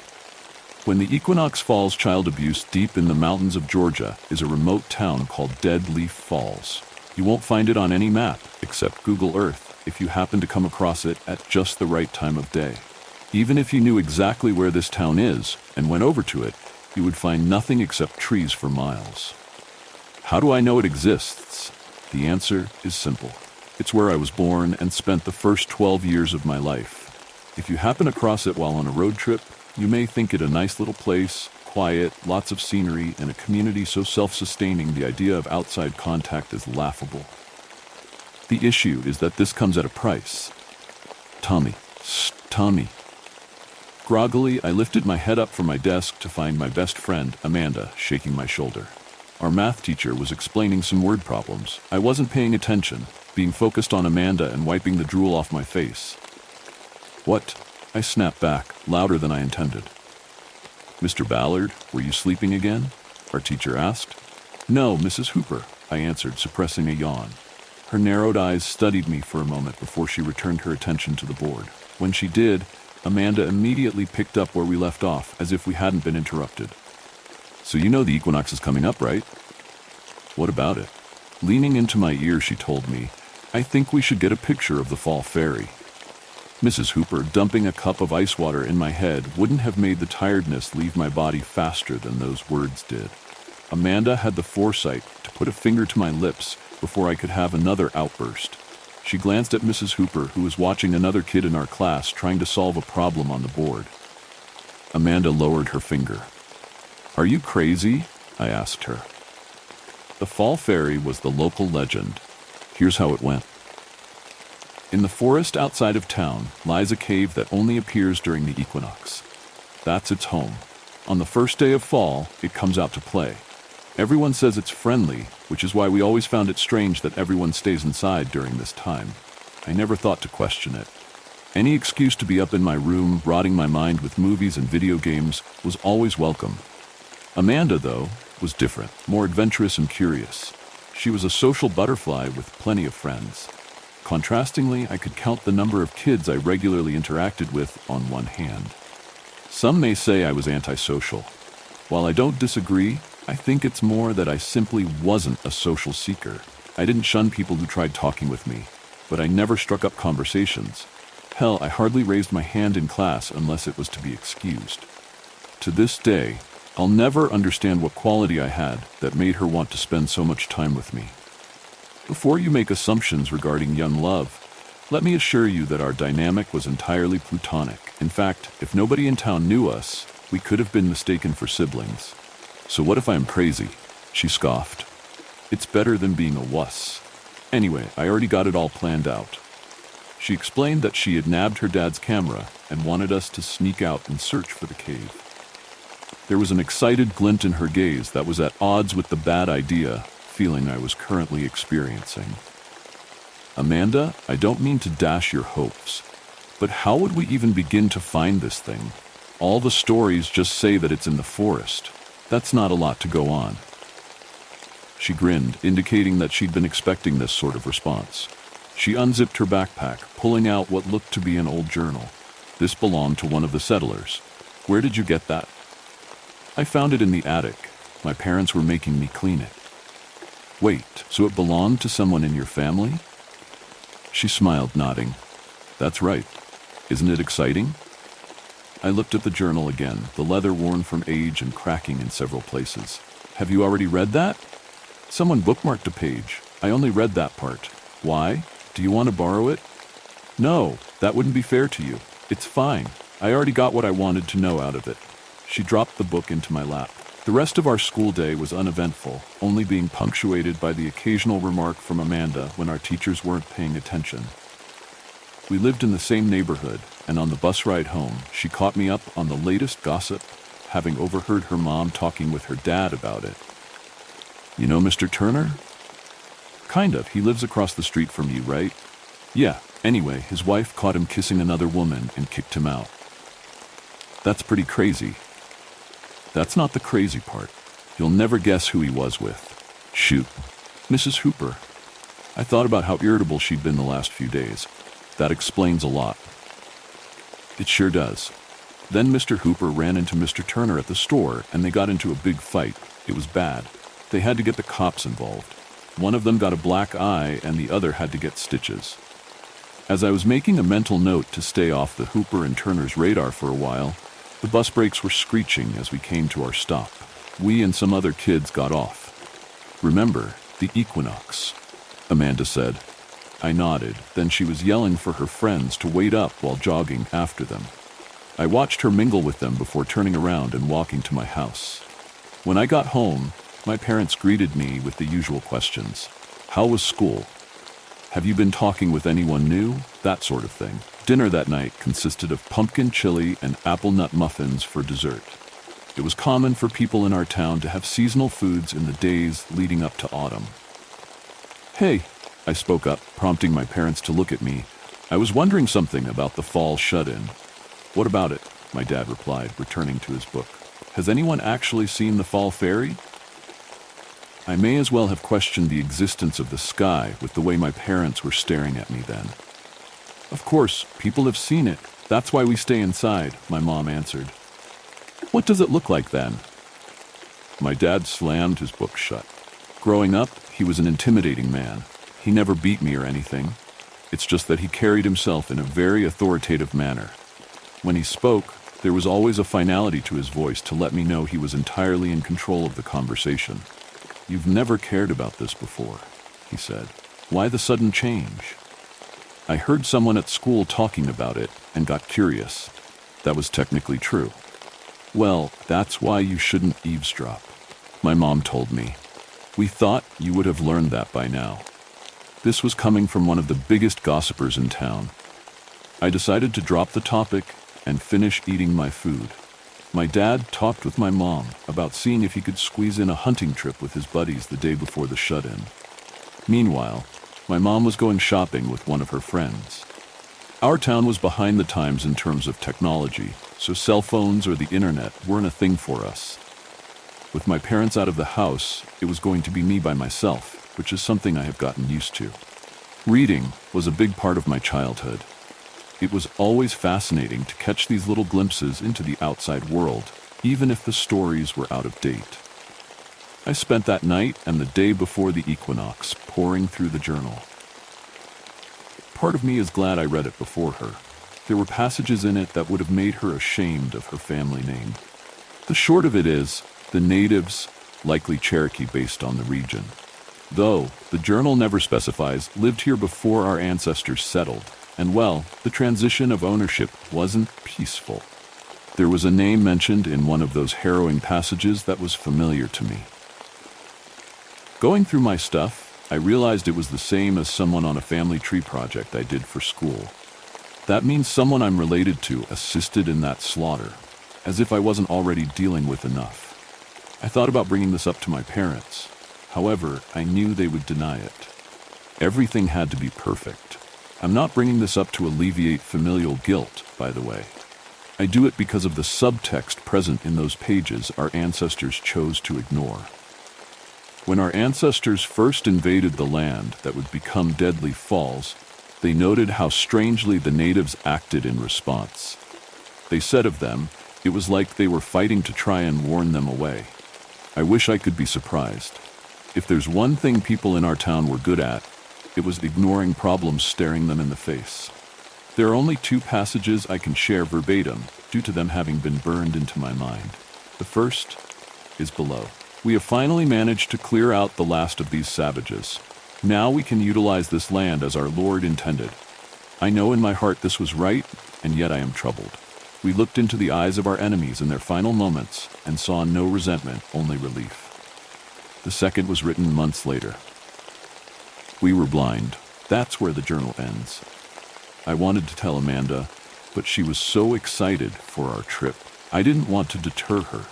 [SPEAKER 1] When the equinox falls, child abuse deep in the mountains of Georgia is a remote town called Dead Leaf Falls. You won't find it on any map except Google Earth if you happen to come across it at just the right time of day. Even if you knew exactly where this town is and went over to it, you would find nothing except trees for miles. How do I know it exists? The answer is simple. It's where I was born and spent the first 12 years of my life. If you happen across it while on a road trip, you may think it a nice little place, quiet, lots of scenery, and a community so self-sustaining the idea of outside contact is laughable. The issue is that this comes at a price. Tommy. Groggily, I lifted my head up from my desk to find my best friend, Amanda, shaking my shoulder. Our math teacher was explaining some word problems. I wasn't paying attention, being focused on Amanda and wiping the drool off my face. What? I snapped back, louder than I intended. Mr. Ballard, were you sleeping again? Our teacher asked. No, Mrs. Hooper, I answered, suppressing a yawn. Her narrowed eyes studied me for a moment before she returned her attention to the board. When she did, Amanda immediately picked up where we left off, as if we hadn't been interrupted. So you know the equinox is coming up, right? What about it? Leaning into my ear, she told me, I think we should get a picture of the fall fairy. Mrs. Hooper, dumping a cup of ice water in my head, wouldn't have made the tiredness leave my body faster than those words did. Amanda had the foresight to put a finger to my lips before I could have another outburst. She glanced at Mrs. Hooper, who was watching another kid in our class trying to solve a problem on the board. Amanda lowered her finger. Are you crazy? I asked her. The fall fairy was the local legend. Here's how it went. In the forest outside of town lies a cave that only appears during the equinox. That's its home. On the first day of fall, it comes out to play. Everyone says it's friendly, which is why we always found it strange that everyone stays inside during this time. I never thought to question it. Any excuse to be up in my room, rotting my mind with movies and video games, was always welcome. Amanda, though, was different, more adventurous and curious. She was a social butterfly with plenty of friends. Contrastingly, I could count the number of kids I regularly interacted with on one hand. Some may say I was antisocial. While I don't disagree, I think it's more that I simply wasn't a social seeker. I didn't shun people who tried talking with me, but I never struck up conversations. Hell, I hardly raised my hand in class unless it was to be excused. To this day, I'll never understand what quality I had that made her want to spend so much time with me. Before you make assumptions regarding young love, let me assure you that our dynamic was entirely platonic. In fact, if nobody in town knew us, we could have been mistaken for siblings. So what if I am crazy? She scoffed. It's better than being a wuss. Anyway, I already got it all planned out. She explained that she had nabbed her dad's camera and wanted us to sneak out and search for the cave. There was an excited glint in her gaze that was at odds with the bad idea feeling I was currently experiencing. Amanda, I don't mean to dash your hopes, but how would we even begin to find this thing? All the stories just say that it's in the forest. That's not a lot to go on. She grinned, indicating that she'd been expecting this sort of response. She unzipped her backpack, pulling out what looked to be an old journal. This belonged to one of the settlers. Where did you get that? I found it in the attic. My parents were making me clean it. Wait, so it belonged to someone in your family? She smiled, nodding. That's right. Isn't it exciting? I looked at the journal again, the leather worn from age and cracking in several places. Have you already read that? Someone bookmarked a page. I only read that part. Why? Do you want to borrow it? No, that wouldn't be fair to you. It's fine. I already got what I wanted to know out of it. She dropped the book into my lap. The rest of our school day was uneventful, only being punctuated by the occasional remark from Amanda when our teachers weren't paying attention. We lived in the same neighborhood, and on the bus ride home, she caught me up on the latest gossip, having overheard her mom talking with her dad about it. You know Mr. Turner? Kind of. He lives across the street from you, right? Yeah. Anyway, his wife caught him kissing another woman and kicked him out. That's pretty crazy. That's not the crazy part. You'll never guess who he was with. Shoot. Mrs. Hooper. I thought about how irritable she'd been the last few days. That explains a lot. It sure does. Then Mr. Hooper ran into Mr. Turner at the store, and they got into a big fight. It was bad. They had to get the cops involved. One of them got a black eye, and the other had to get stitches. As I was making a mental note to stay off the Hooper and Turner's radar for a while, the bus brakes were screeching as we came to our stop. We and some other kids got off. Remember, the equinox, Amanda said. I nodded, then she was yelling for her friends to wait up while jogging after them. I watched her mingle with them before turning around and walking to my house. When I got home, my parents greeted me with the usual questions. How was school? Have you been talking with anyone new? That sort of thing. Dinner that night consisted of pumpkin chili and apple nut muffins for dessert. It was common for people in our town to have seasonal foods in the days leading up to autumn. Hey, I spoke up, prompting my parents to look at me. I was wondering something about the fall shut-in. What about it? My dad replied, returning to his book. Has anyone actually seen the fall fairy? I may as well have questioned the existence of the sky with the way my parents were staring at me then. Of course, people have seen it. That's why we stay inside, my mom answered. What does it look like then? My dad slammed his book shut. Growing up, he was an intimidating man. He never beat me or anything. It's just that he carried himself in a very authoritative manner. When he spoke, there was always a finality to his voice to let me know he was entirely in control of the conversation. You've never cared about this before, he said. Why the sudden change? I heard someone at school talking about it and got curious. That was technically true. Well, that's why you shouldn't eavesdrop, my mom told me. We thought you would have learned that by now. This was coming from one of the biggest gossipers in town. I decided to drop the topic and finish eating my food. My dad talked with my mom about seeing if he could squeeze in a hunting trip with his buddies the day before the shut-in. Meanwhile, my mom was going shopping with one of her friends. Our town was behind the times in terms of technology, so cell phones or the internet weren't a thing for us. With my parents out of the house, it was going to be me by myself, which is something I have gotten used to. Reading was a big part of my childhood. It was always fascinating to catch these little glimpses into the outside world, even if the stories were out of date. I spent that night and the day before the equinox poring through the journal. Part of me is glad I read it before her. There were passages in it that would have made her ashamed of her family name. The short of it is, the natives, likely Cherokee based on the region, though the journal never specifies, lived here before our ancestors settled. And well, the transition of ownership wasn't peaceful. There was a name mentioned in one of those harrowing passages that was familiar to me. Going through my stuff, I realized it was the same as someone on a family tree project I did for school. That means someone I'm related to assisted in that slaughter, as if I wasn't already dealing with enough. I thought about bringing this up to my parents. However, I knew they would deny it. Everything had to be perfect. I'm not bringing this up to alleviate familial guilt, by the way. I do it because of the subtext present in those pages our ancestors chose to ignore. When our ancestors first invaded the land that would become Deadly Falls, they noted how strangely the natives acted in response. They said of them, it was like they were fighting to try and warn them away. I wish I could be surprised. If there's one thing people in our town were good at, it was ignoring problems staring them in the face. There are only 2 passages I can share verbatim, due to them having been burned into my mind. The first is below. We have finally managed to clear out the last of these savages. Now we can utilize this land as our Lord intended. I know in my heart this was right, and yet I am troubled. We looked into the eyes of our enemies in their final moments and saw no resentment, only relief. The second was written months later. We were blind. That's where the journal ends. I wanted to tell Amanda, but she was so excited for our trip. I didn't want to deter her.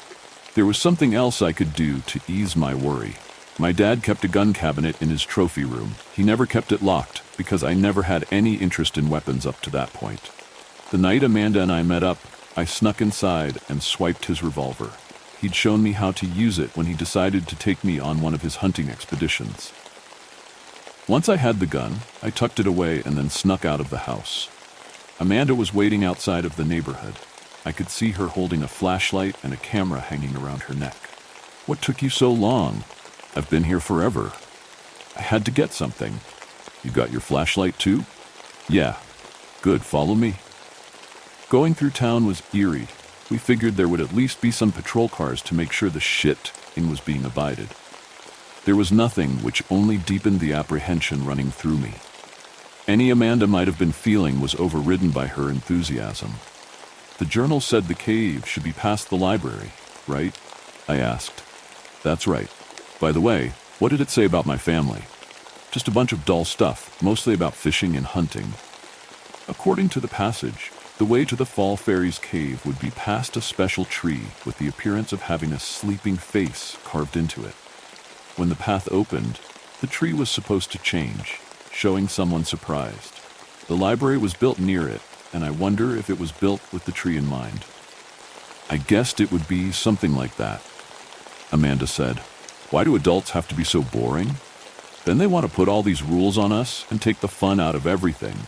[SPEAKER 1] There was something else I could do to ease my worry. My dad kept a gun cabinet in his trophy room. He never kept it locked because I never had any interest in weapons up to that point. The night Amanda and I met up, I snuck inside and swiped his revolver. He'd shown me how to use it when he decided to take me on one of his hunting expeditions. Once I had the gun, I tucked it away and then snuck out of the house. Amanda was waiting outside of the neighborhood. I could see her holding a flashlight and a camera hanging around her neck. "What took you so long? I've been here forever." "I had to get something." "You got your flashlight too?" "Yeah." "Good, follow me." Going through town was eerie. We figured there would at least be some patrol cars to make sure the shit in was being abided. There was nothing, which only deepened the apprehension running through me. Any Amanda might have been feeling was overridden by her enthusiasm. "The journal said the cave should be past the library, right?" I asked. "That's right. By the way, what did it say about my family?" "Just a bunch of dull stuff, mostly about fishing and hunting." According to the passage, the way to the Fall Fairies cave would be past a special tree with the appearance of having a sleeping face carved into it. When the path opened, the tree was supposed to change, showing someone surprised. The library was built near it, and I wonder if it was built with the tree in mind. "I guessed it would be something like that," Amanda said. "Why do adults have to be so boring? Then they want to put all these rules on us and take the fun out of everything."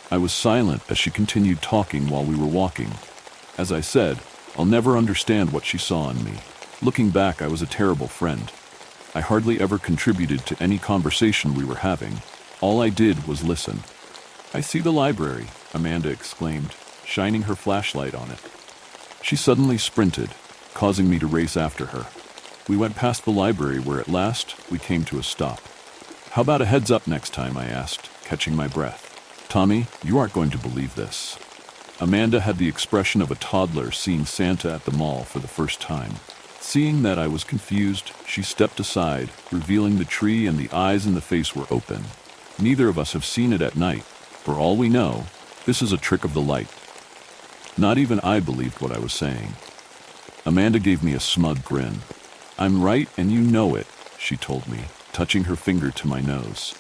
[SPEAKER 1] I was silent as she continued talking while we were walking. As I said, I'll never understand what she saw in me. Looking back, I was a terrible friend. I hardly ever contributed to any conversation we were having. All I did was listen. "I see the library," Amanda exclaimed, shining her flashlight on it. She suddenly sprinted, causing me to race after her. We went past the library where at last we came to a stop. "How about a heads up next time?" I asked, catching my breath. "Tommy, you aren't going to believe this." Amanda had the expression of a toddler seeing Santa at the mall for the first time. Seeing that I was confused, she stepped aside, revealing the tree, and the eyes in the face were open. Neither of us have seen it at night. For all we know, this is a trick of the light. Not even I believed what I was saying. Amanda gave me a smug grin. "I'm right and you know it," she told me, touching her finger to my nose.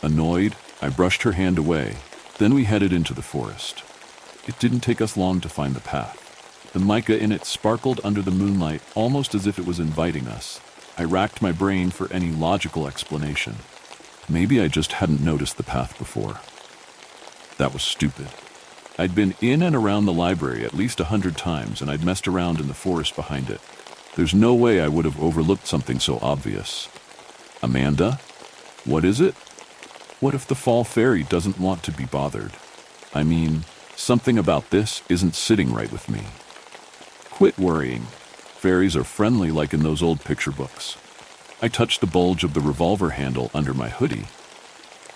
[SPEAKER 1] Annoyed, I brushed her hand away. Then we headed into the forest. It didn't take us long to find the path. The mica in it sparkled under the moonlight, almost as if it was inviting us. I racked my brain for any logical explanation. Maybe I just hadn't noticed the path before. That was stupid. I'd been in and around the library at least 100 times, and I'd messed around in the forest behind it. There's no way I would have overlooked something so obvious. "Amanda? What is it?" "What if the Fall Fairy doesn't want to be bothered? I mean, something about this isn't sitting right with me." "Quit worrying. Fairies are friendly like in those old picture books." I touched the bulge of the revolver handle under my hoodie.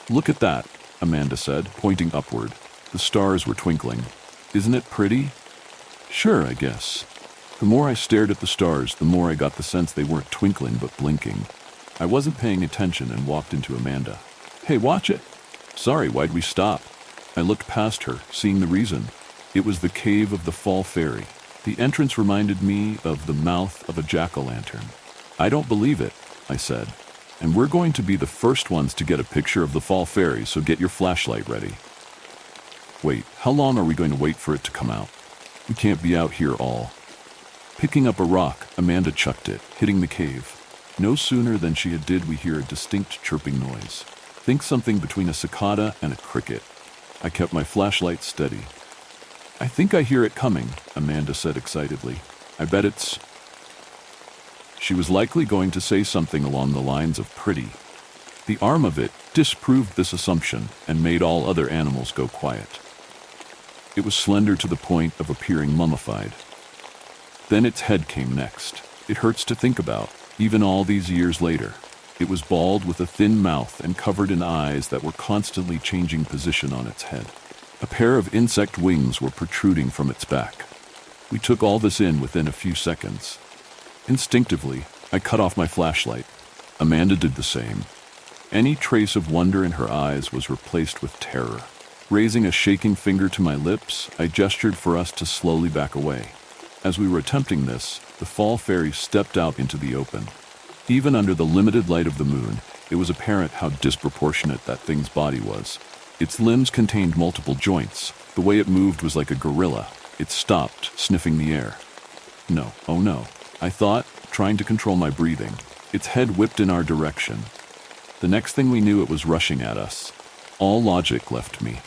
[SPEAKER 1] "Look at that," Amanda said, pointing upward. The stars were twinkling. "Isn't it pretty?" "Sure, I guess." The more I stared at the stars, the more I got the sense they weren't twinkling but blinking. I wasn't paying attention and walked into Amanda. "Hey, watch it." "Sorry, why'd we stop?" I looked past her, seeing the reason. It was the cave of the Fall Fairy. The entrance reminded me of the mouth of a jack-o'-lantern. "I don't believe it," I said. "And we're going to be the first ones to get a picture of the Fall Fairy, so get your flashlight ready." "Wait, how long are we going to wait for it to come out? We can't be out here all." Picking up a rock, Amanda chucked it, hitting the cave. No sooner than she did we hear a distinct chirping noise. Think something between a cicada and a cricket. I kept my flashlight steady. "I think I hear it coming," Amanda said excitedly. "I bet it's..." She was likely going to say something along the lines of pretty. The arm of it disproved this assumption and made all other animals go quiet. It was slender to the point of appearing mummified. Then its head came next. It hurts to think about, even all these years later. It was bald with a thin mouth and covered in eyes that were constantly changing position on its head. A pair of insect wings were protruding from its back. We took all this in within a few seconds. Instinctively, I cut off my flashlight. Amanda did the same. Any trace of wonder in her eyes was replaced with terror. Raising a shaking finger to my lips, I gestured for us to slowly back away. As we were attempting this, the fall fairy stepped out into the open. Even under the limited light of the moon, it was apparent how disproportionate that thing's body was. Its limbs contained multiple joints. The way it moved was like a gorilla. It stopped, sniffing the air. No, oh no, I thought, trying to control my breathing. Its head whipped in our direction. The next thing we knew, it was rushing at us. All logic left me.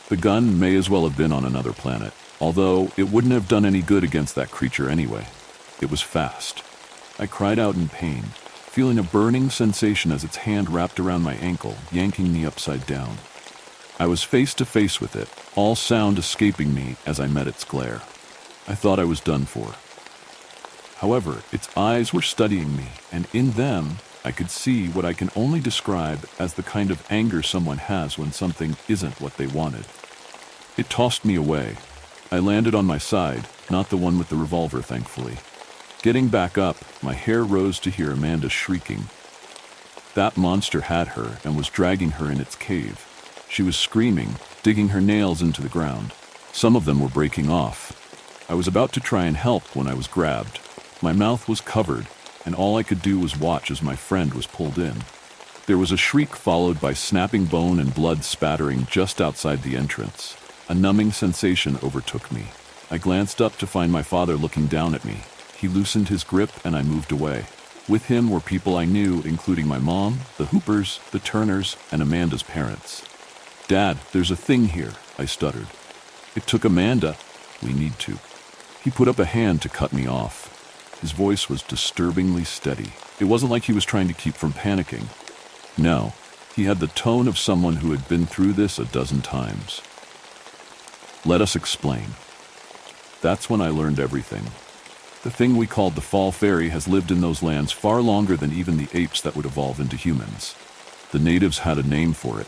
[SPEAKER 1] The gun may as well have been on another planet, although it wouldn't have done any good against that creature anyway. It was fast. I cried out in pain, feeling a burning sensation as its hand wrapped around my ankle, yanking me upside down. I was face to face with it, all sound escaping me as I met its glare. I thought I was done for. However, its eyes were studying me, and in them, I could see what I can only describe as the kind of anger someone has when something isn't what they wanted. It tossed me away. I landed on my side, not the one with the revolver, thankfully. Getting back up, my hair rose to hear Amanda shrieking. That monster had her and was dragging her in its cave. She was screaming, digging her nails into the ground. Some of them were breaking off. I was about to try and help when I was grabbed. My mouth was covered, and all I could do was watch as my friend was pulled in. There was a shriek followed by snapping bone and blood spattering just outside the entrance. A numbing sensation overtook me. I glanced up to find my father looking down at me. He loosened his grip and I moved away. With him were people I knew, including my mom, the Hoopers, the Turners, and Amanda's parents. "Dad, there's a thing here," I stuttered. "It took Amanda." "We need to." He put up a hand to cut me off. His voice was disturbingly steady. It wasn't like he was trying to keep from panicking. No, he had the tone of someone who had been through this a dozen times. "Let us explain." That's when I learned everything. The thing we called the Fall Fairy has lived in those lands far longer than even the apes that would evolve into humans. The natives had a name for it.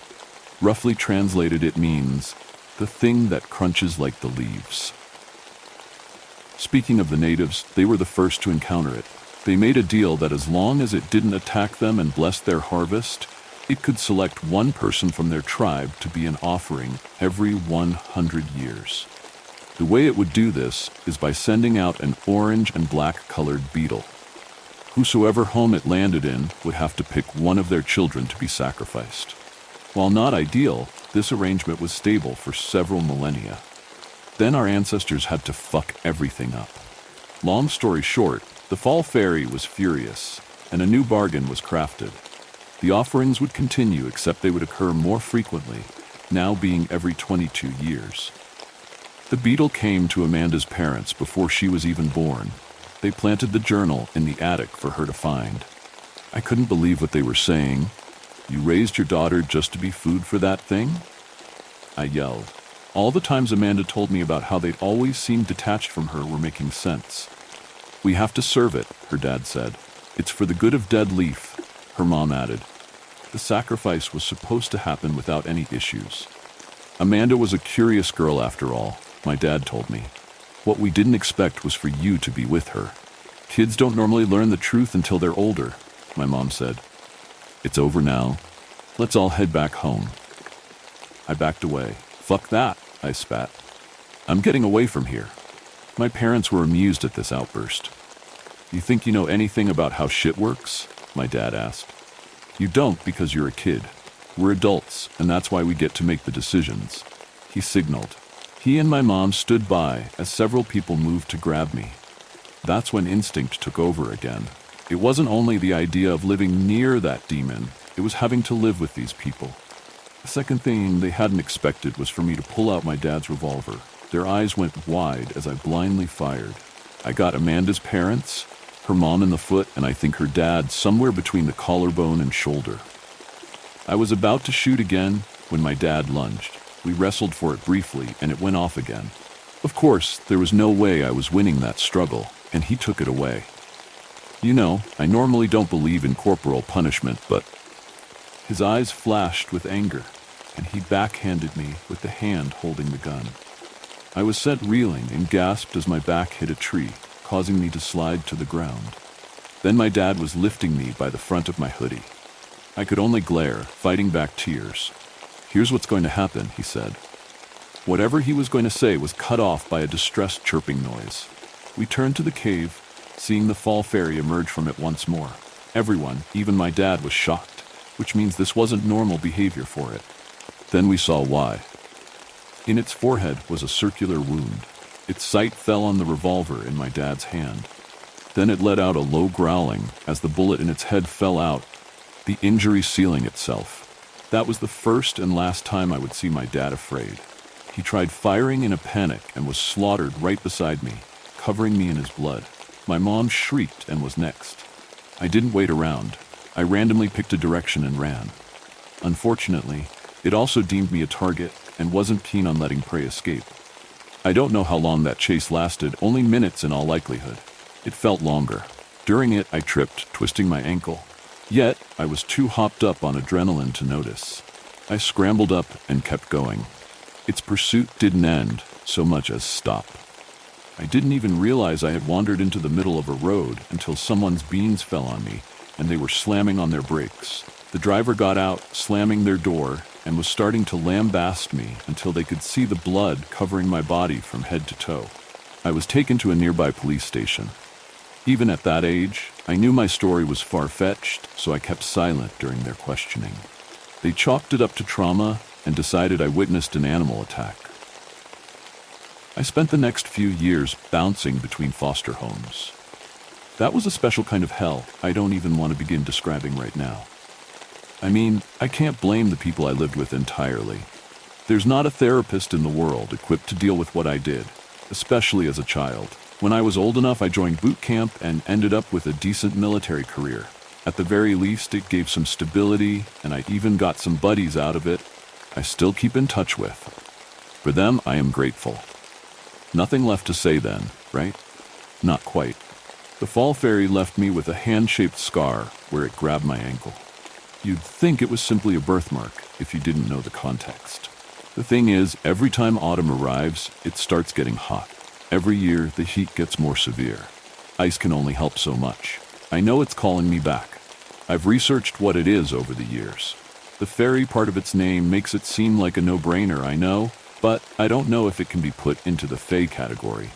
[SPEAKER 1] Roughly translated, it means, the thing that crunches like the leaves. Speaking of the natives, they were the first to encounter it. They made a deal that as long as it didn't attack them and bless their harvest, it could select one person from their tribe to be an offering every 100 years. The way it would do this is by sending out an orange and black-colored beetle. Whosoever home it landed in would have to pick one of their children to be sacrificed. While not ideal, this arrangement was stable for several millennia. Then our ancestors had to fuck everything up. Long story short, the Fall Fairy was furious, and a new bargain was crafted. The offerings would continue, except they would occur more frequently, now being every 22 years. The beetle came to Amanda's parents before she was even born. They planted the journal in the attic for her to find. I couldn't believe what they were saying. "You raised your daughter just to be food for that thing?" I yelled. All the times Amanda told me about how they'd always seemed detached from her were making sense. "We have to serve it," her dad said. "It's for the good of Dead Leaf," her mom added. The sacrifice was supposed to happen without any issues. Amanda was a curious girl after all, my dad told me. What we didn't expect was for you to be with her. "Kids don't normally learn the truth until they're older," my mom said. "It's over now. Let's all head back home." I backed away. "Fuck that," I spat. "I'm getting away from here." My parents were amused at this outburst. "You think you know anything about how shit works?" my dad asked. "You don't because you're a kid. We're adults, and that's why we get to make the decisions." He signaled. He and my mom stood by as several people moved to grab me. That's when instinct took over again. It wasn't only the idea of living near that demon, it was having to live with these people. The second thing they hadn't expected was for me to pull out my dad's revolver. Their eyes went wide as I blindly fired. I got Amanda's parents, her mom in the foot, and I think her dad somewhere between the collarbone and shoulder. I was about to shoot again when my dad lunged. We wrestled for it briefly, and it went off again. Of course, there was no way I was winning that struggle, and he took it away. You know, I normally don't believe in corporal punishment, but his eyes flashed with anger, and he backhanded me with the hand holding the gun. I was sent reeling and gasped as my back hit a tree, causing me to slide to the ground. Then my dad was lifting me by the front of my hoodie. I could only glare, fighting back tears. "Here's what's going to happen," he said. Whatever he was going to say was cut off by a distressed chirping noise. We turned to the cave, seeing the fall fairy emerge from it once more. Everyone, even my dad, was shocked, which means this wasn't normal behavior for it. Then we saw why. In its forehead was a circular wound. Its sight fell on the revolver in my dad's hand. Then it let out a low growling as the bullet in its head fell out, the injury sealing itself. That was the first and last time I would see my dad afraid. He tried firing in a panic and was slaughtered right beside me, covering me in his blood. My mom shrieked and was next. I didn't wait around. I randomly picked a direction and ran. Unfortunately, it also deemed me a target and wasn't keen on letting prey escape. I don't know how long that chase lasted, only minutes in all likelihood. It felt longer. During it, I tripped, twisting my ankle. Yet, I was too hopped up on adrenaline to notice. I scrambled up and kept going. Its pursuit didn't end so much as stop. I didn't even realize I had wandered into the middle of a road until someone's beans fell on me, and they were slamming on their brakes. The driver got out, slamming their door, and was starting to lambaste me until they could see the blood covering my body from head to toe. I was taken to a nearby police station. Even at that age, I knew my story was far-fetched, so I kept silent during their questioning. They chalked it up to trauma and decided I witnessed an animal attack. I spent the next few years bouncing between foster homes. That was a special kind of hell I don't even want to begin describing right now. I mean, I can't blame the people I lived with entirely. There's not a therapist in the world equipped to deal with what I did, especially as a child. When I was old enough, I joined boot camp and ended up with a decent military career. At the very least, it gave some stability, and I even got some buddies out of it I still keep in touch with. For them, I am grateful. Nothing left to say then, right? Not quite. The fall fairy left me with a hand-shaped scar where it grabbed my ankle. You'd think it was simply a birthmark if you didn't know the context. The thing is, every time autumn arrives, it starts getting hot. Every year, the heat gets more severe. Ice can only help so much. I know it's calling me back. I've researched what it is over the years. The fairy part of its name makes it seem like a no-brainer, I know, but I don't know if it can be put into the Fae category.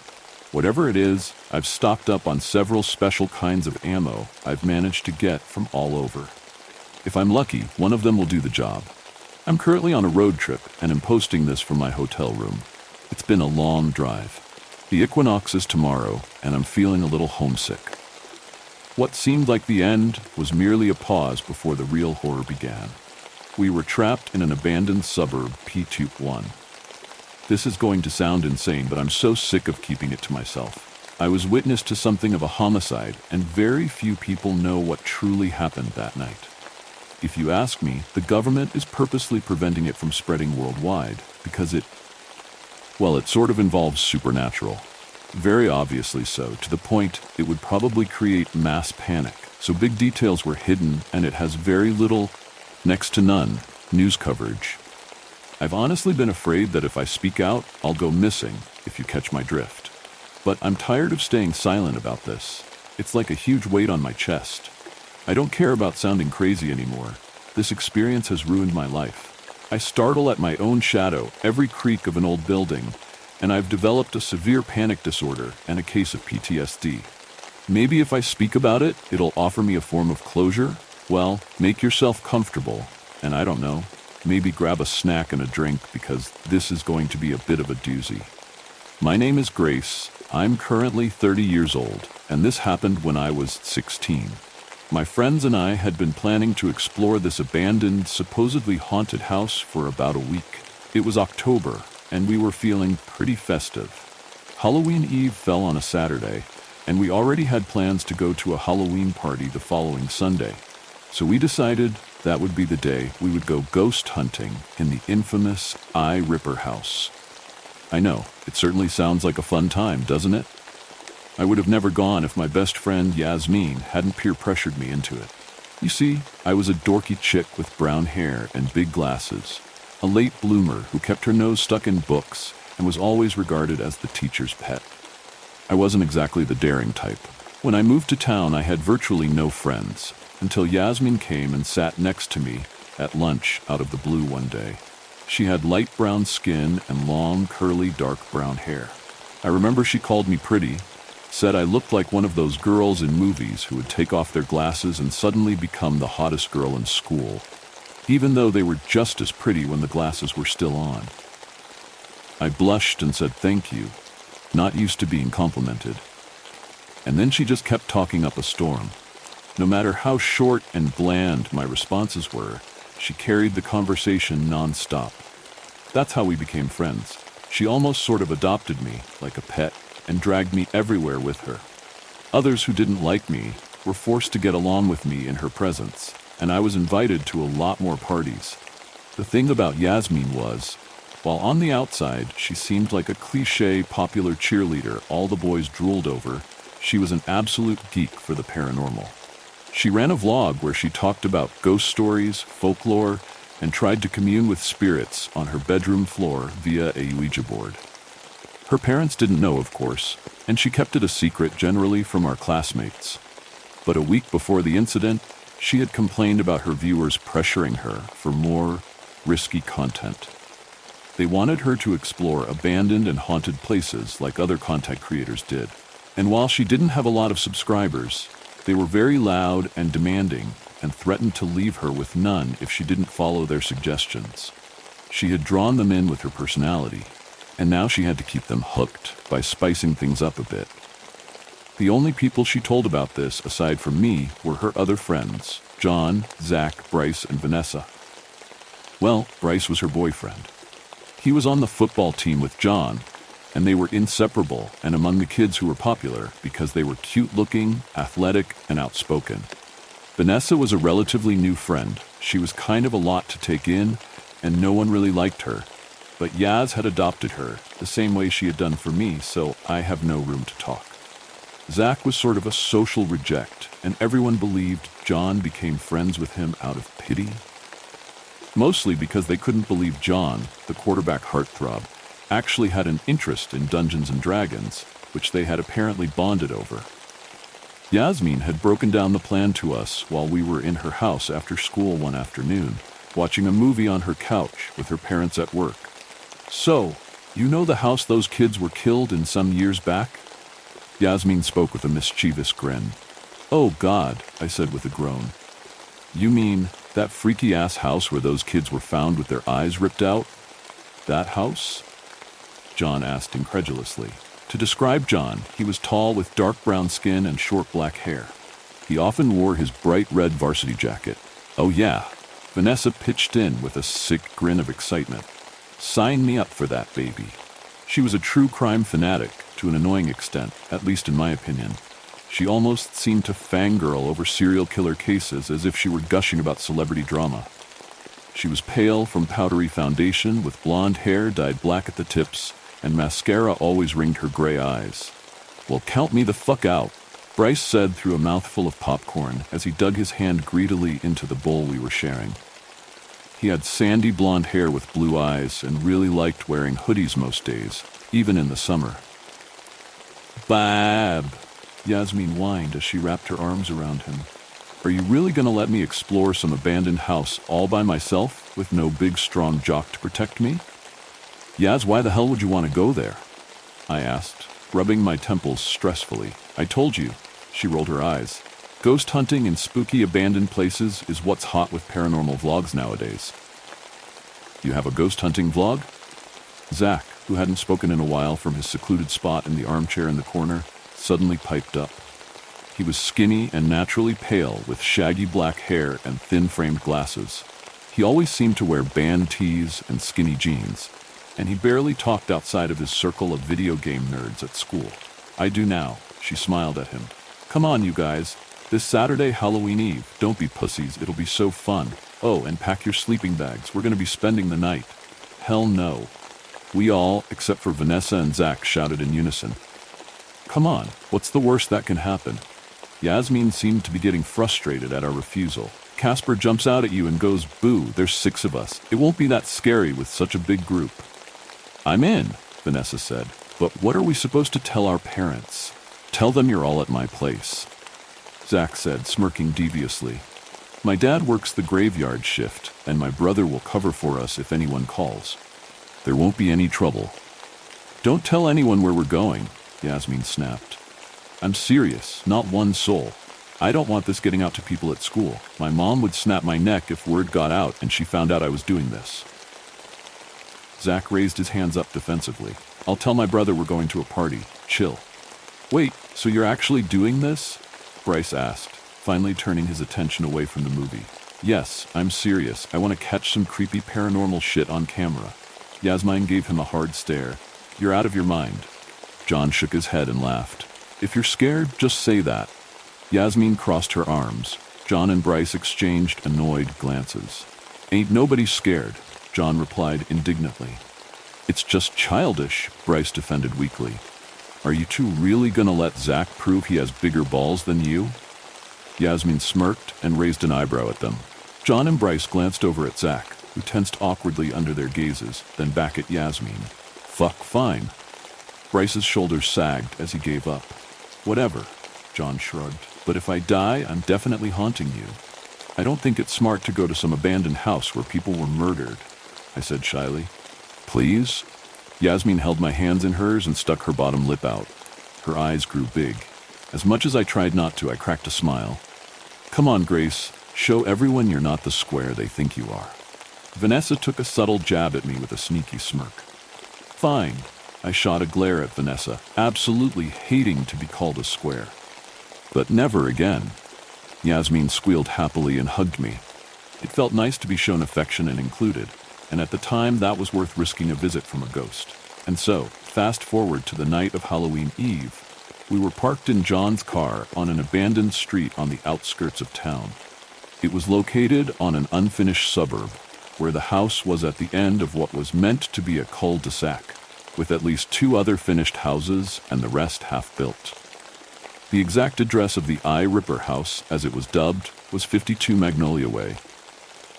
[SPEAKER 1] Whatever it is, I've stocked up on several special kinds of ammo I've managed to get from all over. If I'm lucky, one of them will do the job. I'm currently on a road trip and am posting this from my hotel room. It's been a long drive. The equinox is tomorrow, and I'm feeling a little homesick. What seemed like the end was merely a pause before the real horror began. We were trapped in an abandoned suburb, P21. This is going to sound insane, but I'm so sick of keeping it to myself. I was witness to something of a homicide, and very few people know what truly happened that night. If you ask me, the government is purposely preventing it from spreading worldwide because it sort of involves supernatural. Very obviously so, to the point it would probably create mass panic. So big details were hidden, and it has very little, next to none, news coverage. I've honestly been afraid that if I speak out, I'll go missing, if you catch my drift. But I'm tired of staying silent about this. It's like a huge weight on my chest. I don't care about sounding crazy anymore. This experience has ruined my life. I startle at my own shadow, every creak of an old building, and I've developed a severe panic disorder and a case of PTSD. Maybe if I speak about it, it'll offer me a form of closure. Well, make yourself comfortable, and I don't know, maybe grab a snack and a drink because this is going to be a bit of a doozy. My name is Grace. I'm currently 30 years old, and this happened when I was 16. My friends and I had been planning to explore this abandoned, supposedly haunted house for about a week. It was October, and we were feeling pretty festive. Halloween Eve fell on a Saturday, and we already had plans to go to a Halloween party the following Sunday. So we decided that would be the day we would go ghost hunting in the infamous Eye Ripper house. I know, it certainly sounds like a fun time, doesn't it? I would have never gone if my best friend Yasmin hadn't peer pressured me into it. You see, I was a dorky chick with brown hair and big glasses, a late bloomer who kept her nose stuck in books and was always regarded as the teacher's pet. I wasn't exactly the daring type. When I moved to town, I had virtually no friends, until Yasmin came and sat next to me at lunch out of the blue one day. She had light brown skin and long, curly, dark brown hair. I remember she called me pretty, said I looked like one of those girls in movies who would take off their glasses and suddenly become the hottest girl in school, even though they were just as pretty when the glasses were still on. I blushed and said thank you, not used to being complimented. And then she just kept talking up a storm. No matter how short and bland my responses were, she carried the conversation non-stop. That's how we became friends. She almost sort of adopted me, like a pet, and dragged me everywhere with her. Others who didn't like me were forced to get along with me in her presence, and I was invited to a lot more parties. The thing about Yasmin was, while on the outside she seemed like a cliché popular cheerleader all the boys drooled over, she was an absolute geek for the paranormal. She ran a vlog where she talked about ghost stories, folklore, and tried to commune with spirits on her bedroom floor via a Ouija board. Her parents didn't know, of course, and she kept it a secret generally from our classmates. But a week before the incident, she had complained about her viewers pressuring her for more risky content. They wanted her to explore abandoned and haunted places like other content creators did. And while she didn't have a lot of subscribers, they were very loud and demanding and threatened to leave her with none if she didn't follow their suggestions. She had drawn them in with her personality, and now she had to keep them hooked by spicing things up a bit. The only people she told about this, aside from me, were her other friends, John, Zach, Bryce, and Vanessa. Well, Bryce was her boyfriend. He was on the football team with John, and they were inseparable and among the kids who were popular because they were cute-looking, athletic, and outspoken. Vanessa was a relatively new friend. She was kind of a lot to take in, and no one really liked her. But Yaz had adopted her, the same way she had done for me, so I have no room to talk. Zach was sort of a social reject, and everyone believed John became friends with him out of pity. Mostly because they couldn't believe John, the quarterback heartthrob, actually had an interest in Dungeons and Dragons, which they had apparently bonded over. Yasmin had broken down the plan to us while we were in her house after school one afternoon, watching a movie on her couch with her parents at work. So, you know the house those kids were killed in some years back? Yasmin spoke with a mischievous grin. Oh God, I said with a groan. You mean that freaky-ass house where those kids were found with their eyes ripped out? That house? John asked incredulously. To describe John, he was tall with dark brown skin and short black hair. He often wore his bright red varsity jacket. Oh yeah, Vanessa pitched in with a sick grin of excitement. Sign me up for that, baby. She was a true crime fanatic to an annoying extent, at least in my opinion. She almost seemed to fangirl over serial killer cases as if she were gushing about celebrity drama. She was pale from powdery foundation with blonde hair dyed black at the tips, and mascara always ringed her gray eyes. Well, count me the fuck out, Bryce said through a mouthful of popcorn as he dug his hand greedily into the bowl we were sharing. He had sandy blonde hair with blue eyes and really liked wearing hoodies most days, even in the summer. Bab, Yasmin whined as she wrapped her arms around him. Are you really gonna let me explore some abandoned house all by myself with no big strong jock to protect me? Yaz, why the hell would you want to go there? I asked, rubbing my temples stressfully. I told you, she rolled her eyes. Ghost hunting in spooky abandoned places is what's hot with paranormal vlogs nowadays. You have a ghost hunting vlog? Zach, who hadn't spoken in a while from his secluded spot in the armchair in the corner, suddenly piped up. He was skinny and naturally pale with shaggy black hair and thin-framed glasses. He always seemed to wear band tees and skinny jeans, and he barely talked outside of his circle of video game nerds at school. I do now, she smiled at him. Come on, you guys. This Saturday, Halloween Eve. Don't be pussies, it'll be so fun. Oh, and pack your sleeping bags. We're gonna be spending the night. Hell no. We all, except for Vanessa and Zach, shouted in unison. Come on, what's the worst that can happen? Yasmin seemed to be getting frustrated at our refusal. Casper jumps out at you and goes, "Boo, there's 6 of us. It won't be that scary with such a big group." "I'm in," Vanessa said. "But what are we supposed to tell our parents?" "Tell them you're all at my place," Zach said, smirking deviously. "My dad works the graveyard shift, and my brother will cover for us if anyone calls. There won't be any trouble." "Don't tell anyone where we're going," Yasmin snapped. "I'm serious, not one soul. I don't want this getting out to people at school. My mom would snap my neck if word got out and she found out I was doing this." Zach raised his hands up defensively. "I'll tell my brother we're going to a party. Chill." "Wait, so you're actually doing this?" Bryce asked, finally turning his attention away from the movie. "Yes, I'm serious. I want to catch some creepy paranormal shit on camera." Yasmin gave him a hard stare. "You're out of your mind." John shook his head and laughed. "If you're scared, just say that." Yasmin crossed her arms. John and Bryce exchanged annoyed glances. "Ain't nobody scared," John replied indignantly. "It's just childish," Bryce defended weakly. "Are you two really gonna let Zach prove he has bigger balls than you?" Yasmin smirked and raised an eyebrow at them. John and Bryce glanced over at Zach, who tensed awkwardly under their gazes, then back at Yasmin. "Fuck, fine." Bryce's shoulders sagged as he gave up. "Whatever," John shrugged. "But if I die, I'm definitely haunting you." "I don't think it's smart to go to some abandoned house where people were murdered," I said shyly. "Please?" Yasmin held my hands in hers and stuck her bottom lip out. Her eyes grew big. As much as I tried not to, I cracked a smile. "Come on, Grace. Show everyone you're not the square they think you are." Vanessa took a subtle jab at me with a sneaky smirk. "Fine." I shot a glare at Vanessa, absolutely hating to be called a square. "But never again." Yasmin squealed happily and hugged me. It felt nice to be shown affection and included, and at the time that was worth risking a visit from a ghost. And so, fast forward to the night of Halloween Eve. We were parked in John's car on an abandoned street on the outskirts of town. It was located on an unfinished suburb, where the house was at the end of what was meant to be a cul-de-sac, with at least 2 other finished houses and the rest half-built. The exact address of the Eye Ripper House, as it was dubbed, was 52 Magnolia Way.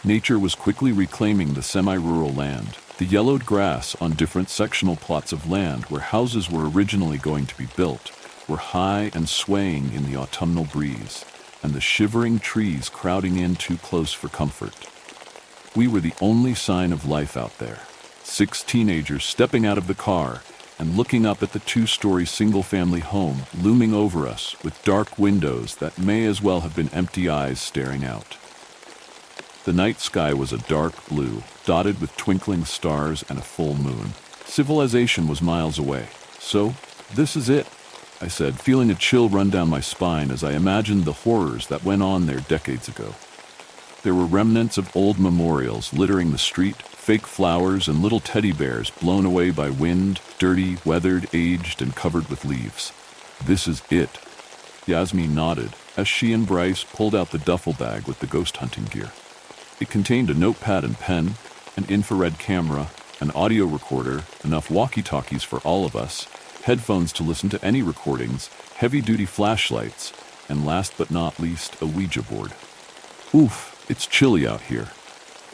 [SPEAKER 1] Nature was quickly reclaiming the semi-rural land. The yellowed grass on different sectional plots of land where houses were originally going to be built were high and swaying in the autumnal breeze, and the shivering trees crowding in too close for comfort. We were the only sign of life out there. 6 teenagers stepping out of the car and looking up at the 2-story single-family home looming over us with dark windows that may as well have been empty eyes staring out. The night sky was a dark blue, dotted with twinkling stars and a full moon. Civilization was miles away. "So, this is it," I said, feeling a chill run down my spine as I imagined the horrors that went on there decades ago. There were remnants of old memorials littering the street, fake flowers and little teddy bears blown away by wind, dirty, weathered, aged, and covered with leaves. "This is it." Yasmin nodded as she and Bryce pulled out the duffel bag with the ghost hunting gear. It contained a notepad and pen, an infrared camera, an audio recorder, enough walkie-talkies for all of us, headphones to listen to any recordings, heavy-duty flashlights, and last but not least, a Ouija board. "Oof, it's chilly out here."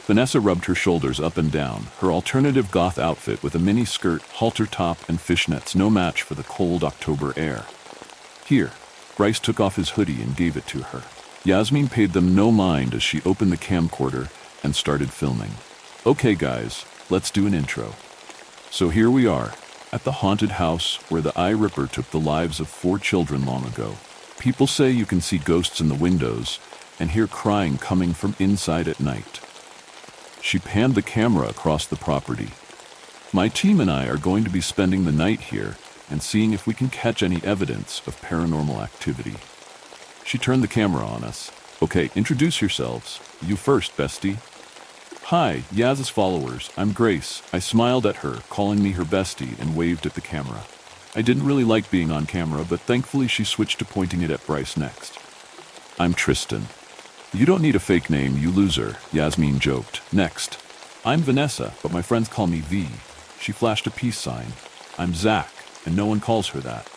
[SPEAKER 1] Vanessa rubbed her shoulders up and down, her alternative goth outfit with a mini skirt, halter top, and fishnets no match for the cold October air. "Here." Bryce took off his hoodie and gave it to her. Yasmin paid them no mind as she opened the camcorder and started filming. "Okay, guys, let's do an intro." So here we are, at the haunted house where the Eye Ripper took the lives of 4 children long ago. People say you can see ghosts in the windows and hear crying coming from inside at night. She panned the camera across the property. "My team and I are going to be spending the night here and seeing if we can catch any evidence of paranormal activity." She turned the camera on us. "Okay, introduce yourselves. You first, bestie." "Hi, Yaz's followers. I'm Grace." I smiled at her, calling me her bestie, and waved at the camera. I didn't really like being on camera, but thankfully she switched to pointing it at Bryce next. "I'm Tristan." "You don't need a fake name, you loser," Yasmin joked. "Next." "I'm Vanessa, but my friends call me V." She flashed a peace sign. "I'm Zach, and no one calls her that."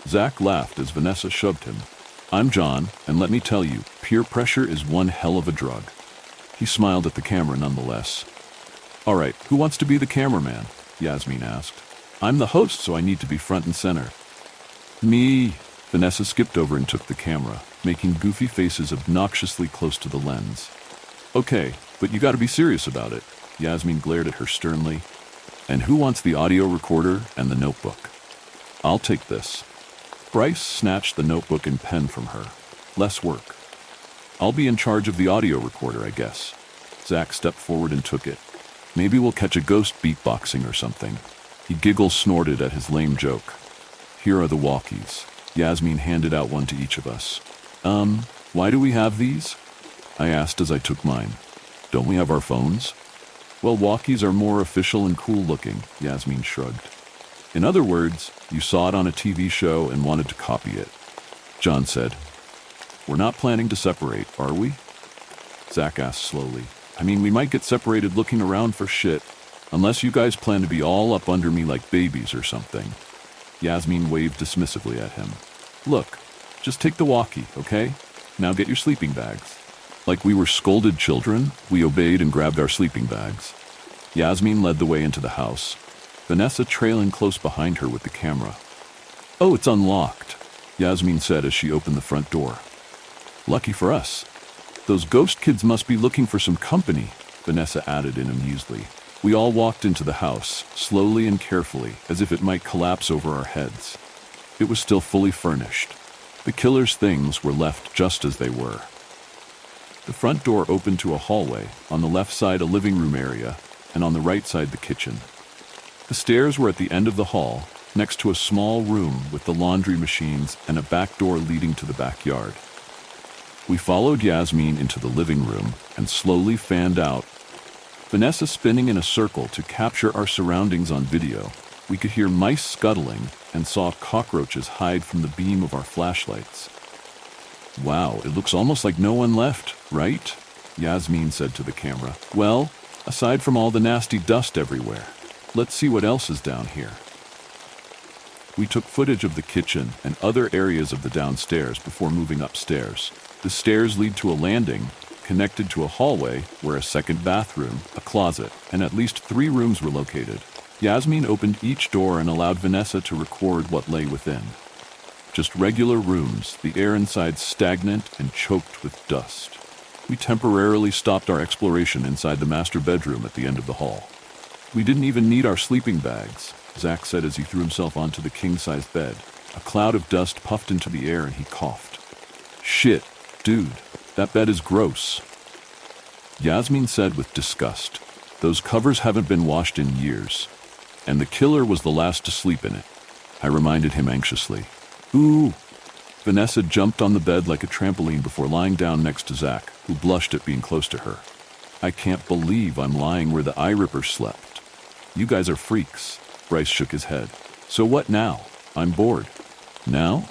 [SPEAKER 1] Zach laughed as Vanessa shoved him. I'm John, and let me tell you, peer pressure is one hell of a drug. He smiled at the camera nonetheless. All right, who wants to be the cameraman? Yasmin asked. I'm the host, so I need to be front and center. Me. Vanessa skipped over and took the camera, making goofy faces obnoxiously close to the lens. Okay, but you gotta be serious about it. Yasmin glared at her sternly. And who wants the audio recorder and the notebook? I'll take this. Bryce snatched the notebook and pen from her. Less work. I'll be in charge of the audio recorder, I guess. Zach stepped forward and took it. Maybe we'll catch a ghost beatboxing or something. He snorted at his lame joke. Here are the walkies. Yasmin handed out one to each of us. Why do we have these? I asked as I took mine. Don't we have our phones? Well, walkies are more official and cool looking, Yasmin shrugged. In other words, you saw it on a TV show and wanted to copy it. John said. We're not planning to separate, are we? Zach asked slowly. I mean, we might get separated looking around for shit, unless you guys plan to be all up under me like babies or something. Yasmin waved dismissively at him. Look, just take the walkie, okay? Now get your sleeping bags. Like we were scolded children, we obeyed and grabbed our sleeping bags. Yasmin led the way into the house, Vanessa trailing close behind her with the camera. Oh, it's unlocked, Yasmin said as she opened the front door. Lucky for us. Those ghost kids must be looking for some company, Vanessa added in amusedly. We all walked into the house, slowly and carefully, as if it might collapse over our heads. It was still fully furnished. The killer's things were left just as they were. The front door opened to a hallway, on the left side a living room area, and on the right side the kitchen. The stairs were at the end of the hall, next to a small room with the laundry machines and a back door leading to the backyard. We followed Yasmin into the living room and slowly fanned out, Vanessa spinning in a circle to capture our surroundings on video. We could hear mice scuttling and saw cockroaches hide from the beam of our flashlights. Wow, it looks almost like no one left, right? Yasmin said to the camera. Well, aside from all the nasty dust everywhere. Let's see what else is down here. We took footage of the kitchen and other areas of the downstairs before moving upstairs. The stairs lead to a landing, connected to a hallway where a second bathroom, a closet, and at least 3 rooms were located. Yasmin opened each door and allowed Vanessa to record what lay within. Just regular rooms, the air inside stagnant and choked with dust. We temporarily stopped our exploration inside the master bedroom at the end of the hall. We didn't even need our sleeping bags, Zach said as he threw himself onto the king-sized bed. A cloud of dust puffed into the air and he coughed. Shit, dude, that bed is gross. Yasmin said with disgust. Those covers haven't been washed in years. And the killer was the last to sleep in it. I reminded him anxiously. Ooh. Vanessa jumped on the bed like a trampoline before lying down next to Zach, who blushed at being close to her. I can't believe I'm lying where the eye ripper slept. You guys are freaks. Bryce shook his head. So what now? I'm bored. Now?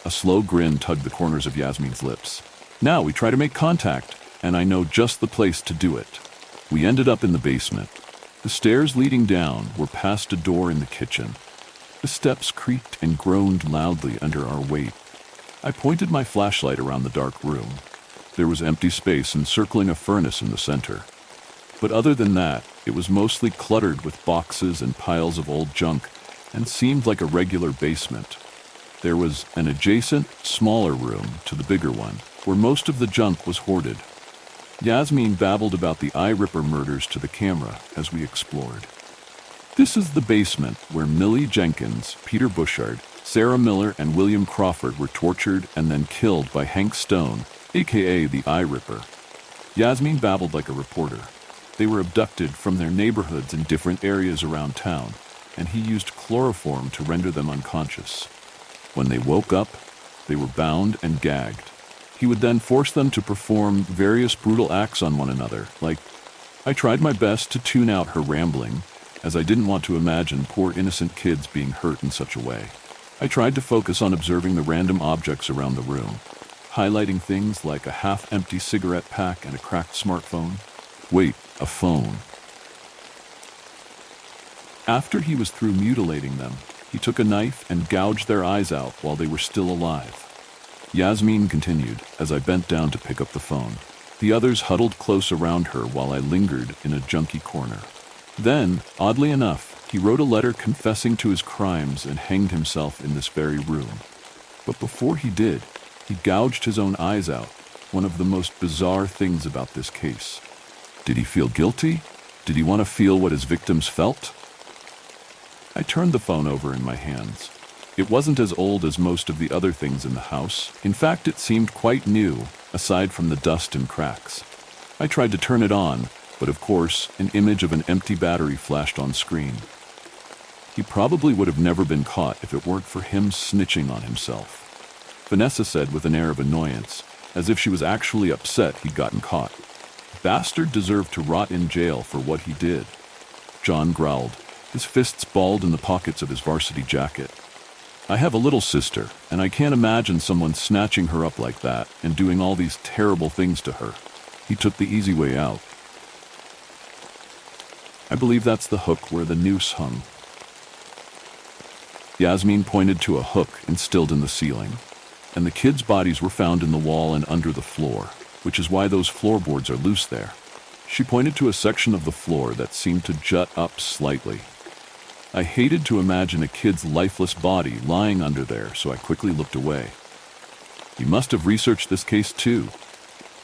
[SPEAKER 1] A slow grin tugged the corners of Yasmin's lips. Now we try to make contact, and I know just the place to do it. We ended up in the basement. The stairs leading down were past a door in the kitchen. The steps creaked and groaned loudly under our weight. I pointed my flashlight around the dark room. There was empty space encircling a furnace in the center. But other than that, it was mostly cluttered with boxes and piles of old junk and seemed like a regular basement. There was an adjacent, smaller room to the bigger one, where most of the junk was hoarded. Yasmin babbled about the eye ripper murders to the camera as we explored. This is the basement where Millie Jenkins, Peter Bushard, Sarah Miller, and William Crawford were tortured and then killed by Hank Stone, aka the Eye Ripper. Yasmin babbled like a reporter. They were abducted from their neighborhoods in different areas around town, and he used chloroform to render them unconscious. When they woke up, they were bound and gagged. He would then force them to perform various brutal acts on one another, like, I tried my best to tune out her rambling, as I didn't want to imagine poor innocent kids being hurt in such a way. I tried to focus on observing the random objects around the room, highlighting things like a half-empty cigarette pack and a cracked smartphone. Wait, a phone. After he was through mutilating them, He took a knife and gouged their eyes out while they were still alive. Yasmin continued as I bent down to pick up the phone. The others huddled close around her while I lingered in a junky corner. Then, oddly enough, he wrote a letter confessing to his crimes and hanged himself in this very room. But before he did, he gouged his own eyes out, one of the most bizarre things about this case. Did he feel guilty? Did he want to feel what his victims felt? I turned the phone over in my hands. It wasn't as old as most of the other things in the house. In fact, it seemed quite new, aside from the dust and cracks. I tried to turn it on, but of course, an image of an empty battery flashed on screen. He probably would have never been caught if it weren't for him snitching on himself. Vanessa said with an air of annoyance, as if she was actually upset he'd gotten caught. Bastard deserved to rot in jail for what he did. John growled, his fists balled in the pockets of his varsity jacket. I have a little sister, and I can't imagine someone snatching her up like that and doing all these terrible things to her. He took the easy way out. I believe that's the hook where the noose hung. Yasmin pointed to a hook instilled in the ceiling, and the kids' bodies were found in the wall and under the floor, which is why those floorboards are loose there. She pointed to a section of the floor that seemed to jut up slightly. I hated to imagine a kid's lifeless body lying under there, so I quickly looked away. You must have researched this case too,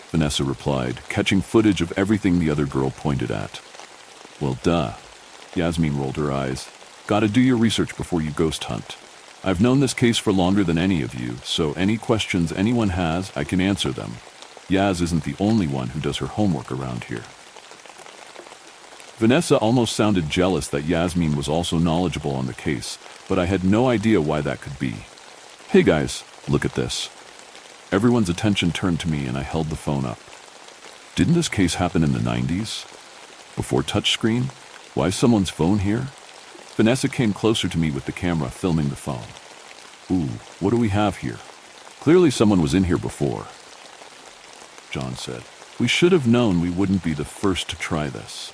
[SPEAKER 1] Vanessa replied, catching footage of everything the other girl pointed at. Well, duh. Yasmin rolled her eyes. Gotta do your research before you ghost hunt. I've known this case for longer than any of you, so any questions anyone has, I can answer them. Yaz isn't the only one who does her homework around here. Vanessa almost sounded jealous that Yasmin was also knowledgeable on the case, but I had no idea why that could be. Hey guys, look at this. Everyone's attention turned to me and I held the phone up. Didn't this case happen in the 90s? Before touchscreen? Why is someone's phone here? Vanessa came closer to me with the camera filming the phone. Ooh, what do we have here? Clearly someone was in here before. John said. We should have known we wouldn't be the first to try this.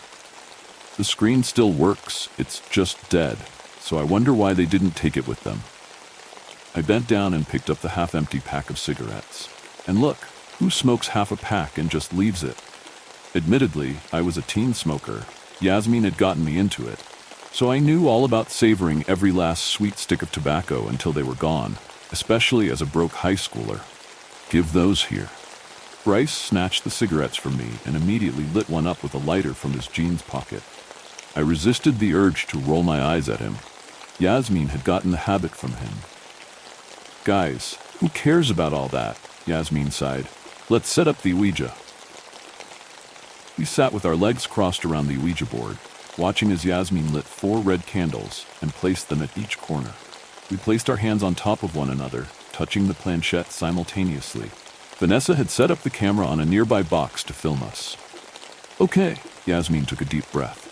[SPEAKER 1] The screen still works, it's just dead, so I wonder why they didn't take it with them. I bent down and picked up the half-empty pack of cigarettes. And look, who smokes half a pack and just leaves it? Admittedly, I was a teen smoker. Yasmin had gotten me into it, so I knew all about savoring every last sweet stick of tobacco until they were gone, especially as a broke high schooler. Give those here. Bryce snatched the cigarettes from me and immediately lit one up with a lighter from his jeans pocket. I resisted the urge to roll my eyes at him. Yasmin had gotten the habit from him. Guys, who cares about all that? Yasmin sighed. Let's set up the Ouija. We sat with our legs crossed around the Ouija board, watching as Yasmin lit 4 red candles and placed them at each corner. We placed our hands on top of one another, touching the planchette simultaneously. Vanessa had set up the camera on a nearby box to film us. Okay, Yasmin took a deep breath.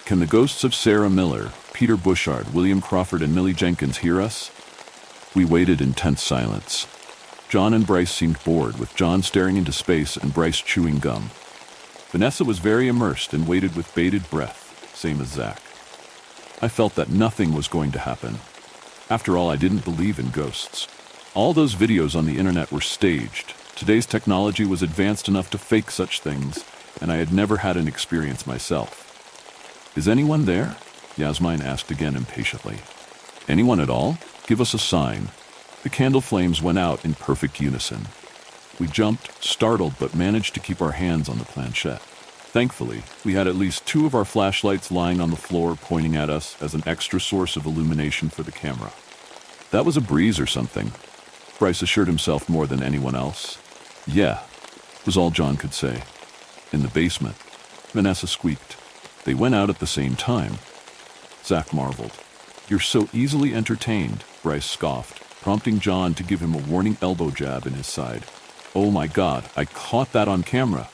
[SPEAKER 1] Can the ghosts of Sarah Miller, Peter Bushard, William Crawford, and Millie Jenkins hear us? We waited in tense silence. John and Bryce seemed bored, with John staring into space and Bryce chewing gum. Vanessa was very immersed and waited with bated breath, same as Zach. I felt that nothing was going to happen. After all, I didn't believe in ghosts. All those videos on the internet were staged. Today's technology was advanced enough to fake such things, and I had never had an experience myself. Is anyone there? Yasmin asked again impatiently. Anyone at all? Give us a sign. The candle flames went out in perfect unison. We jumped, startled, but managed to keep our hands on the planchette. Thankfully, we had at least 2 of our flashlights lying on the floor pointing at us as an extra source of illumination for the camera. That was a breeze or something. Bryce assured himself more than anyone else. Yeah, was all John could say. In the basement, Vanessa squeaked. They went out at the same time. Zach marveled. You're so easily entertained, Bryce scoffed, prompting John to give him a warning elbow jab in his side. Oh my God, I caught that on camera.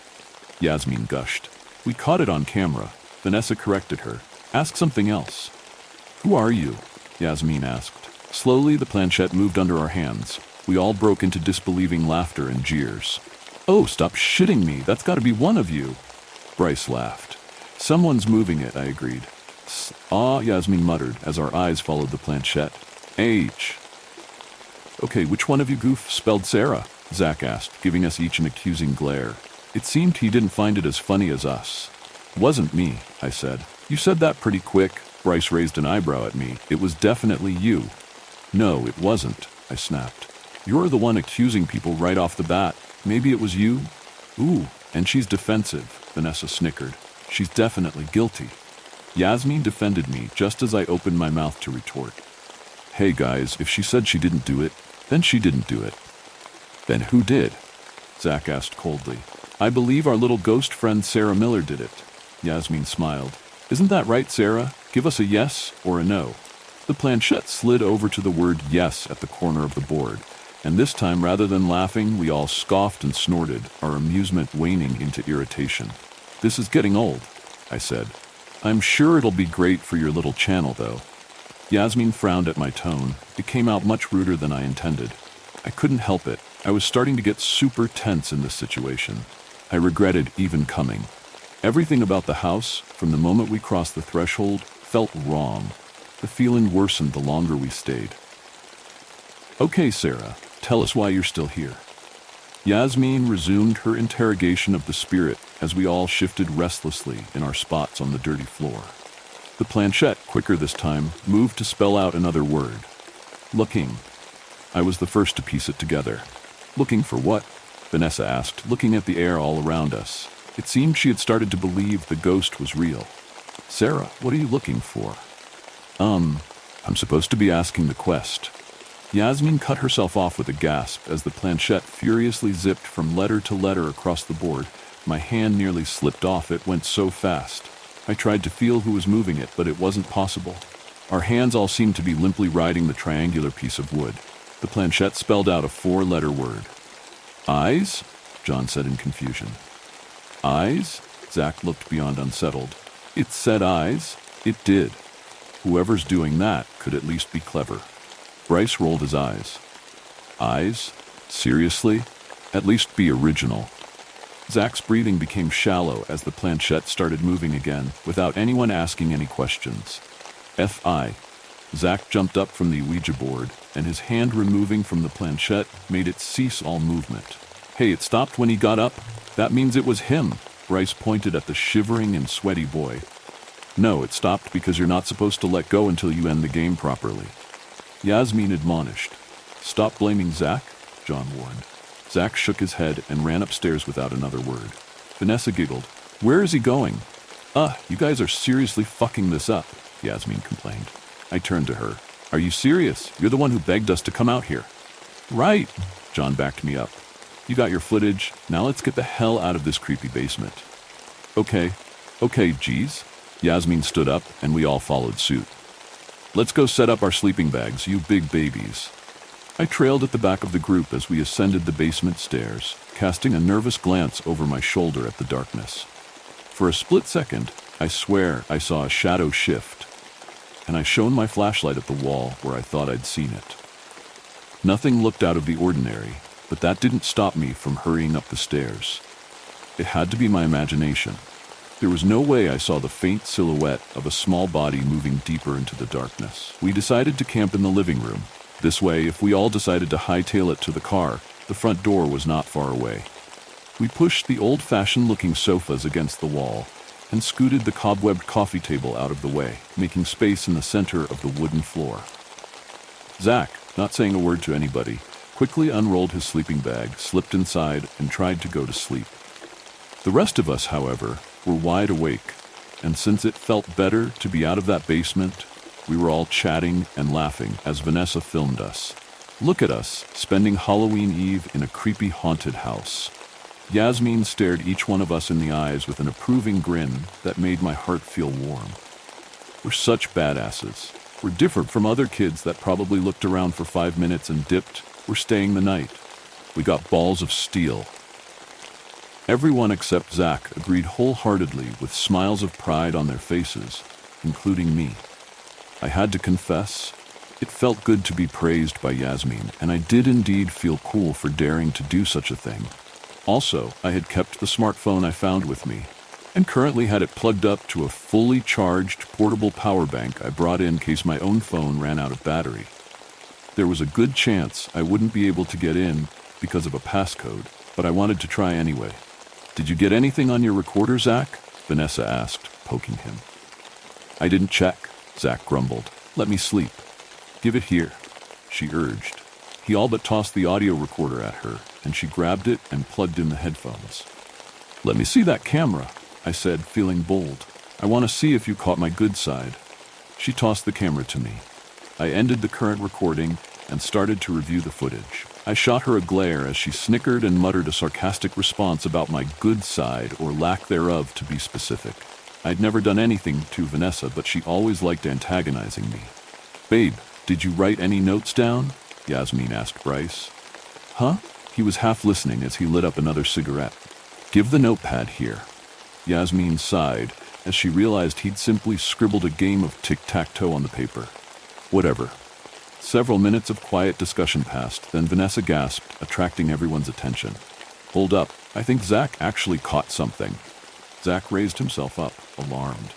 [SPEAKER 1] Yasmin gushed. We caught it on camera. Vanessa corrected her. Ask something else. Who are you? Yasmin asked. Slowly, the planchette moved under our hands. We all broke into disbelieving laughter and jeers. Oh, stop shitting me. That's got to be one of you. Bryce laughed. Someone's moving it, I agreed. Yasmin muttered as our eyes followed the planchette. H. Okay, which one of you goof spelled Sarah? Zach asked, giving us each an accusing glare. It seemed he didn't find it as funny as us. Wasn't me, I said. You said that pretty quick. Bryce raised an eyebrow at me. It was definitely you. No, it wasn't, I snapped. You're the one accusing people right off the bat. Maybe it was you? Ooh, and she's defensive, Vanessa snickered. She's definitely guilty. Yasmin defended me just as I opened my mouth to retort. Hey guys, if she said she didn't do it, then she didn't do it. Then who did? Zach asked coldly. I believe our little ghost friend Sarah Miller did it. Yasmin smiled. Isn't that right, Sarah? Give us a yes or a no. The planchette slid over to the word yes at the corner of the board, and this time rather than laughing, we all scoffed and snorted, our amusement waning into irritation. This is getting old, I said. I'm sure it'll be great for your little channel, though. Yasmin frowned at my tone. It came out much ruder than I intended. I couldn't help it. I was starting to get super tense in this situation. I regretted even coming. Everything about the house, from the moment we crossed the threshold, felt wrong. The feeling worsened the longer we stayed. Okay, Sarah, tell us why you're still here. Yasmin resumed her interrogation of the spirit as we all shifted restlessly in our spots on the dirty floor. The planchette, quicker this time, moved to spell out another word. Looking. I was the first to piece it together. Looking for what? Vanessa asked, looking at the air all around us. It seemed she had started to believe the ghost was real. Sarah, what are you looking for? I'm supposed to be asking the quest. Yasmin cut herself off with a gasp as the planchette furiously zipped from letter to letter across the board. My hand nearly slipped off, it went so fast. I tried to feel who was moving it, but it wasn't possible. Our hands all seemed to be limply riding the triangular piece of wood. The planchette spelled out a 4-letter word. Eyes? John said in confusion. Eyes? Zach looked beyond unsettled. It said eyes? It did. Whoever's doing that could at least be clever. Bryce rolled his eyes. Eyes? Seriously? At least be original. Zach's breathing became shallow as the planchette started moving again, without anyone asking any questions. F.I. Zach jumped up from the Ouija board, and his hand removing from the planchette made it cease all movement. Hey, it stopped when he got up? That means it was him. Bryce pointed at the shivering and sweaty boy. No, it stopped because you're not supposed to let go until you end the game properly. Yasmin admonished. Stop blaming Zach, John warned. Zach shook his head and ran upstairs without another word. Vanessa giggled. Where is he going? You guys are seriously fucking this up, Yasmin complained. I turned to her. Are you serious? You're the one who begged us to come out here. Right, John backed me up. You got your footage. Now let's get the hell out of this creepy basement. Okay, geez. Yasmin stood up and we all followed suit. Let's go set up our sleeping bags, you big babies. I trailed at the back of the group as we ascended the basement stairs, casting a nervous glance over my shoulder at the darkness. For a split second, I swear I saw a shadow shift, and I shone my flashlight at the wall where I thought I'd seen it. Nothing looked out of the ordinary, but that didn't stop me from hurrying up the stairs. It had to be my imagination. There was no way I saw the faint silhouette of a small body moving deeper into the darkness. We decided to camp in the living room. This way, if we all decided to hightail it to the car, the front door was not far away. We pushed the old-fashioned looking sofas against the wall and scooted the cobwebbed coffee table out of the way, making space in the center of the wooden floor. Zach, not saying a word to anybody, quickly unrolled his sleeping bag, slipped inside, and tried to go to sleep. The rest of us, however, were wide awake, and since it felt better to be out of that basement, we were all chatting and laughing as Vanessa filmed us. Look at us, spending Halloween Eve in a creepy haunted house. Yasmin stared each one of us in the eyes with an approving grin that made my heart feel warm. We're such badasses. We're different from other kids that probably looked around for 5 minutes and dipped. We're staying the night. We got balls of steel. Everyone except Zach agreed wholeheartedly with smiles of pride on their faces, including me. I had to confess, it felt good to be praised by Yasmin, and I did indeed feel cool for daring to do such a thing. Also, I had kept the smartphone I found with me. and currently had it plugged up to a fully charged portable power bank I brought in case my own phone ran out of battery. There was a good chance I wouldn't be able to get in because of a passcode, but I wanted to try anyway. "Did you get anything on your recorder, Zach?" Vanessa asked, poking him. "I didn't check," Zach grumbled. "Let me sleep." "Give it here," she urged. He all but tossed the audio recorder at her, and she grabbed it and plugged in the headphones. "Let me see that camera," I said, feeling bold. "I want to see if you caught my good side." She tossed the camera to me. I ended the current recording and started to review the footage. I shot her a glare as she snickered and muttered a sarcastic response about my good side, or lack thereof to be specific. I'd never done anything to Vanessa, but she always liked antagonizing me. "Babe, did you write any notes down?" Yasmin asked Bryce. "Huh?" He was half listening as he lit up another cigarette. "Give the notepad here." Yasmin sighed as she realized he'd simply scribbled a game of tic-tac-toe on the paper. "Whatever." Several minutes of quiet discussion passed, then Vanessa gasped, attracting everyone's attention. "Hold up, I think Zach actually caught something." Zach raised himself up, alarmed.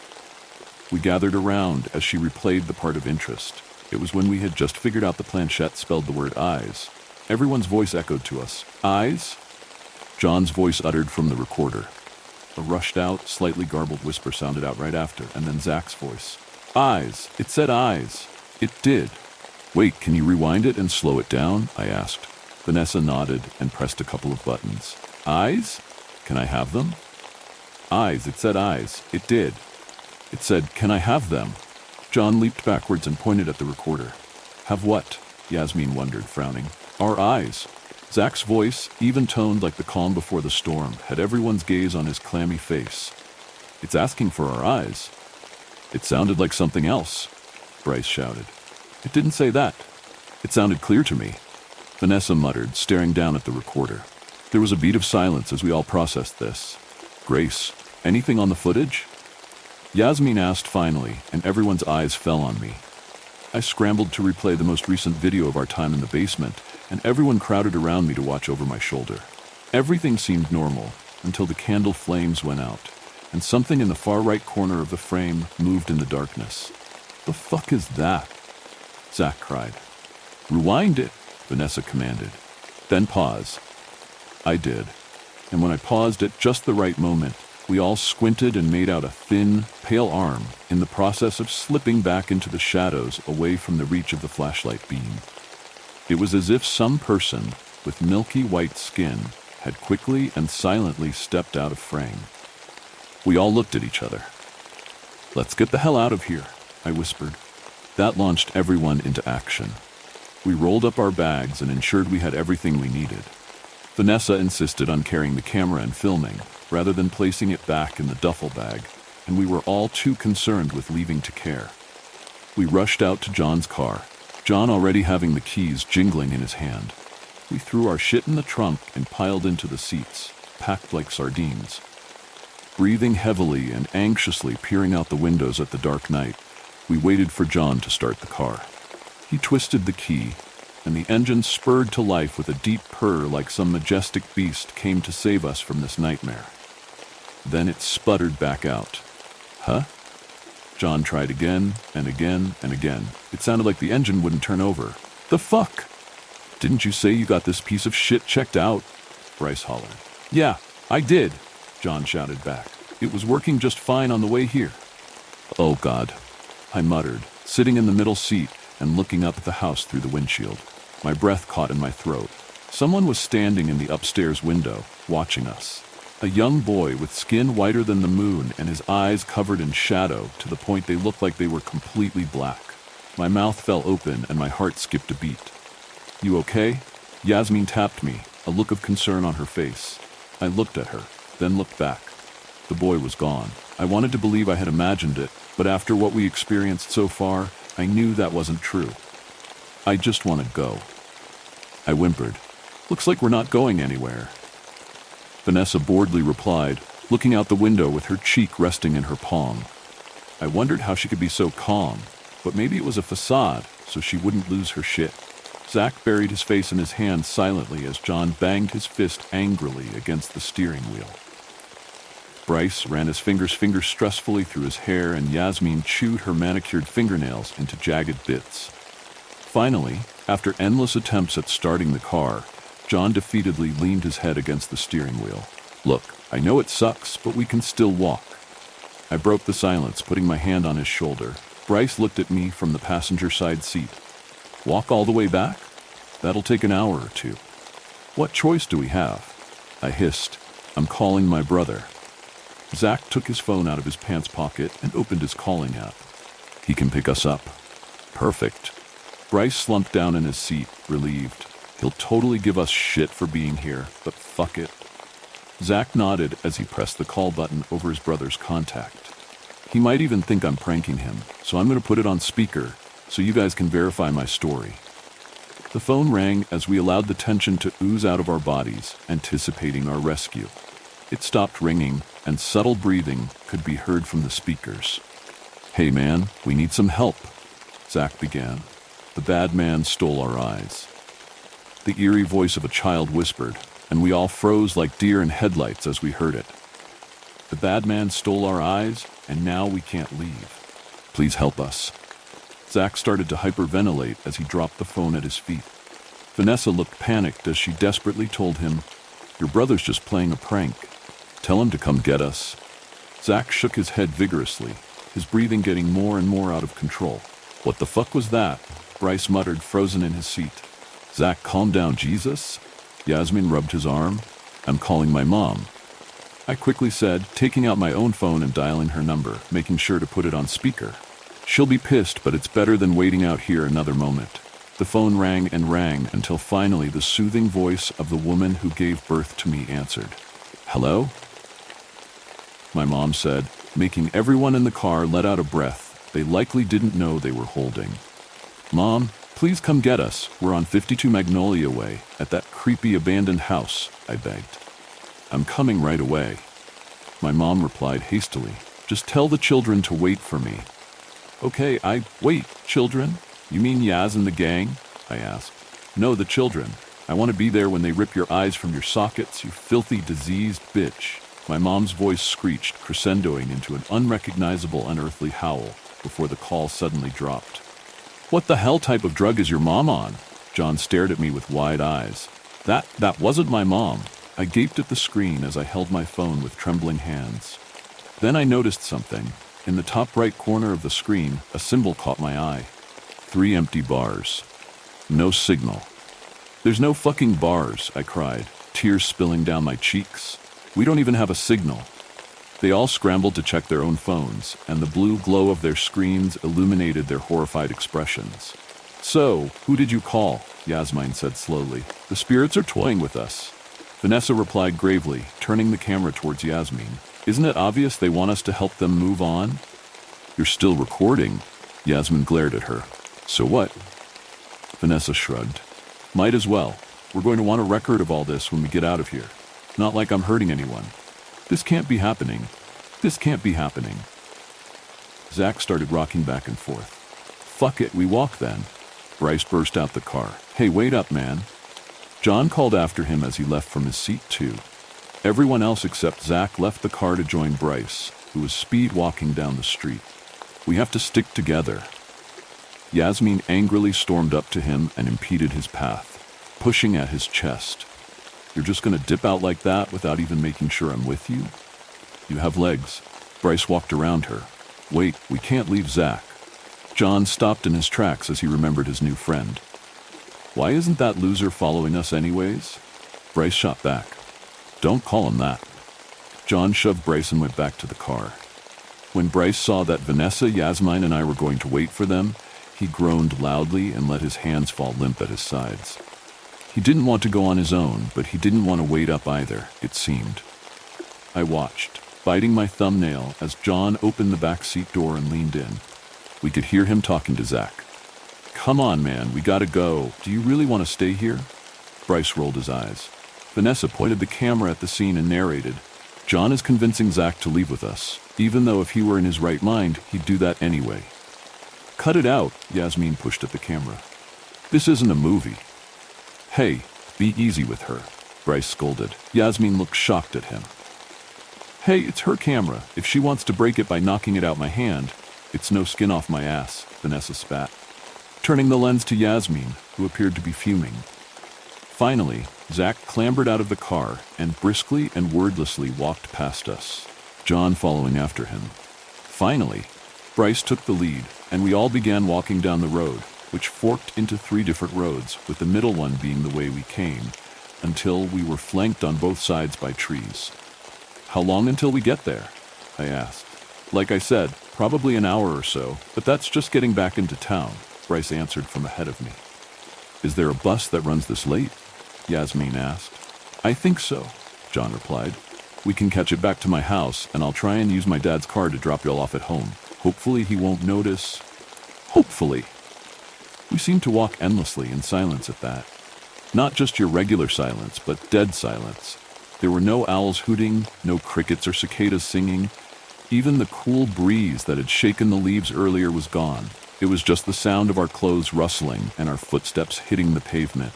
[SPEAKER 1] We gathered around as she replayed the part of interest. It was when we had just figured out the planchette spelled the word eyes. Everyone's voice echoed to us. "Eyes?" John's voice uttered from the recorder. A rushed-out, slightly garbled whisper sounded out right after, and then Zach's voice. "Eyes! It said eyes! It did!" "Wait, can you rewind it and slow it down?" I asked. Vanessa nodded and pressed a couple of buttons. "Eyes? Can I have them?" "Eyes, it said eyes. It did. It said, can I have them?" John leaped backwards and pointed at the recorder. "Have what?" Yasmin wondered, frowning. "Our eyes." Zach's voice, even-toned like the calm before the storm, had everyone's gaze on his clammy face. "It's asking for our eyes." "It sounded like something else," Bryce shouted. "It didn't say that. It sounded clear to me," Vanessa muttered, staring down at the recorder. There was a beat of silence as we all processed this. "Grace, anything on the footage?" Yasmin asked finally, and everyone's eyes fell on me. I scrambled to replay the most recent video of our time in the basement, and everyone crowded around me to watch over my shoulder. Everything seemed normal until the candle flames went out, and something in the far right corner of the frame moved in the darkness. "The fuck is that?" Zach cried. "Rewind it," Vanessa commanded. "Then pause." I did, and when I paused at just the right moment, we all squinted and made out a thin, pale arm in the process of slipping back into the shadows away from the reach of the flashlight beam. It was as if some person with milky white skin had quickly and silently stepped out of frame. We all looked at each other. "Let's get the hell out of here," I whispered. That launched everyone into action. We rolled up our bags and ensured we had everything we needed. Vanessa insisted on carrying the camera and filming, rather than placing it back in the duffel bag, and we were all too concerned with leaving to care. We rushed out to John's car, John already having the keys jingling in his hand. We threw our shit in the trunk and piled into the seats, packed like sardines. Breathing heavily and anxiously peering out the windows at the dark night, we waited for John to start the car. He twisted the key, and the engine spurred to life with a deep purr like some majestic beast came to save us from this nightmare. Then it sputtered back out. "Huh?" John tried again and again and again. It sounded like the engine wouldn't turn over. "The fuck? Didn't you say you got this piece of shit checked out?" Bryce hollered. "Yeah, I did," John shouted back. "It was working just fine on the way here." "Oh God," I muttered, sitting in the middle seat and looking up at the house through the windshield. My breath caught in my throat. Someone was standing in the upstairs window, watching us. A young boy with skin whiter than the moon and his eyes covered in shadow to the point they looked like they were completely black. My mouth fell open and my heart skipped a beat. "You okay?" Yasmin tapped me, a look of concern on her face. I looked at her, then looked back. The boy was gone. I wanted to believe I had imagined it, but after what we experienced so far, I knew that wasn't true. "I just want to go," I whimpered. "Looks like we're not going anywhere." Vanessa boredly replied, looking out the window with her cheek resting in her palm. I wondered how she could be so calm, but maybe it was a facade so she wouldn't lose her shit. Zach buried his face in his hands silently as John banged his fist angrily against the steering wheel. Bryce ran his fingers stressfully through his hair, and Yasmin chewed her manicured fingernails into jagged bits. Finally, after endless attempts at starting the car, John defeatedly leaned his head against the steering wheel. "Look, I know it sucks, but we can still walk." I broke the silence, putting my hand on his shoulder. Bryce looked at me from the passenger side seat. "Walk all the way back? That'll take an hour or two. What choice do we have?" I hissed, "I'm calling my brother." Zach took his phone out of his pants pocket and opened his calling app. "He can pick us up." "Perfect." Bryce slumped down in his seat, relieved. "He'll totally give us shit for being here, but fuck it." Zach nodded as he pressed the call button over his brother's contact. "He might even think I'm pranking him, so I'm going to put it on speaker so you guys can verify my story." The phone rang as we allowed the tension to ooze out of our bodies, anticipating our rescue. It stopped ringing, and subtle breathing could be heard from the speakers. "Hey man, we need some help," Zach began. The bad man stole our eyes. The eerie voice of a child whispered, and we all froze like deer in headlights as we heard it. "The bad man stole our eyes, and now we can't leave. Please help us." Zach started to hyperventilate as he dropped the phone at his feet. Vanessa looked panicked as she desperately told him, "Your brother's just playing a prank. Tell him to come get us." Zach shook his head vigorously, his breathing getting more and more out of control. "What the fuck was that?" Bryce muttered, frozen in his seat. "Zach, calm down, Jesus." Yasmin rubbed his arm. "I'm calling my mom." I quickly said, taking out my own phone and dialing her number, making sure to put it on speaker. "She'll be pissed, but it's better than waiting out here another moment." The phone rang and rang until finally the soothing voice of the woman who gave birth to me answered. "Hello?" My mom said, making everyone in the car let out a breath they likely didn't know they were holding. "Mom, please come get us. We're on 52 Magnolia Way, at that creepy abandoned house," I begged. "I'm coming right away." My mom replied hastily, "Just tell the children to wait for me." "Okay, wait, children? You mean Yaz and the gang?" I asked. "No, the children. I want to be there when they rip your eyes from your sockets, you filthy, diseased bitch." My mom's voice screeched, crescendoing into an unrecognizable, unearthly howl before the call suddenly dropped. "What the hell type of drug is your mom on?" John stared at me with wide eyes. That wasn't my mom." I gaped at the screen as I held my phone with trembling hands. Then I noticed something. In the top right corner of the screen, a symbol caught my eye. 3 empty bars. No signal. "There's no fucking bars," I cried, tears spilling down my cheeks. "We don't even have a signal." They all scrambled to check their own phones, and the blue glow of their screens illuminated their horrified expressions. "So, who did you call?" Yasmin said slowly. "The spirits are toying with us." Vanessa replied gravely, turning the camera towards Yasmin. "Isn't it obvious they want us to help them move on?" "You're still recording?" Yasmin glared at her. "So what?" Vanessa shrugged. "Might as well. We're going to want a record of all this when we get out of here. Not like I'm hurting anyone. This can't be happening. This can't be happening." Zach started rocking back and forth. "Fuck it, we walk then." Bryce burst out the car. "Hey, wait up, man." John called after him as he left from his seat too. Everyone else except Zach left the car to join Bryce, who was speed walking down the street. "We have to stick together." Yasmin angrily stormed up to him and impeded his path, pushing at his chest. "You're just gonna dip out like that without even making sure I'm with you? You have legs." Bryce walked around her. "Wait, we can't leave Zach." John stopped in his tracks as he remembered his new friend. "Why isn't that loser following us anyways?" Bryce shot back. "Don't call him that." John shoved Bryce and went back to the car. When Bryce saw that Vanessa, Yasmin, and I were going to wait for them, he groaned loudly and let his hands fall limp at his sides. He didn't want to go on his own, but he didn't want to wait up either, it seemed. I watched, biting my thumbnail, as John opened the back seat door and leaned in. We could hear him talking to Zach. "Come on, man, we gotta go. Do you really want to stay here?" Bryce rolled his eyes. Vanessa pointed the camera at the scene and narrated, "John is convincing Zach to leave with us, even though if he were in his right mind, he'd do that anyway." "Cut it out," Yasmin pushed at the camera. "This isn't a movie." "Hey, be easy with her," Bryce scolded. Yasmin looked shocked at him. Hey, it's her camera. If she wants to break it by knocking it out my hand, it's no skin off my ass, Vanessa spat, turning the lens to Yasmin, who appeared to be fuming. Finally, Zach clambered out of the car and briskly and wordlessly walked past us, John following after him. Finally, Bryce took the lead, and we all began walking down the road, which forked into 3 different roads, with the middle one being the way we came, until we were flanked on both sides by trees. How long until we get there? I asked. Like I said, probably an hour or so, but that's just getting back into town, Bryce answered from ahead of me. Is there a bus that runs this late? Yasmin asked. I think so, John replied. We can catch it back to my house, and I'll try and use my dad's car to drop y'all off at home. Hopefully he won't notice. Hopefully. We seemed to walk endlessly in silence at that. Not just your regular silence, but dead silence. There were no owls hooting, no crickets or cicadas singing. Even the cool breeze that had shaken the leaves earlier was gone. It was just the sound of our clothes rustling and our footsteps hitting the pavement.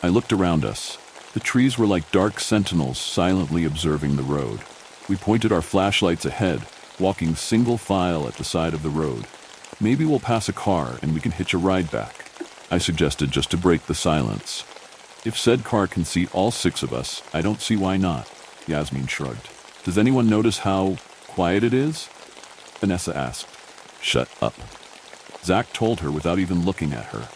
[SPEAKER 1] I looked around us. The trees were like dark sentinels silently observing the road. We pointed our flashlights ahead, walking single file at the side of the road. Maybe we'll pass a car and we can hitch a ride back, I suggested just to break the silence. If said car can see all 6 of us, I don't see why not, Yasmin shrugged. Does anyone notice how quiet it is? Vanessa asked. Shut up. Zach told her without even looking at her.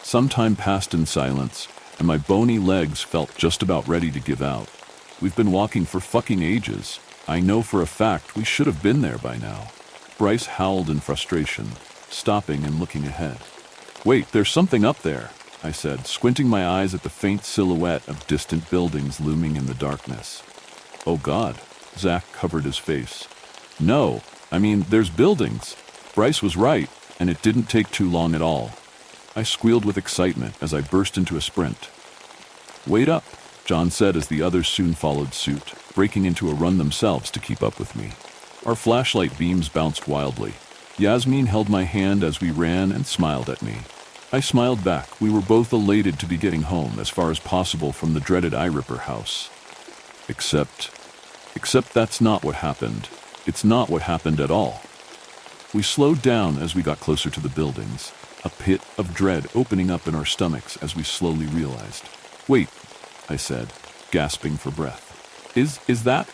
[SPEAKER 1] Some time passed in silence, and my bony legs felt just about ready to give out. We've been walking for fucking ages. I know for a fact we should have been there by now. Bryce howled in frustration, stopping and looking ahead. Wait, there's something up there, I said, squinting my eyes at the faint silhouette of distant buildings looming in the darkness. Oh God, Zach covered his face. No, I mean, there's buildings. Bryce was right, and it didn't take too long at all. I squealed with excitement as I burst into a sprint. Wait up, John said as the others soon followed suit, breaking into a run themselves to keep up with me. Our flashlight beams bounced wildly. Yasmin held my hand as we ran and smiled at me. I smiled back. We were both elated to be getting home as far as possible from the dreaded eye ripper house. Except that's not what happened. It's not what happened at all. We slowed down as we got closer to the buildings, a pit of dread opening up in our stomachs as we slowly realized. Wait, I said, gasping for breath. Is that?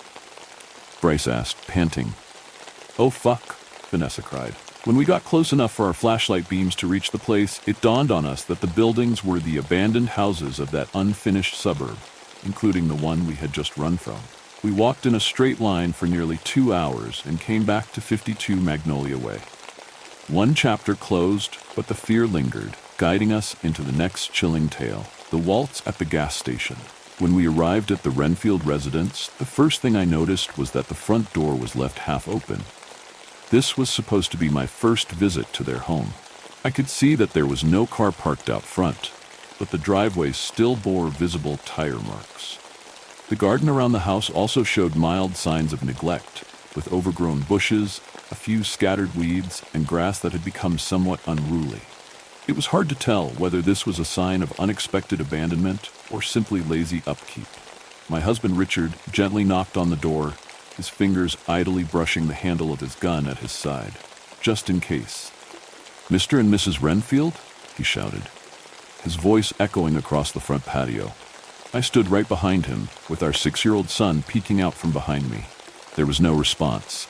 [SPEAKER 1] Bryce asked, panting. Oh fuck, Vanessa cried. When we got close enough for our flashlight beams to reach the place, it dawned on us that the buildings were the abandoned houses of that unfinished suburb, including the one we had just run from. We walked in a straight line for nearly 2 hours and came back to 52 Magnolia Way. One chapter closed, but the fear lingered, guiding us into the next chilling tale, the waltz at the gas station. When we arrived at the Renfield residence, the first thing I noticed was that the front door was left half open. This was supposed to be my first visit to their home. I could see that there was no car parked out front, but the driveway still bore visible tire marks. The garden around the house also showed mild signs of neglect, with overgrown bushes, a few scattered weeds, and grass that had become somewhat unruly. It was hard to tell whether this was a sign of unexpected abandonment or simply lazy upkeep. My husband Richard gently knocked on the door, his fingers idly brushing the handle of his gun at his side, just in case. Mr. and Mrs. Renfield? He shouted, his voice echoing across the front patio. I stood right behind him, with our 6-year-old son peeking out from behind me. There was no response.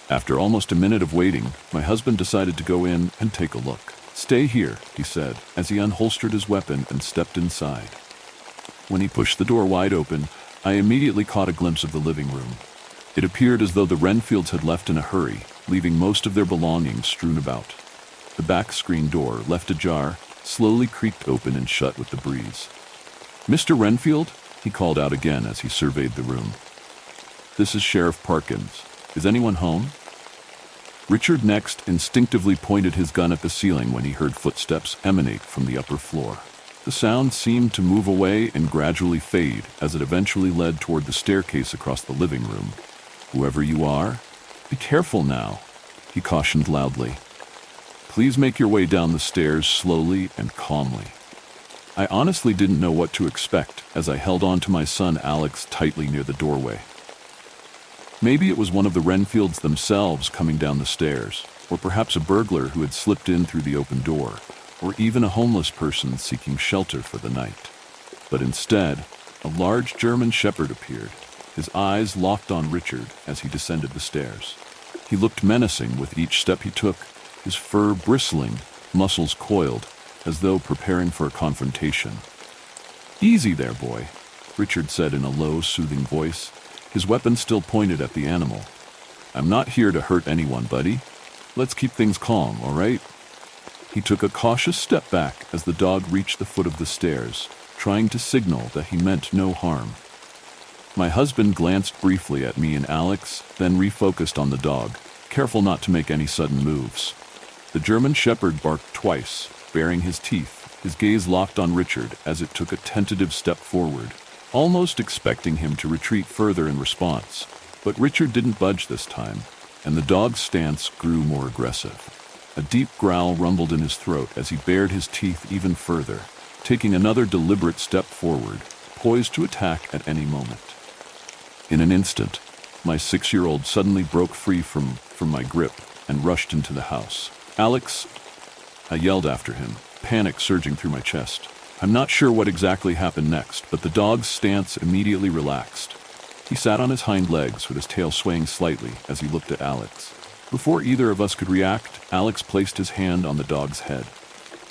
[SPEAKER 1] After almost a minute of waiting, my husband decided to go in and take a look. Stay here, he said, as he unholstered his weapon and stepped inside. When he pushed the door wide open, I immediately caught a glimpse of the living room. It appeared as though the Renfields had left in a hurry, leaving most of their belongings strewn about. The back screen door, left ajar, slowly creaked open and shut with the breeze. Mr. Renfield? He called out again as he surveyed the room. This is Sheriff Parkins. Is anyone home? Richard next instinctively pointed his gun at the ceiling when he heard footsteps emanate from the upper floor. The sound seemed to move away and gradually fade as it eventually led toward the staircase across the living room. Whoever you are, be careful now, he cautioned loudly. Please make your way down the stairs slowly and calmly. I honestly didn't know what to expect as I held on to my son Alex tightly near the doorway. Maybe it was one of the Renfields themselves coming down the stairs, or perhaps a burglar who had slipped in through the open door, or even a homeless person seeking shelter for the night. But instead, a large German shepherd appeared, his eyes locked on Richard as he descended the stairs. He looked menacing with each step he took, his fur bristling, muscles coiled, as though preparing for a confrontation. "Easy there, boy," Richard said in a low, soothing voice, his weapon still pointed at the animal. "I'm not here to hurt anyone, buddy. Let's keep things calm, all right?" He took a cautious step back as the dog reached the foot of the stairs, trying to signal that he meant no harm. My husband glanced briefly at me and Alex, then refocused on the dog, careful not to make any sudden moves. The German shepherd barked twice, baring his teeth, his gaze locked on Richard as it took a tentative step forward, almost expecting him to retreat further in response. But Richard didn't budge this time, and the dog's stance grew more aggressive. A deep growl rumbled in his throat as he bared his teeth even further, taking another deliberate step forward, poised to attack at any moment. In an instant, my 6-year-old suddenly broke free from my grip and rushed into the house. "Alex!" I yelled after him, panic surging through my chest. I'm not sure what exactly happened next, but the dog's stance immediately relaxed. He sat on his hind legs with his tail swaying slightly as he looked at Alex. Before either of us could react, Alex placed his hand on the dog's head.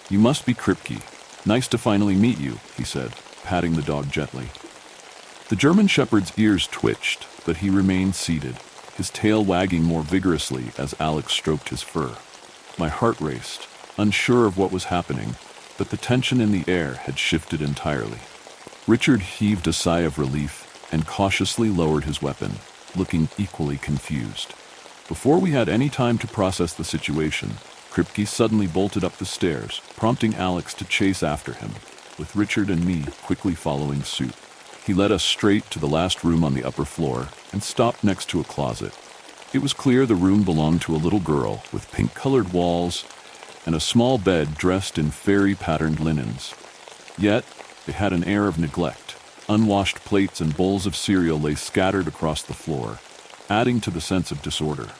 [SPEAKER 1] "You must be Kripke. Nice to finally meet you," he said, patting the dog gently. The German shepherd's ears twitched, but he remained seated, his tail wagging more vigorously as Alex stroked his fur. My heart raced, unsure of what was happening, but the tension in the air had shifted entirely. Richard heaved a sigh of relief and cautiously lowered his weapon, looking equally confused. Before we had any time to process the situation, Kripke suddenly bolted up the stairs, prompting Alex to chase after him, with Richard and me quickly following suit. He led us straight to the last room on the upper floor and stopped next to a closet. It was clear the room belonged to a little girl with pink-colored walls and a small bed dressed in fairy-patterned linens. Yet, it had an air of neglect. Unwashed plates and bowls of cereal lay scattered across the floor, adding to the sense of disorder.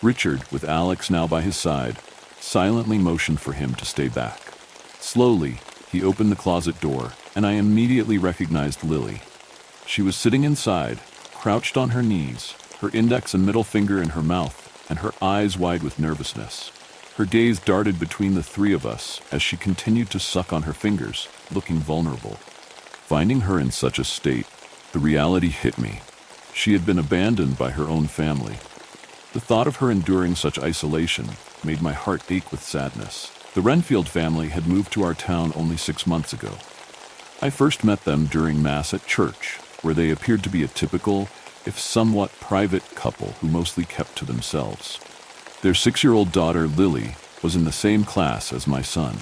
[SPEAKER 1] Richard, with Alex now by his side, silently motioned for him to stay back. Slowly, he opened the closet door, and I immediately recognized Lily. She was sitting inside, crouched on her knees, her index and middle finger in her mouth, and her eyes wide with nervousness. Her gaze darted between the three of us as she continued to suck on her fingers, looking vulnerable. Finding her in such a state, the reality hit me. She had been abandoned by her own family. The thought of her enduring such isolation made my heart ache with sadness. The Renfield family had moved to our town only 6 months ago. I first met them during Mass at church, where they appeared to be a typical, if somewhat private couple who mostly kept to themselves. Their 6-year-old daughter, Lily, was in the same class as my son.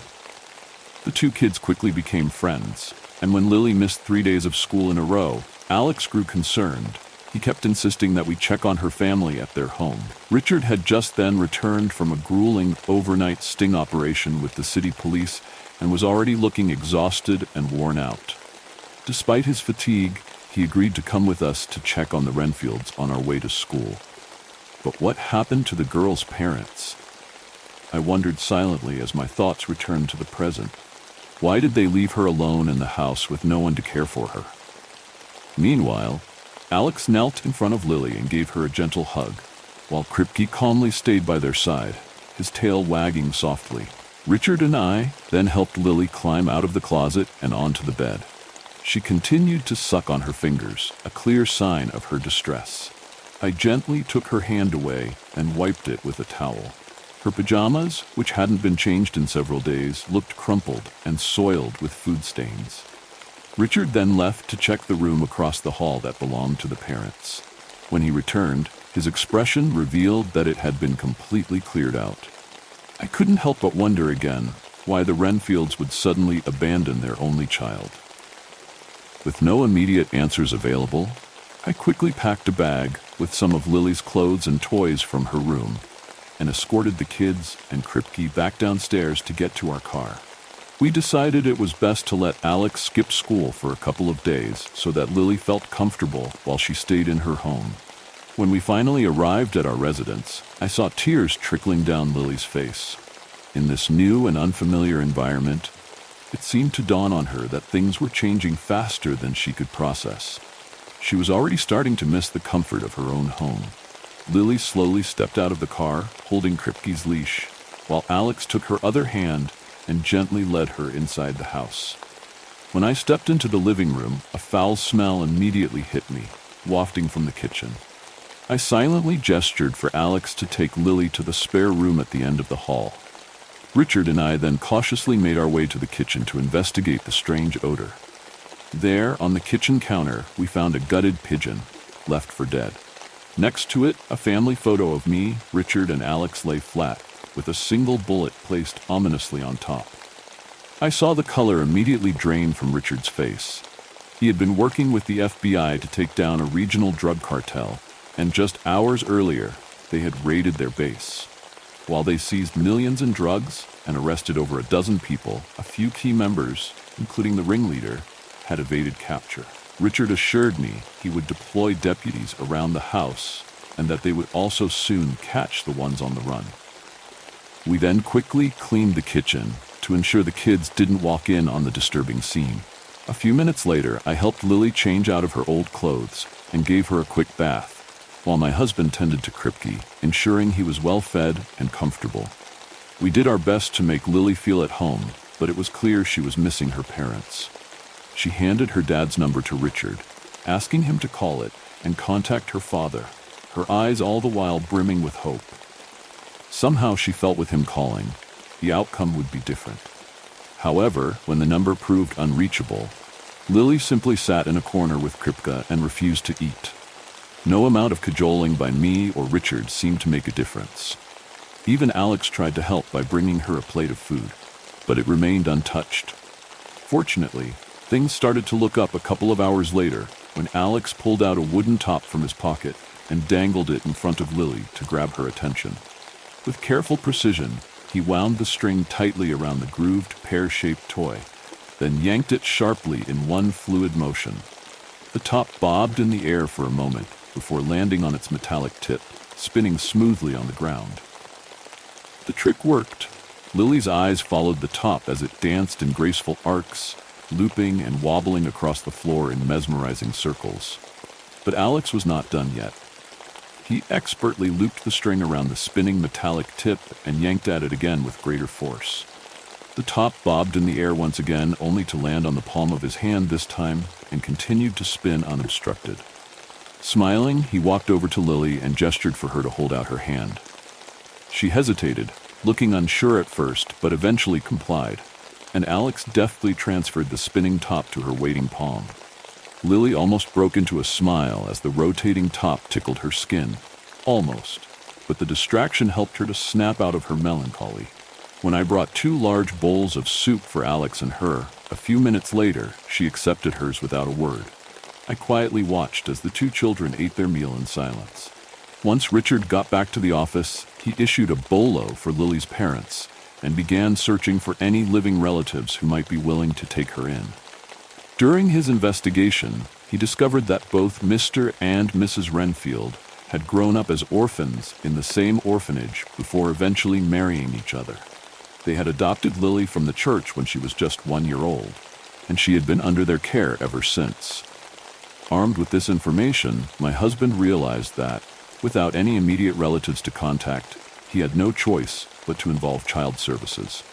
[SPEAKER 1] The two kids quickly became friends, and when Lily missed 3 days of school in a row, Alex grew concerned. He kept insisting that we check on her family at their home. Richard had just then returned from a grueling overnight sting operation with the city police and was already looking exhausted and worn out. Despite his fatigue, he agreed to come with us to check on the Renfields on our way to school. But what happened to the girl's parents? I wondered silently as my thoughts returned to the present. Why did they leave her alone in the house with no one to care for her? Meanwhile, Alex knelt in front of Lily and gave her a gentle hug, while Kripke calmly stayed by their side, his tail wagging softly. Richard and I then helped Lily climb out of the closet and onto the bed. She continued to suck on her fingers, a clear sign of her distress. I gently took her hand away and wiped it with a towel. Her pajamas, which hadn't been changed in several days, looked crumpled and soiled with food stains. Richard then left to check the room across the hall that belonged to the parents. When he returned, his expression revealed that it had been completely cleared out. I couldn't help but wonder again why the Renfields would suddenly abandon their only child. With no immediate answers available, I quickly packed a bag with some of Lily's clothes and toys from her room and escorted the kids and Kripke back downstairs to get to our car. We decided it was best to let Alex skip school for a couple of days so that Lily felt comfortable while she stayed in her home. When we finally arrived at our residence, I saw tears trickling down Lily's face. In this new and unfamiliar environment, it seemed to dawn on her that things were changing faster than she could process. She was already starting to miss the comfort of her own home. Lily slowly stepped out of the car, holding Kripke's leash, while Alex took her other hand and gently led her inside the house. When I stepped into the living room, a foul smell immediately hit me, wafting from the kitchen. I silently gestured for Alex to take Lily to the spare room at the end of the hall. Richard and I then cautiously made our way to the kitchen to investigate the strange odor. There, on the kitchen counter, we found a gutted pigeon, left for dead. Next to it, a family photo of me, Richard, and Alex lay flat, with a single bullet placed ominously on top. I saw the color immediately drain from Richard's face. He had been working with the FBI to take down a regional drug cartel, and just hours earlier, they had raided their base. While they seized millions in drugs and arrested over a dozen people, a few key members, including the ringleader, had evaded capture. Richard assured me he would deploy deputies around the house and that they would also soon catch the ones on the run. We then quickly cleaned the kitchen to ensure the kids didn't walk in on the disturbing scene. A few minutes later, I helped Lily change out of her old clothes and gave her a quick bath, while my husband tended to Kripke, ensuring he was well fed and comfortable. We did our best to make Lily feel at home, but it was clear she was missing her parents. She handed her dad's number to Richard, asking him to call it and contact her father, her eyes all the while brimming with hope. Somehow she felt with him calling, the outcome would be different. However, when the number proved unreachable, Lily simply sat in a corner with Kripke and refused to eat. No amount of cajoling by me or Richard seemed to make a difference. Even Alex tried to help by bringing her a plate of food, but it remained untouched. Fortunately, things started to look up a couple of hours later when Alex pulled out a wooden top from his pocket and dangled it in front of Lily to grab her attention. With careful precision, he wound the string tightly around the grooved pear-shaped toy, then yanked it sharply in one fluid motion. The top bobbed in the air for a moment before landing on its metallic tip, spinning smoothly on the ground. The trick worked. Lily's eyes followed the top as it danced in graceful arcs, looping and wobbling across the floor in mesmerizing circles. But Alex was not done yet. He expertly looped the string around the spinning metallic tip and yanked at it again with greater force. The top bobbed in the air once again, only to land on the palm of his hand this time and continued to spin unobstructed. Smiling, he walked over to Lily and gestured for her to hold out her hand. She hesitated, looking unsure at first, but eventually complied, and Alex deftly transferred the spinning top to her waiting palm. Lily almost broke into a smile as the rotating top tickled her skin. Almost, but the distraction helped her to snap out of her melancholy. When I brought 2 large bowls of soup for Alex and her, a few minutes later, she accepted hers without a word. I quietly watched as the 2 children ate their meal in silence. Once Richard got back to the office, he issued a bolo for Lily's parents and began searching for any living relatives who might be willing to take her in. During his investigation, he discovered that both Mr. and Mrs. Renfield had grown up as orphans in the same orphanage before eventually marrying each other. They had adopted Lily from the church when she was just 1 year old, and she had been under their care ever since. Armed with this information, my husband realized that, without any immediate relatives to contact, he had no choice but to involve child services.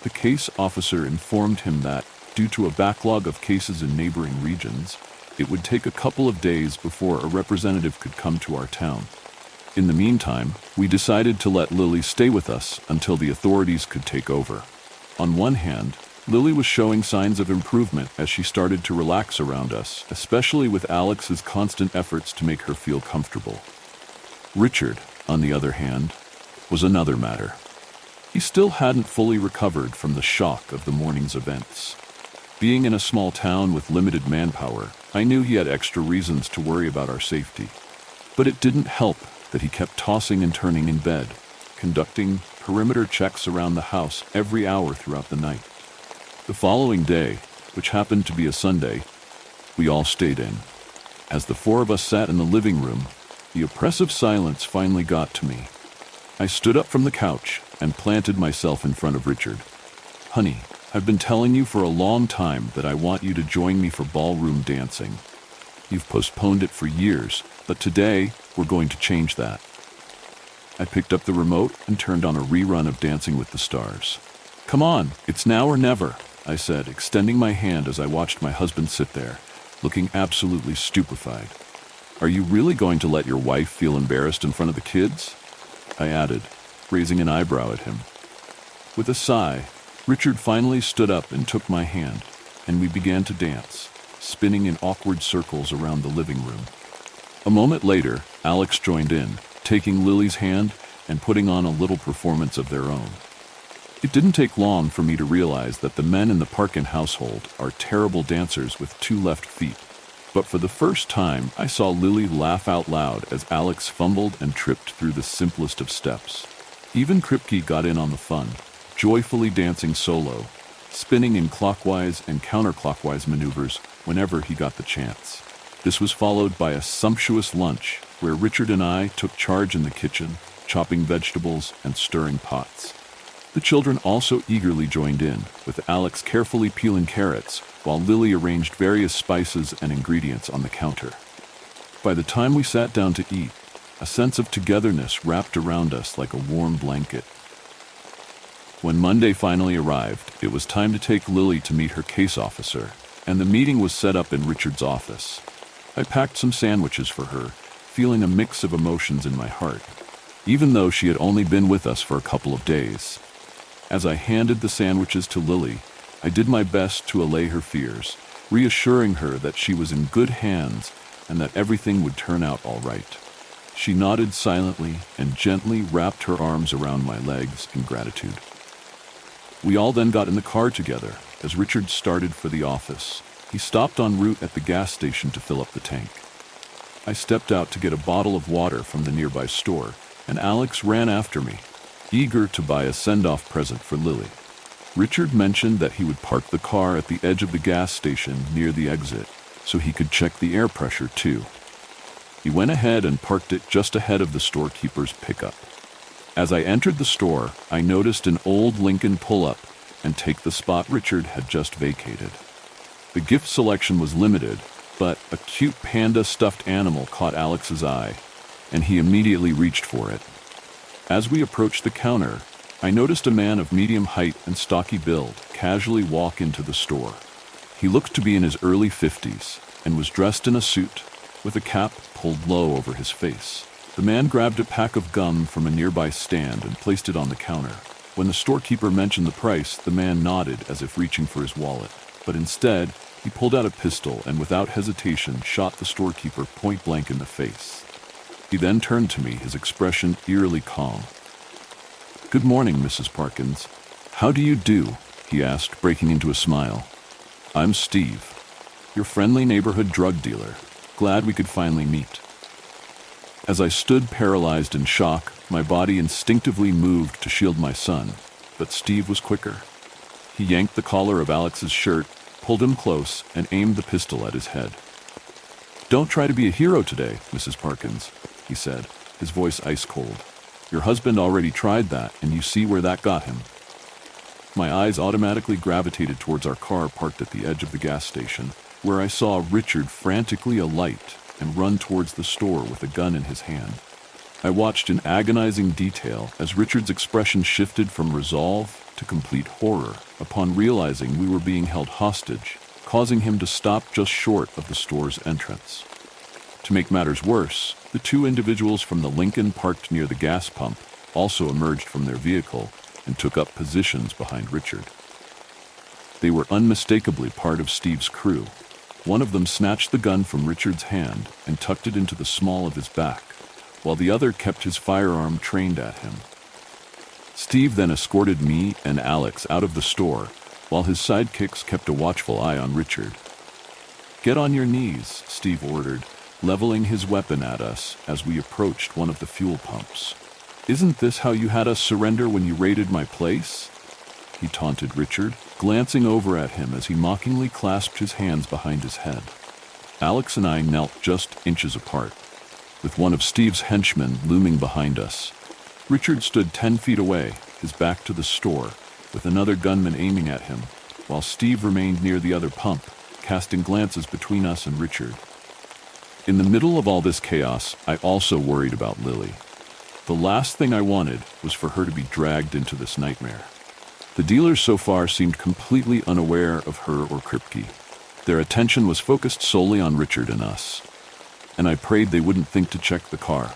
[SPEAKER 1] The case officer informed him that, due to a backlog of cases in neighboring regions, it would take a couple of days before a representative could come to our town. In the meantime, we decided to let Lily stay with us until the authorities could take over. On one hand, Lily was showing signs of improvement as she started to relax around us, especially with Alex's constant efforts to make her feel comfortable. Richard, on the other hand, was another matter. He still hadn't fully recovered from the shock of the morning's events. Being in a small town with limited manpower, I knew he had extra reasons to worry about our safety. But it didn't help that he kept tossing and turning in bed, conducting perimeter checks around the house every hour throughout the night. The following day, which happened to be a Sunday, we all stayed in. As the 4 of us sat in the living room, The oppressive silence finally got to me. I stood up from the couch and planted myself in front of Richard. "Honey, I've been telling you for a long time that I want you to join me for ballroom dancing. You've postponed it for years, but today we're going to change that." I picked up the remote and turned on a rerun of Dancing with the Stars. "Come on, it's now or never," I said, extending my hand as I watched my husband sit there, looking absolutely stupefied. "Are you really going to let your wife feel embarrassed in front of the kids?" I added, raising an eyebrow at him. With a sigh, Richard finally stood up and took my hand, and we began to dance, spinning in awkward circles around the living room. A moment later, Alex joined in, taking Lily's hand and putting on a little performance of their own. It didn't take long for me to realize that the men in the Parkin household are terrible dancers with 2 left feet. But for the first time, I saw Lily laugh out loud as Alex fumbled and tripped through the simplest of steps. Even Kripke got in on the fun, joyfully dancing solo, spinning in clockwise and counterclockwise maneuvers whenever he got the chance. This was followed by a sumptuous lunch, where Richard and I took charge in the kitchen, chopping vegetables and stirring pots. The children also eagerly joined in, with Alex carefully peeling carrots, while Lily arranged various spices and ingredients on the counter. By the time we sat down to eat, a sense of togetherness wrapped around us like a warm blanket. When Monday finally arrived, it was time to take Lily to meet her case officer, and the meeting was set up in Richard's office. I packed some sandwiches for her, feeling a mix of emotions in my heart, even though she had only been with us for a couple of days. As I handed the sandwiches to Lily, I did my best to allay her fears, reassuring her that she was in good hands and that everything would turn out all right. She nodded silently and gently wrapped her arms around my legs in gratitude. We all then got in the car together as Richard started for the office. He stopped en route at the gas station to fill up the tank. I stepped out to get a bottle of water from the nearby store, and Alex ran after me, eager to buy a send-off present for Lily. Richard mentioned that he would park the car at the edge of the gas station near the exit, so he could check the air pressure too. He went ahead and parked it just ahead of the storekeeper's pickup. As I entered the store, I noticed an old Lincoln pull up and take the spot Richard had just vacated. The gift selection was limited, but a cute panda stuffed animal caught Alex's eye, and he immediately reached for it. As we approached the counter, I noticed a man of medium height and stocky build casually walk into the store. He looked to be in his early 50s and was dressed in a suit, with a cap pulled low over his face. The man grabbed a pack of gum from a nearby stand and placed it on the counter. When the storekeeper mentioned the price, the man nodded as if reaching for his wallet, but instead, he pulled out a pistol and without hesitation shot the storekeeper point blank in the face. He then turned to me, his expression eerily calm. "Good morning, Mrs. Parkins. How do you do?" he asked, breaking into a smile. "I'm Steve, your friendly neighborhood drug dealer. Glad we could finally meet." As I stood paralyzed in shock, my body instinctively moved to shield my son, but Steve was quicker. He yanked the collar of Alex's shirt, pulled him close, and aimed the pistol at his head. "Don't try to be a hero today, Mrs. Parkins," he said, his voice ice cold. "Your husband already tried that, and you see where that got him." My eyes automatically gravitated towards our car parked at the edge of the gas station, where I saw Richard frantically alight and run towards the store with a gun in his hand. I watched in agonizing detail as Richard's expression shifted from resolve to complete horror upon realizing we were being held hostage, causing him to stop just short of the store's entrance. To make matters worse, the 2 individuals from the Lincoln parked near the gas pump also emerged from their vehicle and took up positions behind Richard. They were unmistakably part of Steve's crew. One of them snatched the gun from Richard's hand and tucked it into the small of his back, while the other kept his firearm trained at him. Steve then escorted me and Alex out of the store, while his sidekicks kept a watchful eye on Richard. "Get on your knees," Steve ordered, leveling his weapon at us as we approached one of the fuel pumps. "Isn't this how you had us surrender when you raided my place?" he taunted Richard, glancing over at him as he mockingly clasped his hands behind his head. Alex and I knelt just inches apart. with one of Steve's henchmen looming behind us. Richard stood 10 feet away, his back to the store, with another gunman aiming at him, while Steve remained near the other pump, casting glances between us and Richard. In the middle of all this chaos, I also worried about Lily. The last thing I wanted was for her to be dragged into this nightmare. The dealers so far seemed completely unaware of her or Kripke. Their attention was focused solely on Richard and us, and I prayed they wouldn't think to check the car.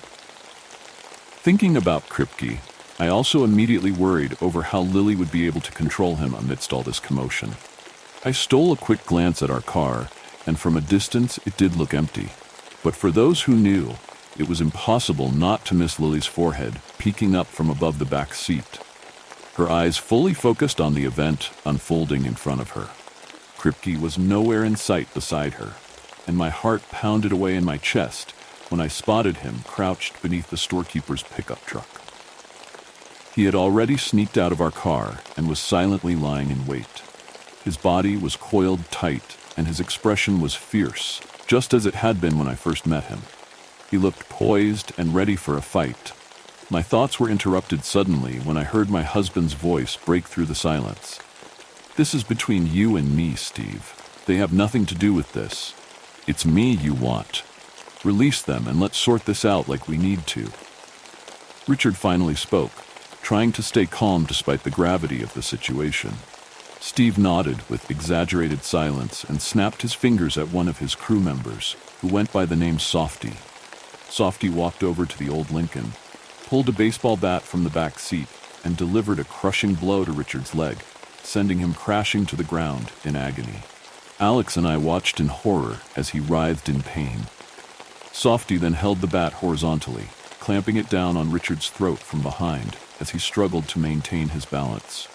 [SPEAKER 1] Thinking about Kripke, I also immediately worried over how Lily would be able to control him amidst all this commotion. I stole a quick glance at our car, and from a distance it did look empty. But for those who knew, it was impossible not to miss Lily's forehead peeking up from above the back seat, her eyes fully focused on the event unfolding in front of her. Kripke was nowhere in sight beside her, and my heart pounded away in my chest when I spotted him crouched beneath the storekeeper's pickup truck. He had already sneaked out of our car and was silently lying in wait. His body was coiled tight, and his expression was fierce, just as it had been when I first met him. He looked poised and ready for a fight. My thoughts were interrupted suddenly when I heard my husband's voice break through the silence. "This is between you and me, Steve. They have nothing to do with this. It's me you want. Release them and let's sort this out like we need to." Richard finally spoke, trying to stay calm despite the gravity of the situation. Steve nodded with exaggerated silence and snapped his fingers at one of his crew members, who went by the name Softy. Softy walked over to the old Lincoln, pulled a baseball bat from the back seat, and delivered a crushing blow to Richard's leg, sending him crashing to the ground in agony. Alex and I watched in horror as he writhed in pain. Softy then held the bat horizontally, clamping it down on Richard's throat from behind as he struggled to maintain his balance.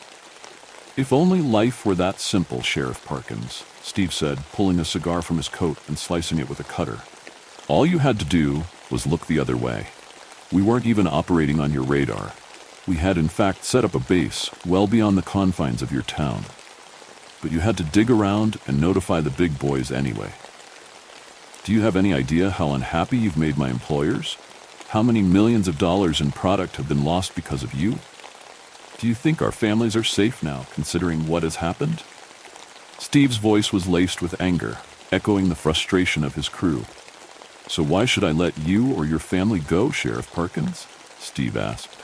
[SPEAKER 1] "If only life were that simple, Sheriff Parkins," Steve said, pulling a cigar from his coat and slicing it with a cutter. "All you had to do was look the other way. We weren't even operating on your radar. We had in fact set up a base well beyond the confines of your town. But you had to dig around and notify the big boys anyway. Do you have any idea how unhappy you've made my employers? How many millions of dollars in product have been lost because of you? Do you think our families are safe now, considering what has happened?" Steve's voice was laced with anger, echoing the frustration of his crew. "So why should I let you or your family go, Sheriff Parkins?" Steve asked,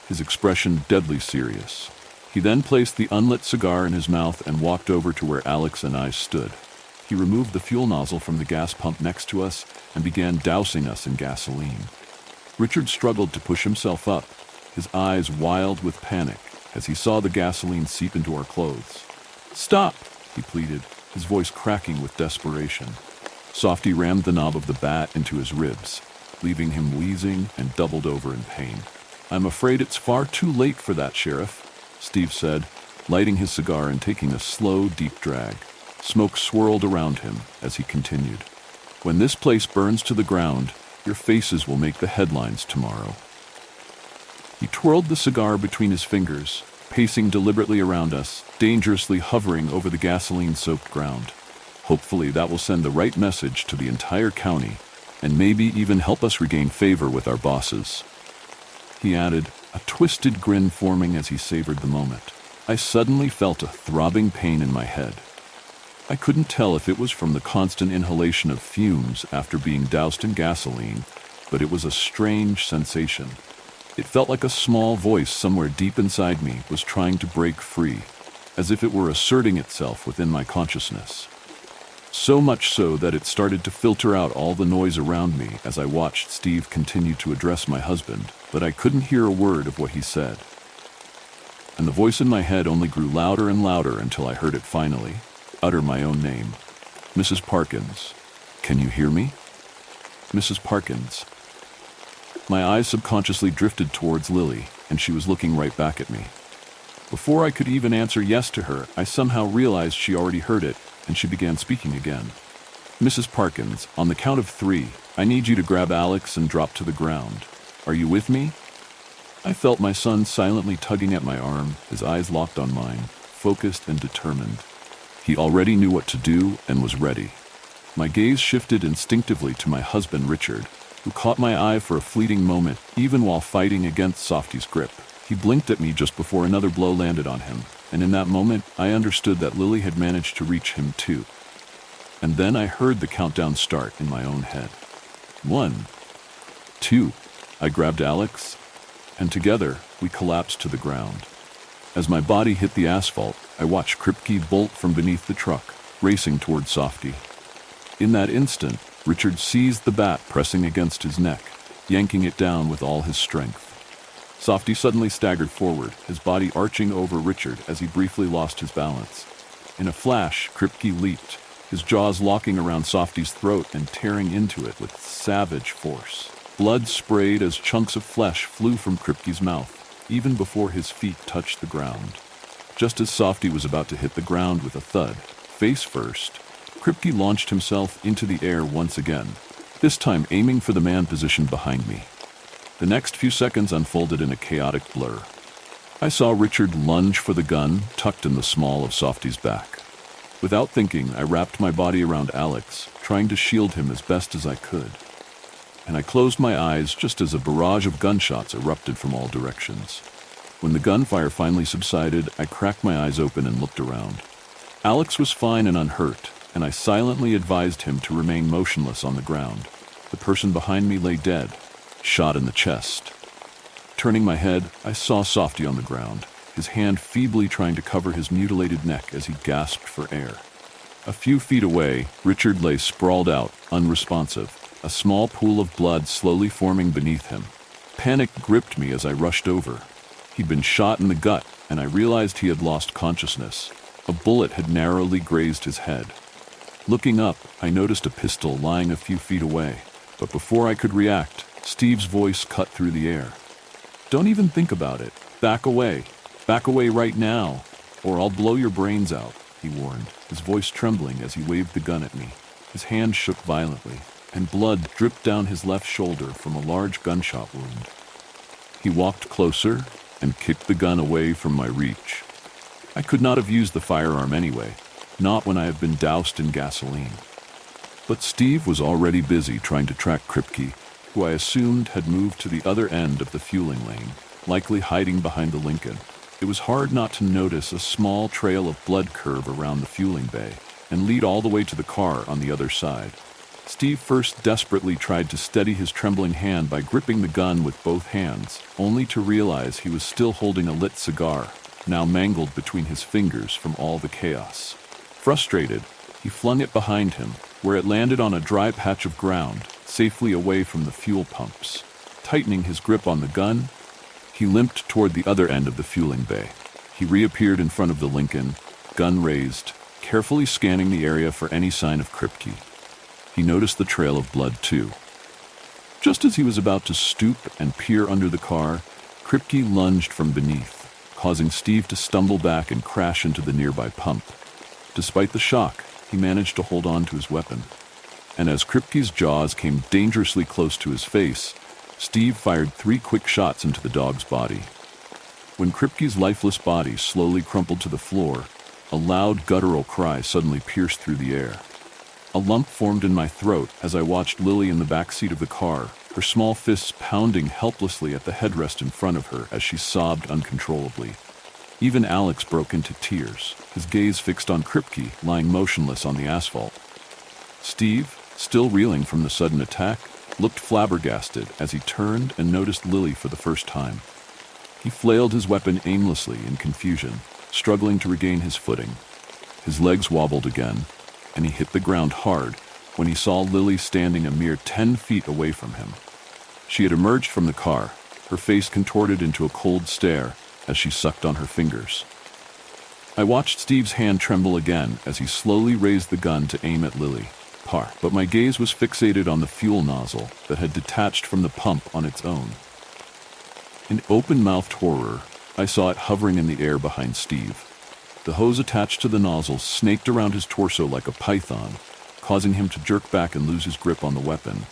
[SPEAKER 1] his expression deadly serious. He then placed the unlit cigar in his mouth and walked over to where Alex and I stood. He removed the fuel nozzle from the gas pump next to us and began dousing us in gasoline. Richard struggled to push himself up, his eyes wild with panic as he saw the gasoline seep into our clothes. "Stop!" he pleaded, his voice cracking with desperation. Softy rammed the knob of the bat into his ribs, leaving him wheezing and doubled over in pain. "I'm afraid it's far too late for that, Sheriff," Steve said, lighting his cigar and taking a slow, deep drag. Smoke swirled around him as he continued. "When this place burns to the ground, your faces will make the headlines tomorrow." He twirled the cigar between his fingers, pacing deliberately around us, dangerously hovering over the gasoline-soaked ground. "Hopefully that will send the right message to the entire county, and maybe even help us regain favor with our bosses," he added, a twisted grin forming as he savored the moment. I suddenly felt a throbbing pain in my head. I couldn't tell if it was from the constant inhalation of fumes after being doused in gasoline, but it was a strange sensation. It felt like a small voice somewhere deep inside me was trying to break free, as if it were asserting itself within my consciousness. So much so that it started to filter out all the noise around me as I watched Steve continue to address my husband, but I couldn't hear a word of what he said. And the voice in my head only grew louder and louder until I heard it finally utter my own name. "Mrs. Parkins, can you hear me? Mrs. Parkins." My eyes subconsciously drifted towards Lily, and she was looking right back at me. Before I could even answer yes to her, I somehow realized she already heard it, and she began speaking again. "Mrs. Parkins, on the count of 3, I need you to grab Alex and drop to the ground. Are you with me?" I felt my son silently tugging at my arm, his eyes locked on mine, focused and determined. He already knew what to do and was ready. My gaze shifted instinctively to my husband, Richard, who caught my eye for a fleeting moment, even while fighting against Softy's grip. He blinked at me just before another blow landed on him, and in that moment, I understood that Lily had managed to reach him too. And then I heard the countdown start in my own head. 1, 2. I grabbed Alex, and together, we collapsed to the ground. As my body hit the asphalt, I watched Kripke bolt from beneath the truck, racing toward Softy. In that instant, Richard seized the bat pressing against his neck, yanking it down with all his strength. Softy suddenly staggered forward, his body arching over Richard as he briefly lost his balance. In a flash, Kripke leaped, his jaws locking around Softy's throat and tearing into it with savage force. Blood sprayed as chunks of flesh flew from Kripke's mouth, even before his feet touched the ground. Just as Softy was about to hit the ground with a thud, face first, Kripke launched himself into the air once again, this time aiming for the man positioned behind me. The next few seconds unfolded in a chaotic blur. I saw Richard lunge for the gun tucked in the small of Softy's back. Without thinking, I wrapped my body around Alex, trying to shield him as best as I could. And I closed my eyes just as a barrage of gunshots erupted from all directions. When the gunfire finally subsided, I cracked my eyes open and looked around. Alex was fine and unhurt, and I silently advised him to remain motionless on the ground. The person behind me lay dead, shot in the chest. Turning my head, I saw Softy on the ground, his hand feebly trying to cover his mutilated neck as he gasped for air. A few feet away, Richard lay sprawled out, unresponsive, a small pool of blood slowly forming beneath him. Panic gripped me as I rushed over. He'd been shot in the gut, and I realized he had lost consciousness. A bullet had narrowly grazed his head. Looking up, I noticed a pistol lying a few feet away, but before I could react, Steve's voice cut through the air. "Don't even think about it. Back away. Back away right now, or I'll blow your brains out," he warned, his voice trembling as he waved the gun at me. His hand shook violently, and blood dripped down his left shoulder from a large gunshot wound. He walked closer and kicked the gun away from my reach. I could not have used the firearm anyway, not when I had been doused in gasoline. But Steve was already busy trying to track Kripke, who I assumed had moved to the other end of the fueling lane, likely hiding behind the Lincoln. It was hard not to notice a small trail of blood curve around the fueling bay and lead all the way to the car on the other side. Steve first desperately tried to steady his trembling hand by gripping the gun with both hands, only to realize he was still holding a lit cigar, now mangled between his fingers from all the chaos. Frustrated, he flung it behind him, where it landed on a dry patch of ground, safely away from the fuel pumps. Tightening his grip on the gun, he limped toward the other end of the fueling bay. He reappeared in front of the Lincoln, gun raised, carefully scanning the area for any sign of Kripke. He noticed the trail of blood too. Just as he was about to stoop and peer under the car, Kripke lunged from beneath, causing Steve to stumble back and crash into the nearby pump. Despite the shock, he managed to hold on to his weapon. And as Kripke's jaws came dangerously close to his face, Steve fired 3 quick shots into the dog's body. When Kripke's lifeless body slowly crumpled to the floor, a loud guttural cry suddenly pierced through the air. A lump formed in my throat as I watched Lily in the back seat of the car, her small fists pounding helplessly at the headrest in front of her as she sobbed uncontrollably. Even Alex broke into tears, his gaze fixed on Kripke lying motionless on the asphalt. Steve, still reeling from the sudden attack, looked flabbergasted as he turned and noticed Lily for the first time. He flailed his weapon aimlessly in confusion, struggling to regain his footing. His legs wobbled again, and he hit the ground hard when he saw Lily standing a mere 10 feet away from him. She had emerged from the car, her face contorted into a cold stare as she sucked on her fingers. I watched Steve's hand tremble again as he slowly raised the gun to aim at Lily. But my gaze was fixated on the fuel nozzle that had detached from the pump on its own. In open-mouthed horror, I saw it hovering in the air behind Steve. The hose attached to the nozzle snaked around his torso like a python, causing him to jerk back and lose his grip on the weapon.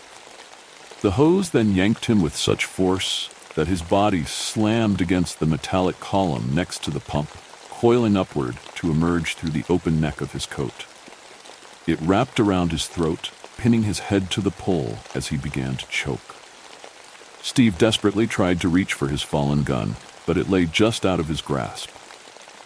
[SPEAKER 1] The hose then yanked him with such force that his body slammed against the metallic column next to the pump, coiling upward to emerge through the open neck of his coat. It wrapped around his throat, pinning his head to the pole as he began to choke. Steve desperately tried to reach for his fallen gun, but it lay just out of his grasp.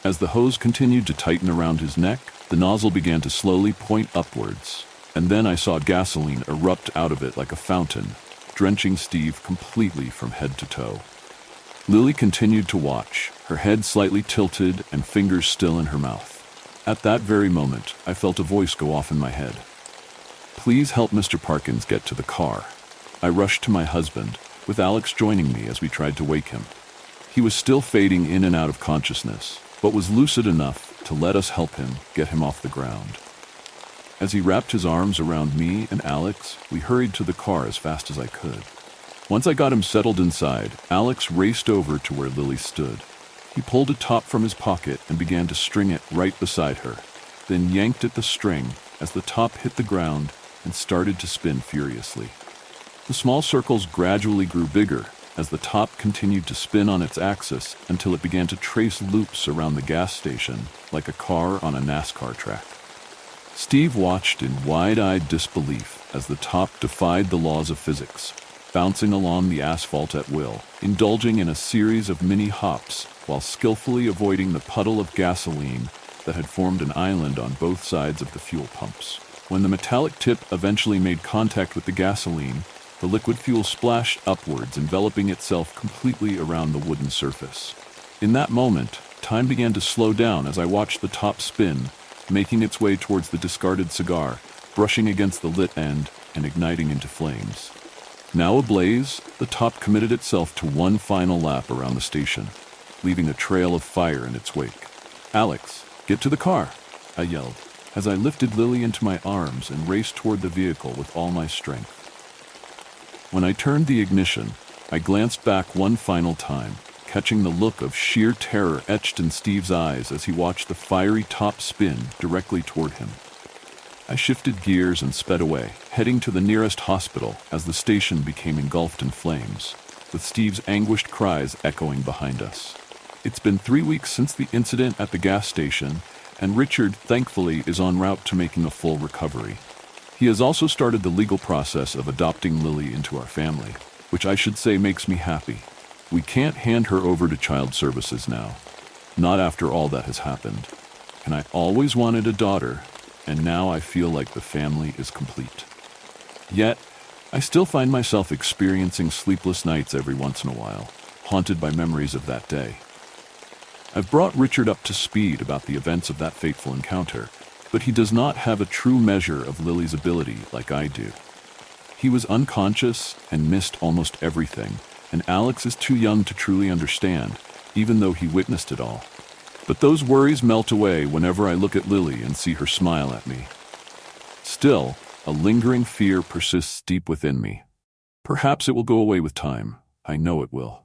[SPEAKER 1] As the hose continued to tighten around his neck, the nozzle began to slowly point upwards, and then I saw gasoline erupt out of it like a fountain, drenching Steve completely from head to toe. Lily continued to watch, her head slightly tilted and fingers still in her mouth. At that very moment, I felt a voice go off in my head. "Please help Mr. Parkins get to the car." I rushed to my husband, with Alex joining me as we tried to wake him. He was still fading in and out of consciousness, but was lucid enough to let us help him get him off the ground. As he wrapped his arms around me and Alex, we hurried to the car as fast as I could. Once I got him settled inside, Alex raced over to where Lily stood. He pulled a top from his pocket and began to string it right beside her, then yanked at the string as the top hit the ground and started to spin furiously. The small circles gradually grew bigger as the top continued to spin on its axis until it began to trace loops around the gas station like a car on a NASCAR track. Steve watched in wide-eyed disbelief as the top defied the laws of physics, bouncing along the asphalt at will, indulging in a series of mini hops while skillfully avoiding the puddle of gasoline that had formed an island on both sides of the fuel pumps. When the metallic tip eventually made contact with the gasoline, the liquid fuel splashed upwards, enveloping itself completely around the wooden surface. In that moment, time began to slow down as I watched the top spin, making its way towards the discarded cigar, brushing against the lit end and igniting into flames. Now ablaze, the top committed itself to one final lap around the station, leaving a trail of fire in its wake. "Alex, get to the car," I yelled, as I lifted Lily into my arms and raced toward the vehicle with all my strength. When I turned the ignition, I glanced back one final time, catching the look of sheer terror etched in Steve's eyes as he watched the fiery top spin directly toward him. I shifted gears and sped away, heading to the nearest hospital as the station became engulfed in flames, with Steve's anguished cries echoing behind us. It's been 3 weeks since the incident at the gas station, and Richard, thankfully, is en route to making a full recovery. He has also started the legal process of adopting Lily into our family, which I should say makes me happy. We can't hand her over to child services now, not after all that has happened. And I always wanted a daughter, and now I feel like the family is complete. Yet, I still find myself experiencing sleepless nights every once in a while, haunted by memories of that day. I've brought Richard up to speed about the events of that fateful encounter, but he does not have a true measure of Lily's ability like I do. He was unconscious and missed almost everything, and Alex is too young to truly understand, even though he witnessed it all. But those worries melt away whenever I look at Lily and see her smile at me. Still, a lingering fear persists deep within me. Perhaps it will go away with time. I know it will.